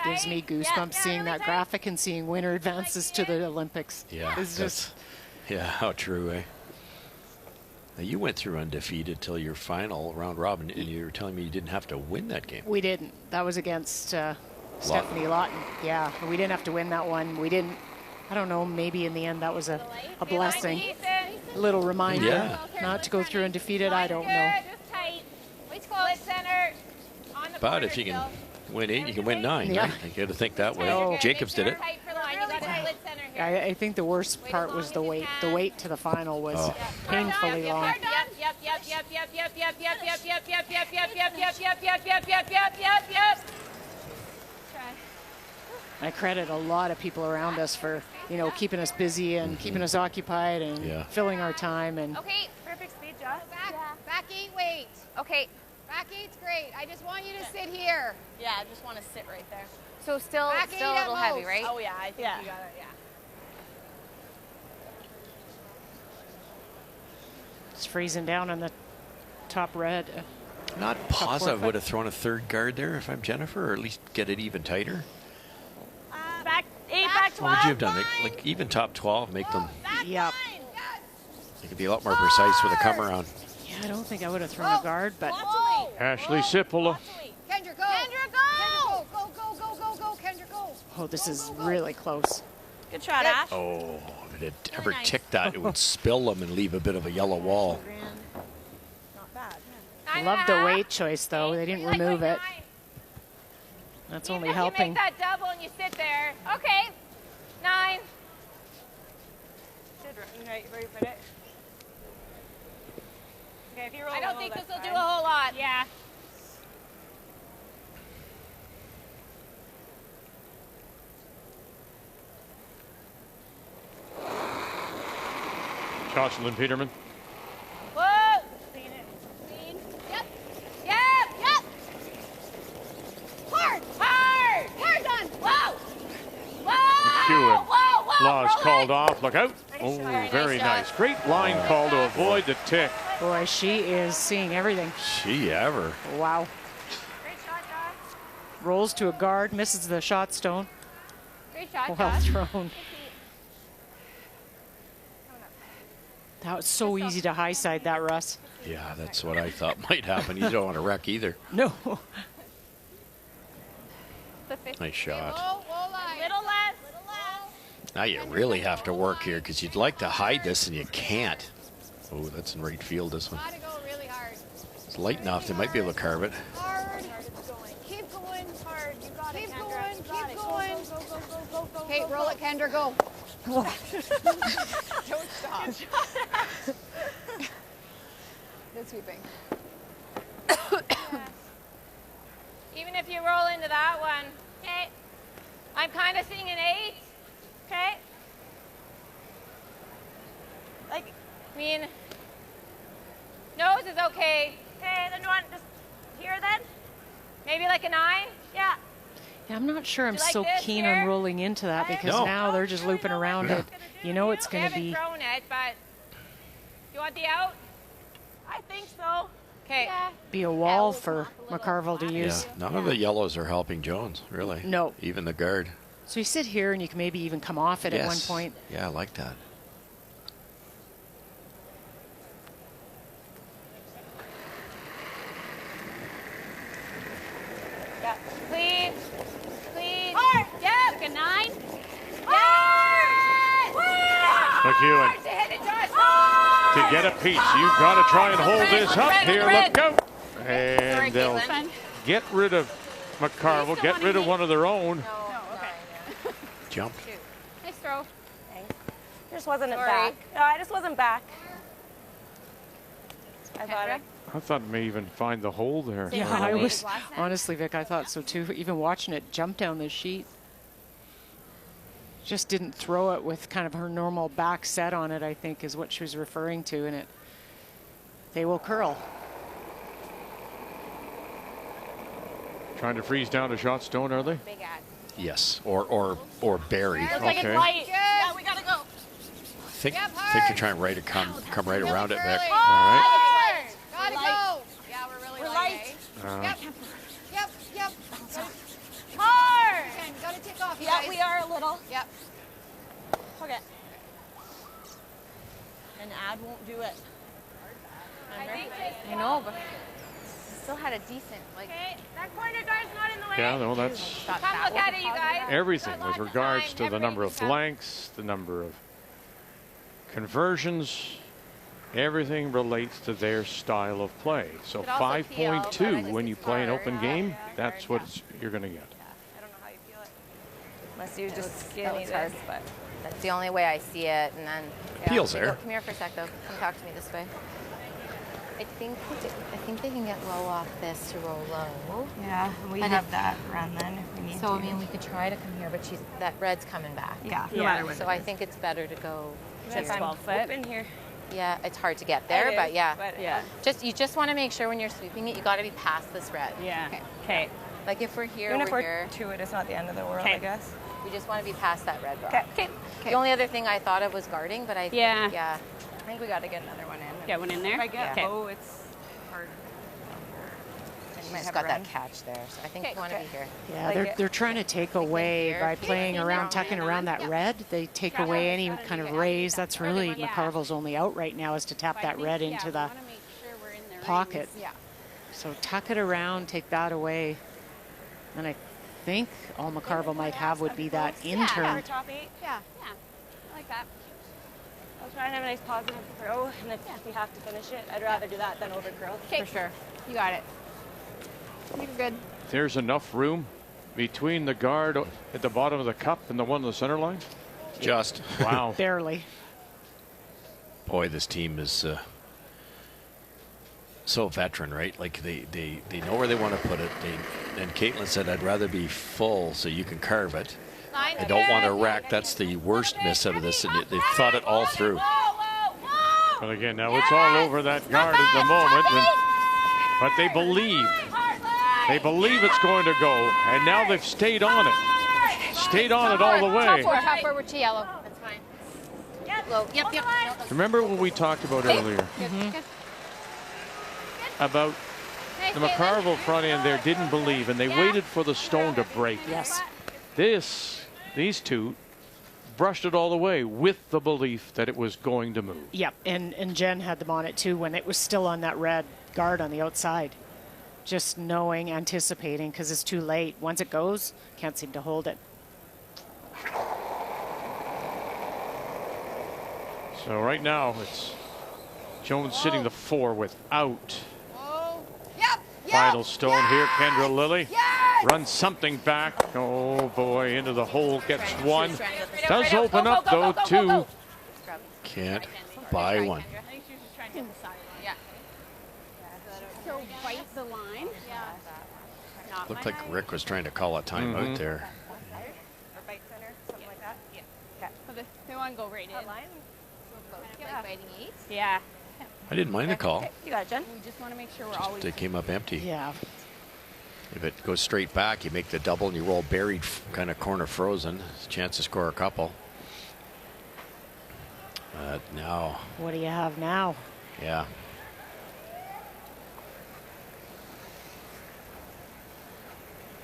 Gives me goosebumps seeing that graphic and seeing winner advances to the Olympics. Yeah, It's just yeah, how true, eh? Now you went through undefeated till your final round robin, and you were telling me you didn't have to win that game. we didn't. That was against Stephanie Lawton. Yeah, we didn't have to win that one. We didn't. I don't know. Maybe in the end that was a blessing. A little reminder not to go through undefeated. I don't know. Just tight. Split center. On the But if you can win 8, you can win 9. Yeah. Right? You got to think that way. Oh. Jacobs did it. Tight for line. You got to split center here. I think the worst part was the wait. The wait to the final was painfully long. I credit a lot of people around us for, you know, keeping us busy and keeping us occupied and filling our time. And Okay, perfect speed, Josh. Back 8, wait. Okay. Back 8's great. I just want you to sit here. Yeah, I just want to sit right there. So still a little heavy, right? Oh yeah, I think you got it. Yeah. it's freezing down on the top red. Not positive. Would have thrown a 3rd guard there if I'm Jennifer, or at least get it even tighter. Back 8, back 12. What would you have done? Like even top 12, make them. Yep. They could be a lot more precise with a come around. Yeah, I don't think I would have thrown a guard, but Ashley Sipola. Kendra, go. Kendra, go. Go. Kendra, go. oh, this is really close. Good shot, Ash. Oh, if it had ever ticked that, it would spill them and leave a bit of a yellow wall. Not bad. I love the weight choice, though. They didn't remove it. That's only helping. You make that double and you sit there. Okay. 9. Right where you put it. Okay, if you roll I don't low, think this that's will do fine. a whole lot. Yeah. Jocelyn Peterman. Whoa. Clean it. Clean. Yep. Hard on. Whoa. McEwen. Whoa. Laws Roll called it. off. Look out. Oh, very nice. Great line call to avoid the tick. Boy, she is seeing everything. She ever. Wow. Great shot, Josh. Rolls to a guard, misses the shot stone. Great shot, Well Josh. thrown. That was so easy to high side that, Russ. Yeah, that's what I thought might happen. You don't want to wreck either. No. Nice shot. Little less. Now you really have to work here because you'd like to hide this and you can't. Oh, that's in right field, this one. Gotta go really hard. It's light enough. They might be able to carve it. Hard. Keep going hard. You got it, Kendra. Keep going. Go. Okay, roll it, Kendra. Go. Don't stop. Good sweeping. Even if you roll into that one. Okay. I'm kind of seeing an 8. Okay. Like, I mean, nose is okay. Okay, then you want just here then? Maybe like a 9? Yeah. Yeah, I'm not sure I'm like so this keen here? on rolling into that because No. now they're just looping around it. You know it's I going to haven't be thrown it, but you want the out? I think so. Okay. be a wall for McCarville to use. Yeah, none of the yellows are helping Jones, really. No. Even the guard. So you sit here and you can maybe even come off it at one Yes. point. Yeah, I like that. Yeah. Clean. Clean. Hard. Yep. Like a 9. McEwen. To hit it, Josh. To get a piece, you've got to try and hold this up here. Red. Look out. And Sorry, they'll Caitlin. get rid of McCarville, get rid of one of their own. No, okay. Jump. Nice throw. Just wasn't Sorry. back. No, I just wasn't back. I thought Kendra? it. I thought may even find the hole there. Yeah, kind of I weight was as last time? honestly, Vic, I thought so too. Even watching it jump down the sheet, just didn't throw it with kind of her normal back set on it. I think is what she was referring to, and they will curl. Trying to freeze down a shot stone, are they? Big ad. Yes, or buried. Looks like it's Okay. light. Yeah, we gotta go. I think they're trying to come right around it, Vic. All right. Hard. Gotta go. Yeah, we're really We're light. light. Yep. Hard. Ken, gotta take off, you Yeah, guys. we are a little. Yep. Okay. An ad won't do it. I know, but still had a decent, like. Okay, that corner guard's not in the way. Yeah, no, that's Come look at it, you guys. everything Got lots with of regards time. to the Everybody number of just have- blanks, the number of conversions. Everything relates to their style of play. So Could also feel, but I 5.2 think when you it's play an hard. open game, that's what you're going to get. I don't know how you feel it. Unless you That just was skinny hard. this, but. That's the only way I see it, and then. Feels Here, there. Come here for a sec, though. Come talk to me this way. I think they can get low off this to roll low. Yeah, we But have if- that run then if we need So to. I mean, we could try to come here, but that red's coming back. Yeah, no Yeah. matter what So it I is. think it's better to go. That's here. 12 foot. In here. Yeah, it's hard to get there, It but is, yeah. but yeah. You just want to make sure when you're sweeping it, you got to be past this red. Yeah. Okay. Okay. Like if we're here, Even if we're we're here. to it, it's not the end of the world, Okay. I guess. We just want to be past that red rock. Okay. The only other thing I thought of was guarding, but I think, Yeah. yeah. I think we got to get another one in. Get one in there? If I get Okay. low, it's hard. And you might Just have got a that run. catch there, so I think we want to be here. Yeah, Like they're trying to take away here. by playing around, tucking around that red. They take away any kind of raise. That's really Yeah. McCarville's only out right now is to tap that red into the pocket. Yeah. So tuck it around, take that away. And I think all McCarville might have would be that in turn. Top 8. Yeah. I like that. I'll try and have a nice positive throw, and if we have to finish it, I'd rather do that than over curl. For sure. You got it. You're good. There's enough room between the guard at the bottom of the cup and the one on the center line. Just. Wow. Barely. Boy, this team is so veteran, right? Like they know where they want to put it. And Caitlin said, I'd rather be full so you can carve it. I don't want to wreck. That's the worst miss out of this. And they've thought it all through. But again, now it's all over that guard at the moment. But they believe. They believe it's going to go. And now they've stayed on it. Stayed on it all the way. Top forward to yellow. That's fine. Low. Yep. No, Remember what we talked about earlier good. about the McCarville front end there didn't believe, and they waited for the stone to break. Yes. These two brushed it all the way with the belief that it was going to move. Yep, and Jen had them on it too when it was still on that red guard on the outside. Just knowing, anticipating, because it's too late. Once it goes, can't seem to hold it. So right now it's Jones sitting the 4 without. Final stone here, Kendra Lilly. Runs something back. Oh boy, into the hole, gets one. Does open up though, 2. Can't buy one. So bite the line. Looked like Rick was trying to call a timeout there. Or bite center, something like that. Yeah. Okay. So they want to go right in. Line. Like biting 8. Yeah. I didn't mind the call. Okay. You got it, Jen. We just want to make sure we're Just always. they came up empty. Yeah. If it goes straight back, you make the double and you roll buried, kind of corner frozen. Chance to score a couple. Now. What do you have now? Yeah.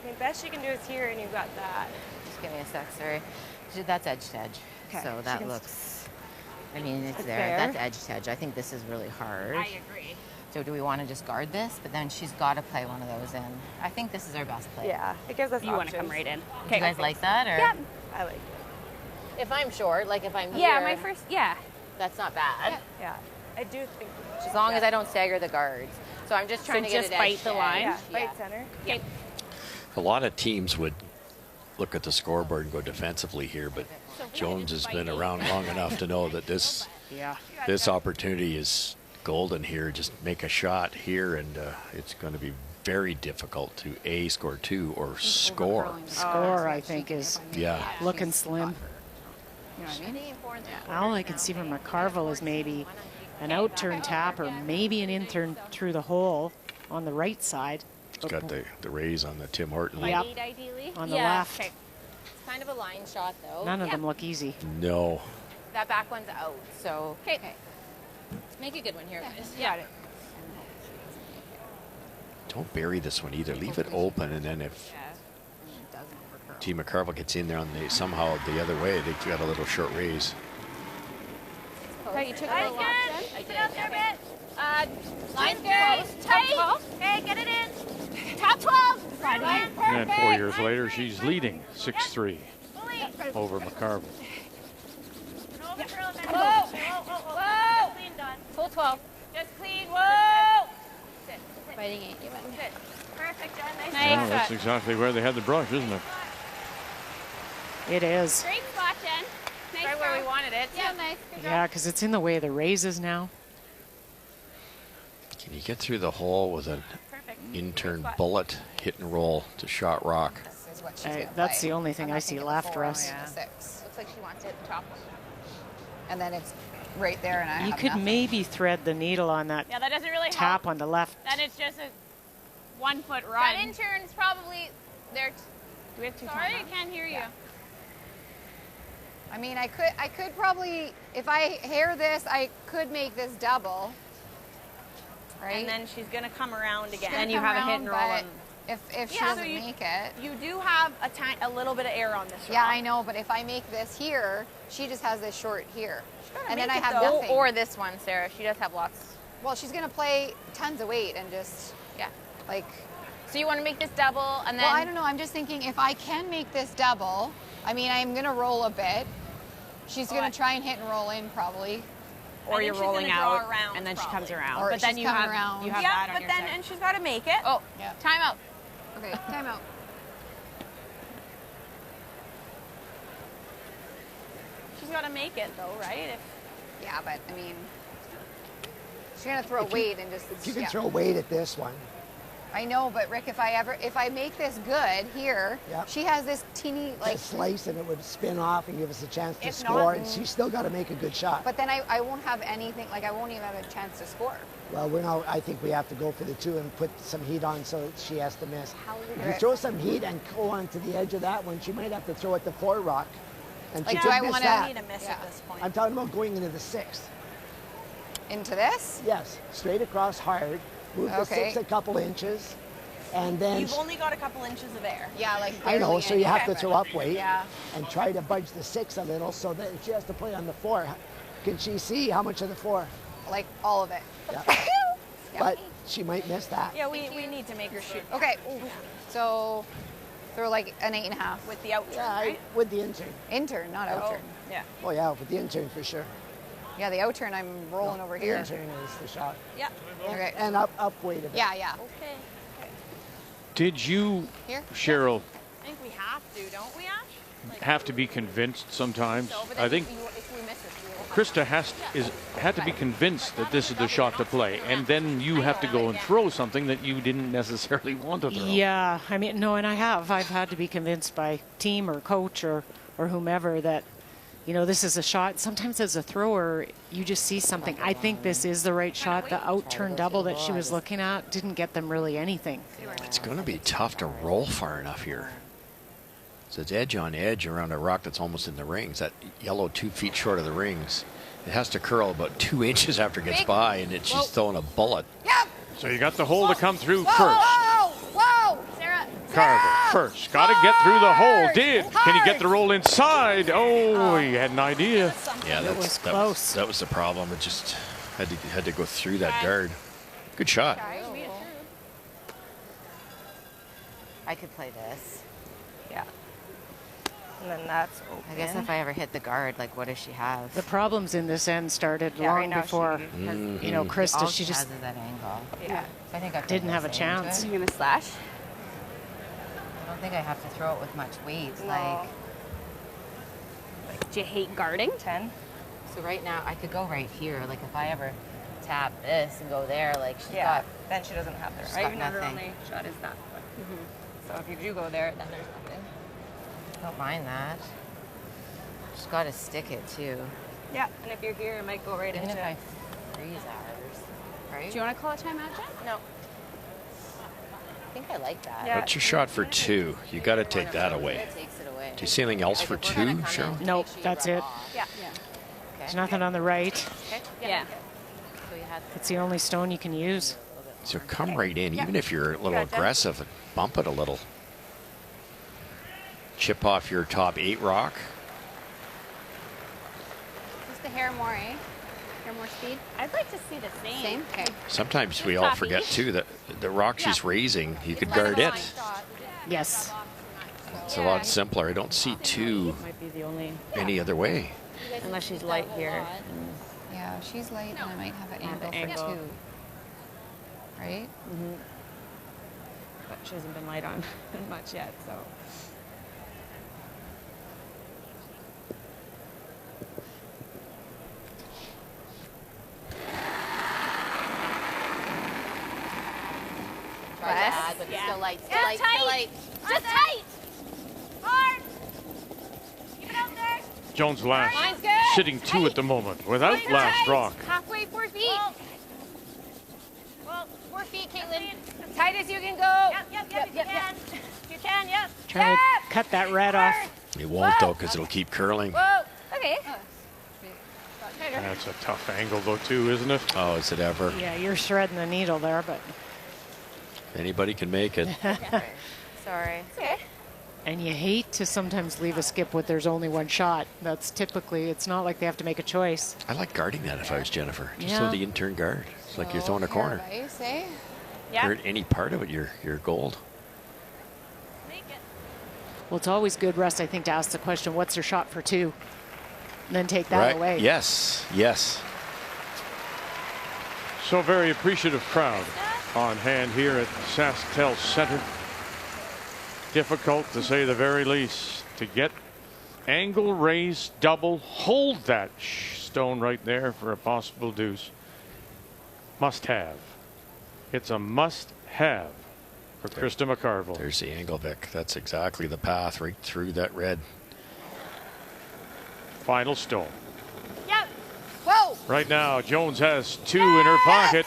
The best you can do is here, and you've got that. Just give me a sec, sorry. That's edge to edge. Okay. So that looks, I mean, it's there. there. That's edge to edge. I think this is really hard. I agree. So do we want to just guard this? But then she's got to play one of those in. I think this is our best play. Yeah, it gives us You want to come right in. Do you guys like that? Or? Yeah, I like it. If I'm short, like if I'm Yeah, here, my first. Yeah. that's not bad. Yeah, I do think. As long as I don't stagger the guards. So I'm just trying to get just it edge bite the to line? edge. Yeah, bite center. Okay. A lot of teams would look at the scoreboard and go defensively here, but Jones has been around long enough to know that this opportunity is golden here. Just make a shot here, and it's going to be very difficult to score 2 or score. Score, I think, is Yeah. looking slim. You know what I mean? All I can see from McCarville is maybe an out-turn tap or maybe an in-turn through the hole on the right side. It's got the raise on the Tim Horton. Yep. Ideally. On the left. Okay. It's kind of a line shot, though. None of them look easy. No. That back one's out, so. Okay. Make a good one here, guys. Yeah. Don't bury this one either. Leave it open, and then if Team McCarville gets in there on the somehow the other way, they got a little short raise. Okay, you took a little Sit out there a bit. Line's good. Tight. Okay, get it in. Top 12. Line. And 4 years later, she's leading 6-3 over McCarville. Whoa. Whoa. Clean done. Full 12. Just clean. Whoa. Biting 8. You went. Perfect, Jen. Nice. Well, that's exactly where they had the brush, isn't it? It is. Great spot, Jen. Nice Right where we wanted it. Yeah, nice. Good job. Yeah, because it's in the way of the raises now. Can you get through the hole with an in-turn bullet, hit and roll to shot rock? That's the only thing I see left, Russ. Six. Looks like she wants it top. And then it's right there, and I You have could nothing. maybe thread the needle on that Yeah, that doesn't really tap help. on the left. Then it's just a 1 foot run. That intern's probably there. Do we have 2 Sorry, I can't hear you. I mean, I could probably, if I hair this, I could make this double. Right? And then she's gonna come around again. Then you have a hit and roll. but if she doesn't you, make it. You do have a little bit of air on this Yeah, rock. I know, but if I make this here, she just has this short here. And then make I it, have though. nothing. Or this one, Sarah. She does have lots. Well, she's going to play tons of weight and just, Yeah. like. So you want to make this double and then. Well, I don't know. I'm just thinking if I can make this double, I mean, I'm going to roll a bit. She's going to try and hit and roll in probably. Or you're rolling out, and then she comes around. Or but then she's you coming have around. you have Yeah, that on but your then- side. And she's got to make it. Oh, Yeah. time out. Okay, time out. She's got to make it though, right? Yeah, but I mean, she's going to throw weight and just. You can yeah. throw weight at this one. I know, but Rick, if I make this good here, Yep. she has this teeny like. A slice and it would spin off and give us a chance to If score. not, And she's still got to make a good shot. But then I won't have anything. Like I won't even have a chance to score. Well, we're now. I think we have to go for the 2 and put some heat on so she has to miss. If you Rick. throw some heat and go onto the edge of that one, she might have to throw it to 4 rock. And she Like, could do I miss wanna- that. need to miss at this point. I'm talking about going into the 6th. Into this? Yes, straight across hard. Move the Okay. 6 a couple inches. And then You've only got a couple inches of air. Yeah, like I know, barely so you have to any. throw up weight Yeah. and try to budge the 6 a little so that if she has to play on the 4, can she see how much of the 4? Like all of it. Yeah. But she might miss that. Yeah, we need to make her shoot. Okay, so throw like an 8.5. With the outturn, Yeah, right? with the intern. Intern, not outturn. Yeah. Oh yeah, with the intern for sure. Yeah, the outturn I'm rolling over The here. intern is the shot. Yeah. Okay. And up weight a bit. Yeah, yeah. Okay. Did you, Here? Cheryl, I think we have to, don't we, Ash? have to be convinced sometimes? So, but then I think if we miss it, we will have Krista had to be convinced that this is the shot to play, and then you have to go and throw something that you didn't necessarily want to throw. Yeah, I mean, no, and I've had to be convinced by team or coach or whomever that, you know, this is a shot. Sometimes as a thrower, you just see something. I think this is the right shot. The out-turn double that she was looking at didn't get them really anything. It's going to be tough to roll far enough here. So it's edge on edge around a rock that's almost in the rings. That yellow 2 feet short of the rings. It has to curl about 2 inches after it gets by, and she's throwing a bullet. So you got the hole to come through Whoa, first. whoa, whoa! Sarah! Carver first. Got to get through the hole. Did. Can he get the roll inside? Oh, he had an idea. Yeah, that was close. That was the problem. It just had to go through that guard. Good shot. I could play this. Yeah. And then that's open. I guess if I ever hit the guard, like, what does she have? The problems in this end started Yeah, right long now before, you know, Krista, All she she just has is that angle. Yeah. I think I could didn't have a miss chance. into You're going to slash? it. I don't think I have to throw it with much weight. No. Like, Do you hate guarding? 10. so right now I could go right here. Like, if I ever tap this and go there, like, she's Yeah. got. Then she doesn't have she's the right. got Even though her nothing. only shot is that one. So if you do go there, then there's nothing. Don't mind that. Just got to stick it too. Yeah. And if you're here, it might go right Even into if I freeze ours, right? Do you want to call a timeout, Jen? No. I think I like that. That's your shot for 2. You got to take that away. Takes it away. Do you see anything else for 2, Cheryl? Nope, that's it. Yeah. There's nothing on the right. Okay. Yeah. So you had It's the only stone you can use. So come right in, even if you're a little aggressive, and bump it a little. Chip off your top 8 rock. Just the hair more, eh? Hair more speed? I'd like to see the same. Same? Okay. Sometimes we all forget too that the rock she's raising, you could guard it. Yes. It's a lot simpler. I don't see 2 Might be the only. any other way. Unless she's light here. Yeah, she's light, and I might have an angle angle. for 2. Right? But she hasn't been light on much yet, so. try to add, but it's still light, still light, tight. still light. Just tight. Hard. Keep it out there. Jones last. Mine's good. Sitting 2 at the moment without last rock. Halfway, 4 feet. Well, 4 feet, Caitlin. As tight as you can go. Yep, if you can. If you can, yep. Trying to cut that red off. It won't though, because it'll keep curling. Whoa. Okay. That's a tough angle though too, isn't it? Oh, is it ever? Yeah, you're shredding the needle there, but. Anybody can make it. Sorry. Okay. And you hate to sometimes leave a skip with there's only one shot. That's typically, it's not like they have to make a choice. I like guarding that if I was Jennifer. Just Yeah. throw the intern guard. It's like you're throwing a corner. Ice, eh? Guard any part of it, you're gold. Well, it's always good, Russ, I think, to ask the question, what's their shot for 2? And then take that away. Yes, yes. So very appreciative crowd on hand here at SaskTel Center. Difficult to say the very least to get angle, raise, double, hold that stone right there for a possible deuce. Must have. It's a must have for Krista McCarville. There's the angle, Vic. That's exactly the path right through that red. Final stone. Yep. Whoa. Right now, Jones has 2 in her pocket.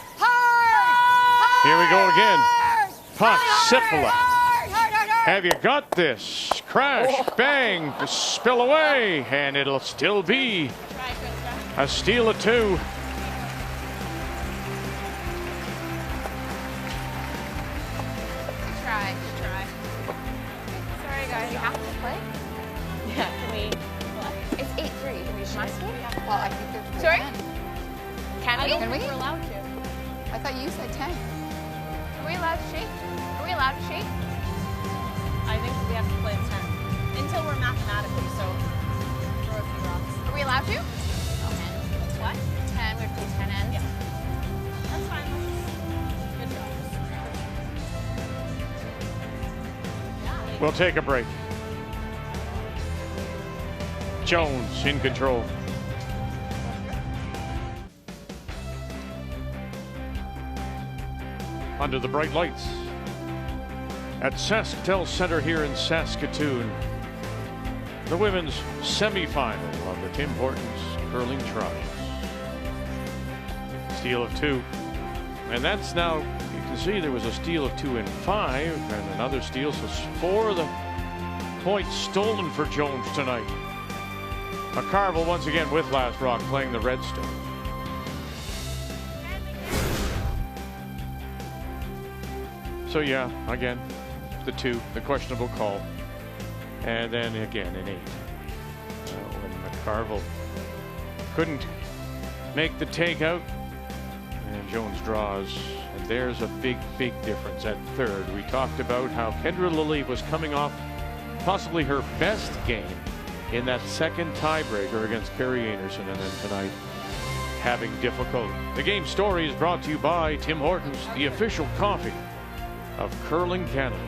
Here we go again. Possifla. Have you got this? Crash, bang, spill away, and it'll still be a steal of 2. ice skate? Well, I think they're Sorry? 10. Can we? Can we? We're allowed to. I thought you said 10. Are we allowed to skate? Are we allowed to skate? I think we have to play 10 until we're mathematically, so throw a few rocks. Are we allowed to? Okay. What? 10. We have to play 10 ends. Yeah. That's fine. Good job. We'll take a break. Jones in control. Under the bright lights at SaskTel Center here in Saskatoon. The women's semifinal of the Tim Hortons curling trials. Steal of 2. And that's now, you can see there was a steal of 2 in 5 and another steal. So 4 of the points stolen for Jones tonight. McCarville once again with Last Rock playing the Redstone. So yeah, again, the 2, the questionable call. And then again an 8. When McCarville couldn't make the takeout. And Jones draws. And there's a big, big difference at third. We talked about how Kendra Lilly was coming off possibly her best game in that second tiebreaker against Carrie Anderson. And then tonight having difficulty. The game story is brought to you by Tim Hortons, the official coffee of Curling Canada.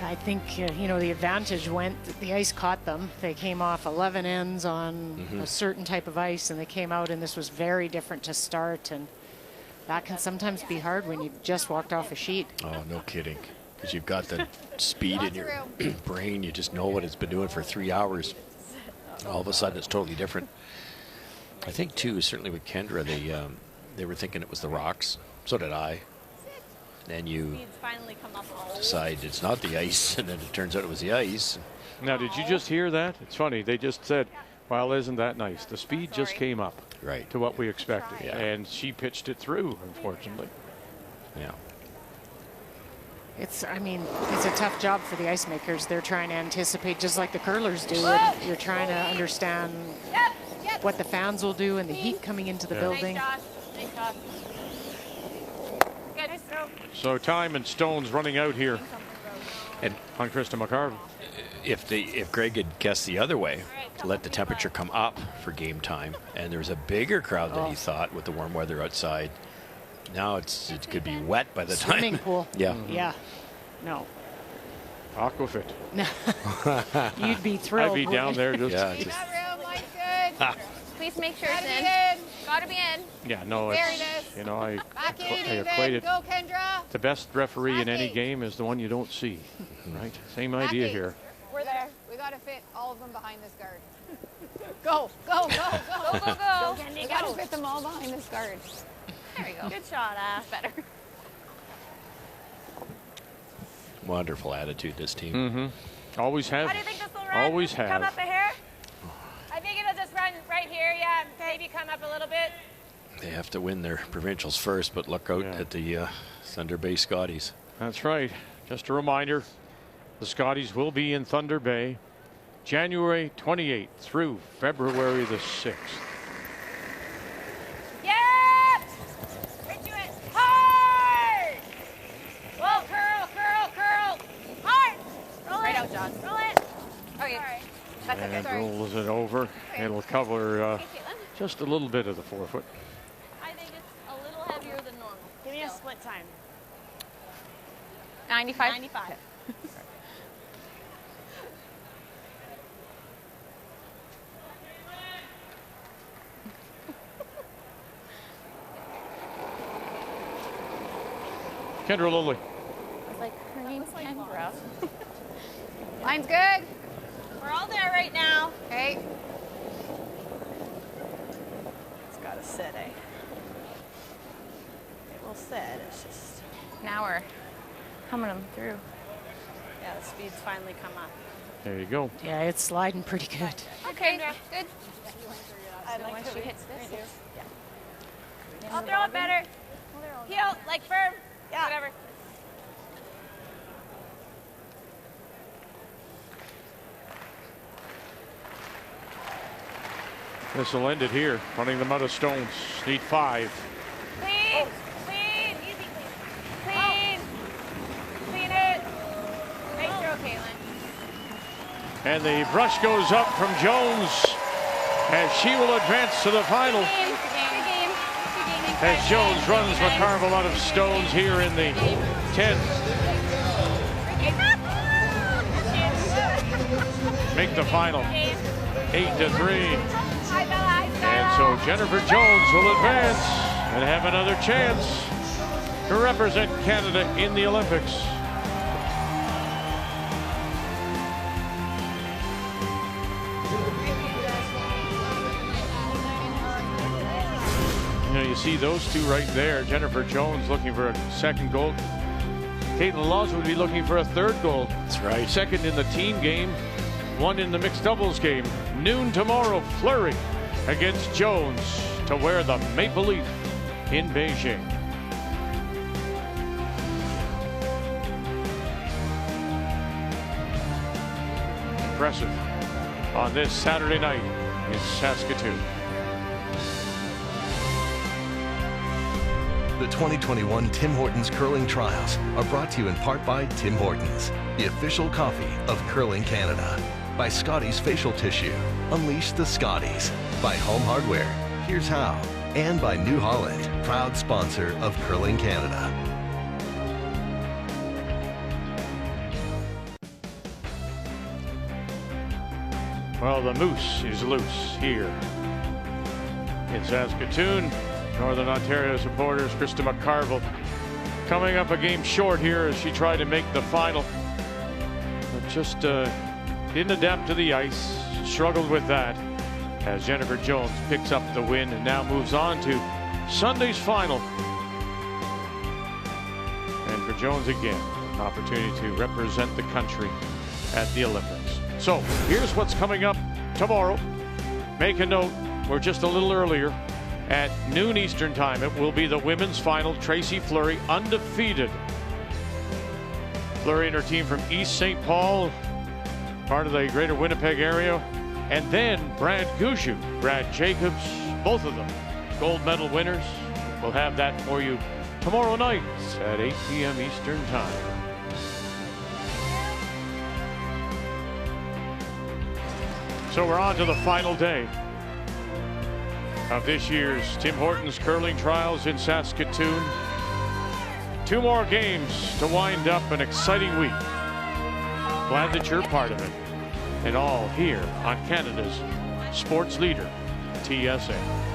I think, you know, the advantage went, the ice caught them. They came off 11 ends on a certain type of ice, and they came out, and this was very different to start, and that can sometimes be hard when you just walked off a sheet. Oh, no kidding. Because you've got the speed in your brain. You just know what it's been doing for 3 hours. All of a sudden, it's totally different. I think, too, certainly with Kendra, they were thinking it was the rocks. So did I. Then you decide it's not the ice, and then it turns out it was the ice. Now, did you just hear that? It's funny. They just said, well, isn't that nice? The speed just came up to what we expected. Yeah. And she pitched it through, unfortunately. Yeah. It's, I mean, it's a tough job for the ice makers. They're trying to anticipate just like the curlers do. And you're trying to understand what the fans will do and the heat coming into the building. So time and stones running out here and on Krista McCarville. If Greg had guessed the other way, to let the temperature come up for game time, and there's a bigger crowd than he thought with the warm weather outside. Now it could be wet by the time. Swimming pool. Yeah. Yeah. No. Aquafit. You'd be thrilled. I'd be down there just. Yeah. Room, line's good. Please make sure it's in. Gotta be in. Yeah, no, There it's, it is. you know, I Even. equate it. Go, Kendra. The best referee in any game is the one you don't see, right? Same idea here. We're there. We got to fit all of them behind this guard. Go, go, go, go. Go, go, go. We got to fit them all behind this guard. There you go. Good shot, Ash. Better. Wonderful attitude, this team. Mm-hmm. Always have. How do you think this will run? Always Come have. up a hair? I think it'll just run right here, yeah. Maybe come up a little bit. They have to win their provincials first, but look out at the Thunder Bay Scotties. That's right. Just a reminder, the Scotties will be in Thunder Bay January 28th through February the 6th. Yep! Into it. Hard! Whoa, curl, curl, curl. Hard! Roll it. Right out, John. Roll it. Okay. Sorry. That's okay. And Sorry. rolls it over. It'll cover just a little bit of the forefoot. I think it's a little heavier than normal. Give me a split time. 95? 95. Kendra Lilly. It's like her name's Kendra. Line's good. We're all there right now. Okay. It's got to sit, eh? It will sit. It's just. Now we're coming them through. Yeah, the speed's finally come up. There you go. Yeah, it's sliding pretty good. Okay, good. I like Once how she we hits this, Yeah. I'll throw it better. Heel, like firm. Yeah. Whatever. This will end it here. Running them out of stones. Need 5. Clean, clean, easy, clean, clean it. Nice throw, Caitlin. And the brush goes up from Jones as she will advance to the final. As Jones runs McCarville out of stones here in the 10th. Make the final 8-3. And so Jennifer Jones will advance and have another chance to represent Canada in the Olympics. You know, you see those two right there. Jennifer Jones looking for a 2nd gold. Caitlin Laws would be looking for a 3rd gold. That's right. 2nd in the team game, 1 in the mixed doubles game. Noon tomorrow, Fleury against Jones to wear the maple leaf in Beijing. Impressive on this Saturday night in Saskatoon. The 2021 Tim Hortons Curling Trials are brought to you in part by Tim Hortons, the official coffee of Curling Canada. By Scotties Facial Tissue, unleash the Scotties. By Home Hardware, here's how. And by New Holland, proud sponsor of Curling Canada. Well, the moose is loose here in Saskatoon. Northern Ontario supporters, Krista McCarville, coming up a game short here as she tried to make the final. But just didn't adapt to the ice, struggled with that as Jennifer Jones picks up the win and now moves on to Sunday's final. And for Jones again, an opportunity to represent the country at the Olympics. So here's what's coming up tomorrow. Make a note, we're just a little earlier. At noon Eastern time, it will be the women's final. Tracy Fleury, undefeated. Fleury and her team from East St. Paul, part of the greater Winnipeg area. And then Brad Gushue, Brad Jacobs, both of them gold medal winners. We'll have that for you tomorrow night at 8 p.m. Eastern time. So we're on to the final day of this year's Tim Hortons Curling Trials in Saskatoon. 2 more games to wind up an exciting week. Glad that you're part of it. And all here on Canada's sports leader, TSN.